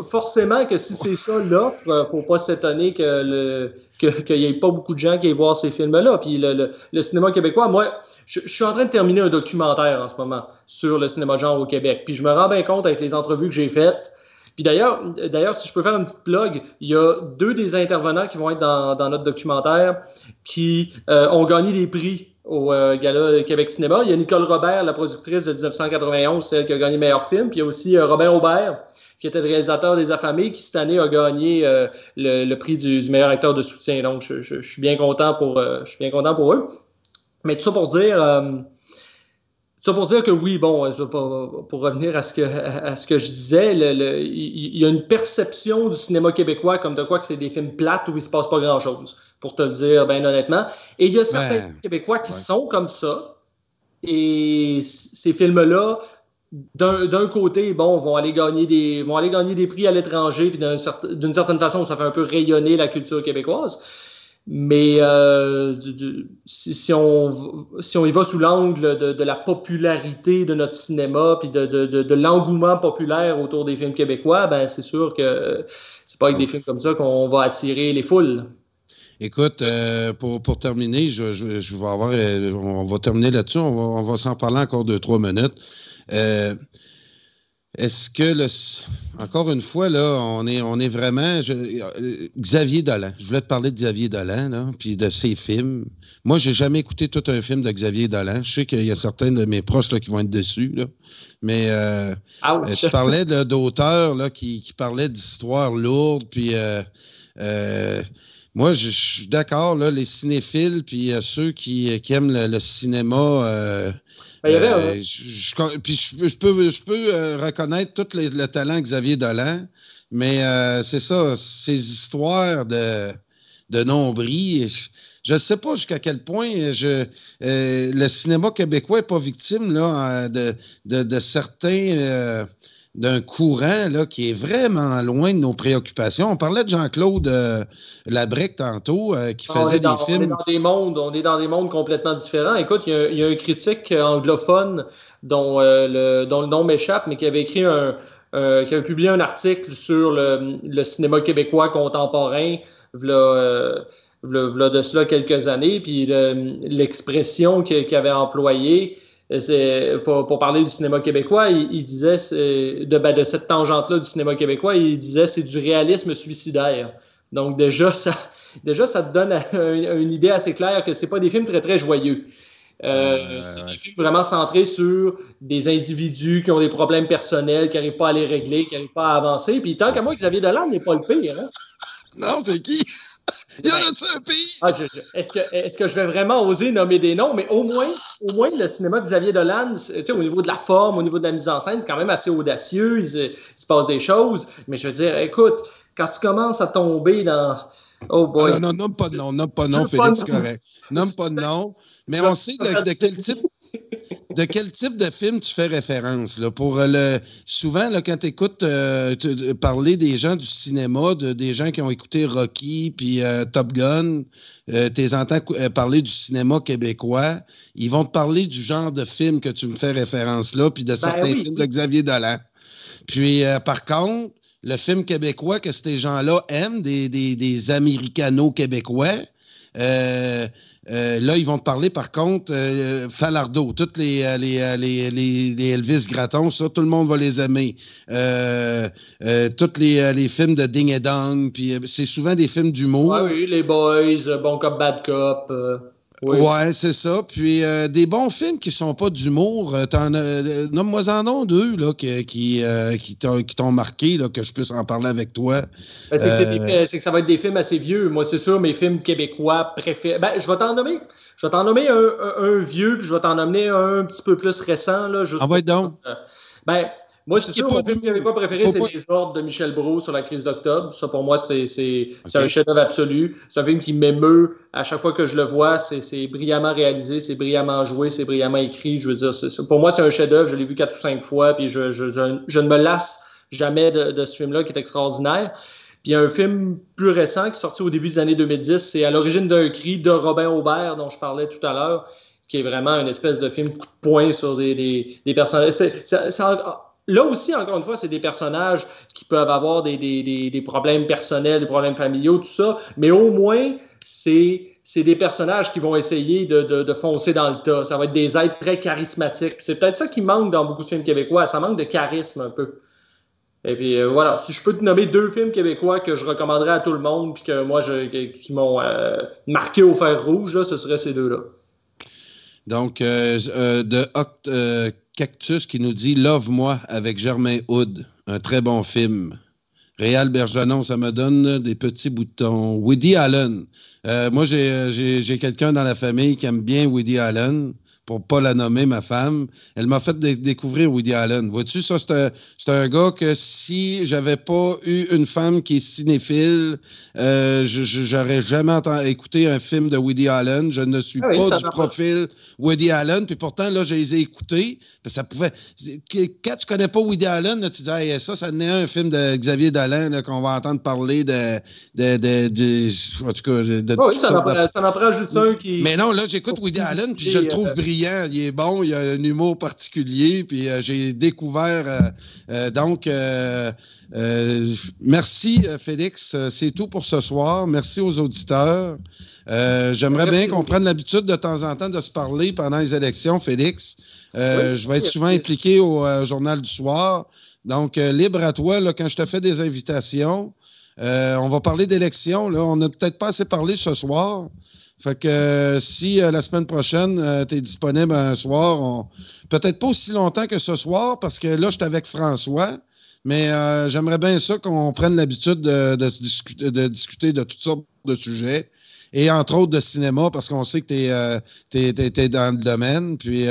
forcément que si c'est ça l'offre, faut pas s'étonner qu'il y ait pas beaucoup de gens qui aillent voir ces films-là. Puis le cinéma québécois, moi, je suis en train de terminer un documentaire en ce moment sur le cinéma de genre au Québec. Puis je me rends bien compte avec les entrevues que j'ai faites. Puis d'ailleurs, si je peux faire une petite plug, il y a 2 des intervenants qui vont être dans notre documentaire qui ont gagné des prix au Gala Québec Cinéma. Il y a Nicole Robert, la productrice de 1991, celle qui a gagné meilleur film. Puis il y a aussi Robin Aubert, qui était le réalisateur des Affamés, qui cette année a gagné le prix du meilleur acteur de soutien. Donc, je suis bien content pour eux. Mais tout ça pour dire que oui, bon, pour revenir à ce que je disais, il y a une perception du cinéma québécois comme de quoi que c'est des films plates où il se passe pas grand-chose, pour te le dire bien honnêtement. Et il y a certains Québécois qui sont comme ça. Et ces films-là, d'un côté, bon, vont aller gagner des prix à l'étranger, puis d'une certaine façon, ça fait un peu rayonner la culture québécoise. Mais si on y va sous l'angle de la popularité de notre cinéma, puis de l'engouement populaire autour des films québécois, ben c'est sûr que c'est pas avec des films comme ça qu'on va attirer les foules. Écoute, pour terminer, on va terminer là-dessus. On va s'en parler encore 2-3 minutes. Est-ce que encore une fois, là, on est vraiment Xavier Dolan. Je voulais te parler de Xavier Dolan, là, puis de ses films. Moi, j'ai jamais écouté tout un film de Xavier Dolan. Je sais qu'il y a certains de mes proches là, qui vont être dessus, là. Mais tu parlais d'auteurs là, qui parlaient d'histoires lourdes, puis moi, je suis d'accord, là, les cinéphiles, puis ceux qui aiment le cinéma. Je peux reconnaître tout le talent de Xavier Dolan, mais c'est ça, ces histoires de nombril. Je ne sais pas jusqu'à quel point le cinéma québécois n'est pas victime là, de certains. D'un courant là, qui est vraiment loin de nos préoccupations. On parlait de Jean-Claude Labrec tantôt, qui faisait des films. On est dans des mondes complètement différents. Écoute, il y a un critique anglophone dont le nom m'échappe, mais qui avait écrit qui avait publié un article sur le cinéma québécois contemporain, v'là de cela quelques années, puis l'expression qu'il avait employée, pour parler du cinéma québécois, il disait, de cette tangente-là du cinéma québécois, il disait c'est du réalisme suicidaire. Donc déjà, ça te donne une idée assez claire que c'est pas des films très, très joyeux. C'est des films vraiment centrés sur des individus qui ont des problèmes personnels, qui n'arrivent pas à les régler, qui n'arrivent pas à avancer. Puis tant qu'à moi, Xavier Dolan n'est pas le pire. Hein? Non, c'est qui? Il y en a-tu un pays? Est-ce que je vais vraiment oser nommer des noms? Mais au moins le cinéma de Xavier Dolan, au niveau de la forme, au niveau de la mise en scène, c'est quand même assez audacieux. Il se passe des choses. Mais je veux dire, écoute, quand tu commences à tomber dans... Oh boy. Non, nomme pas de nom, Félix, c'est correct. Nomme pas de nom. Mais on sait de quel type... De quel type de film tu fais référence? Là, souvent, là, quand tu écoutes parler des gens du cinéma, des gens qui ont écouté Rocky puis Top Gun, tu entends parler du cinéma québécois, ils vont te parler du genre de film que tu me fais référence là, puis de certains films de Xavier Dolan. Puis, par contre, le film québécois que ces gens-là aiment, des Américano-québécois, là, ils vont te parler, par contre, Falardeau, toutes les Elvis Gratton, ça, tout le monde va les aimer. Tous les films de Ding et Dong, puis c'est souvent des films d'humour. Oui, les Boys, Bon Cop, Bad Cop. Oui. Ouais, c'est ça. Puis des bons films qui sont pas d'humour, nomme-moi-en deux là, qui t'ont marqué, là, que je puisse en parler avec toi. Ben, c'est que ça va être des films assez vieux. Moi, c'est sûr, mes films québécois préférés. Ben, je vais t'en nommer un vieux, puis je vais t'en nommer un petit peu plus récent. Là, juste va être donc. Moi, c'est sûr, mon film québécois préféré, c'est Les Ordres de Michel Brault sur la crise d'octobre. Ça, pour moi, c'est un chef-d'œuvre absolu. C'est un film qui m'émeut à chaque fois que je le vois. C'est brillamment réalisé, c'est brillamment joué, c'est brillamment écrit. Je veux dire, pour moi, c'est un chef-d'œuvre. Je l'ai vu 4 ou 5 fois, puis je ne me lasse jamais de ce film-là, qui est extraordinaire. Puis il y a un film plus récent qui est sorti au début des années 2010, c'est À l'origine d'un cri de Robin Aubert, dont je parlais tout à l'heure, qui est vraiment une espèce de film coup de poing sur des personnages. Là aussi, encore une fois, c'est des personnages qui peuvent avoir des problèmes personnels, des problèmes familiaux, tout ça, mais au moins, c'est des personnages qui vont essayer de foncer dans le tas. Ça va être des êtres très charismatiques. C'est peut-être ça qui manque dans beaucoup de films québécois. Ça manque de charisme un peu. Et puis voilà, si je peux te nommer 2 films québécois que je recommanderais à tout le monde puis que moi, qui m'ont marqué au fer rouge, là, ce seraient ces 2-là. Donc, Cactus qui nous dit « Love-moi » avec Germain Hood. Un très bon film. Réal Bergeron, ça me donne des petits boutons. Woody Allen. Moi, j'ai quelqu'un dans la famille qui aime bien Woody Allen. Pour pas la nommer, ma femme. Elle m'a fait découvrir Woody Allen. Vois-tu, ça, c'est un gars que si j'avais pas eu une femme qui est cinéphile, j'aurais jamais écouté un film de Woody Allen. Je ne suis pas du profil Woody Allen. Puis pourtant, là, je les ai écoutés. Ça pouvait... Quand tu connais pas Woody Allen, là, tu dis hey, ça n'est un film de Xavier Dolan là, qu'on va entendre parler en tout cas... ça n'en prend juste un qui... Mais non, là, j'écoute Woody Allen, puis je le trouve brillant. Il est bon, il a un humour particulier, puis j'ai découvert... merci, Félix. C'est tout pour ce soir. Merci aux auditeurs. J'aimerais bien qu'on prenne l'habitude de temps en temps de se parler pendant les élections, Félix. Je vais être souvent impliqué au Journal du Soir. Donc, libre à toi, là, quand je te fais des invitations. On va parler d'élections. On n'a peut-être pas assez parlé ce soir. Fait que si la semaine prochaine, tu es disponible un soir, peut-être pas aussi longtemps que ce soir, parce que là, je suis avec François, mais j'aimerais bien ça qu'on prenne l'habitude de discuter de toutes sortes de sujets, et entre autres de cinéma, parce qu'on sait que tu es dans le domaine. Puis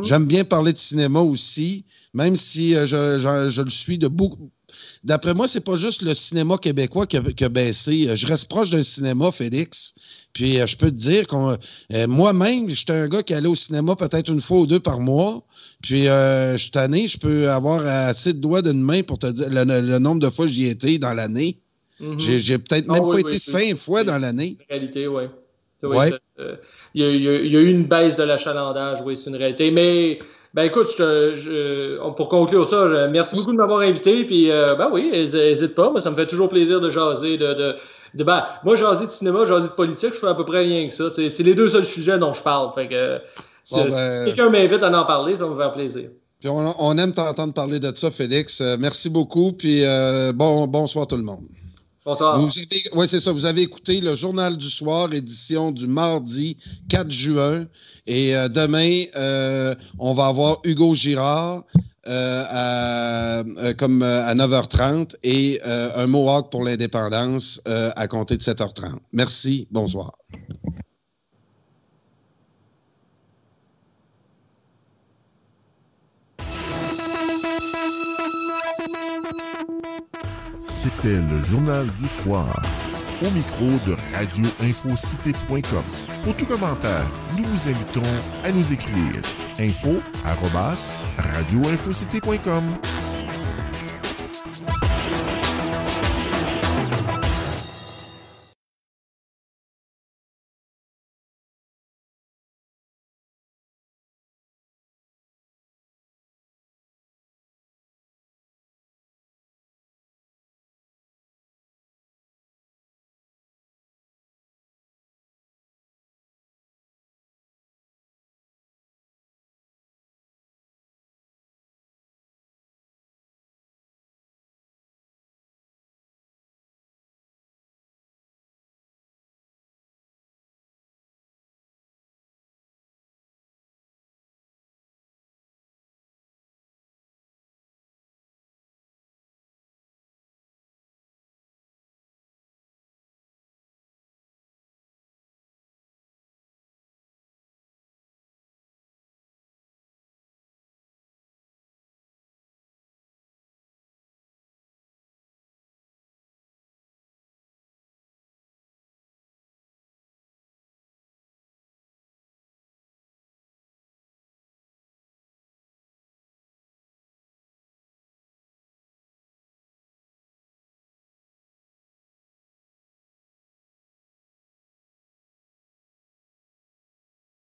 j'aime bien parler de cinéma aussi, même si je le suis de beaucoup. D'après moi, c'est pas juste le cinéma québécois qui a baissé. Je reste proche d'un cinéma, Félix. Puis je peux te dire moi-même, j'étais un gars qui allait au cinéma peut-être 1 fois ou 2 par mois. Puis cette année, je peux avoir assez de doigts d'une main pour te dire le nombre de fois que j'y étais dans l'année. Mm-hmm. J'ai peut-être même pas été 5 fois dans l'année. En réalité, oui. Il y a eu une baisse de l'achalandage, oui, c'est une réalité. Mais... Ben écoute, pour conclure ça, merci beaucoup de m'avoir invité. Puis oui, n'hésite pas. Moi, ça me fait toujours plaisir de jaser. Moi, jaser de cinéma, jaser de politique, je fais à peu près rien que ça. C'est les 2 seuls sujets dont je parle. Fait que si quelqu'un m'invite à en parler, ça va me faire plaisir. Puis on aime t'entendre parler de ça, Félix. Merci beaucoup. Puis bonsoir tout le monde. Bonsoir. C'est ça. Vous avez écouté le Journal du Soir, édition du mardi 4 juin. Et demain, on va avoir Hugo Girard à 9h30 et un Mohawk pour l'indépendance à compter de 7h30. Merci. Bonsoir. C'était le Journal du Soir, au micro de radioinfocité.com. Pour tout commentaire, nous vous invitons à nous écrire info@radioinfocité.com.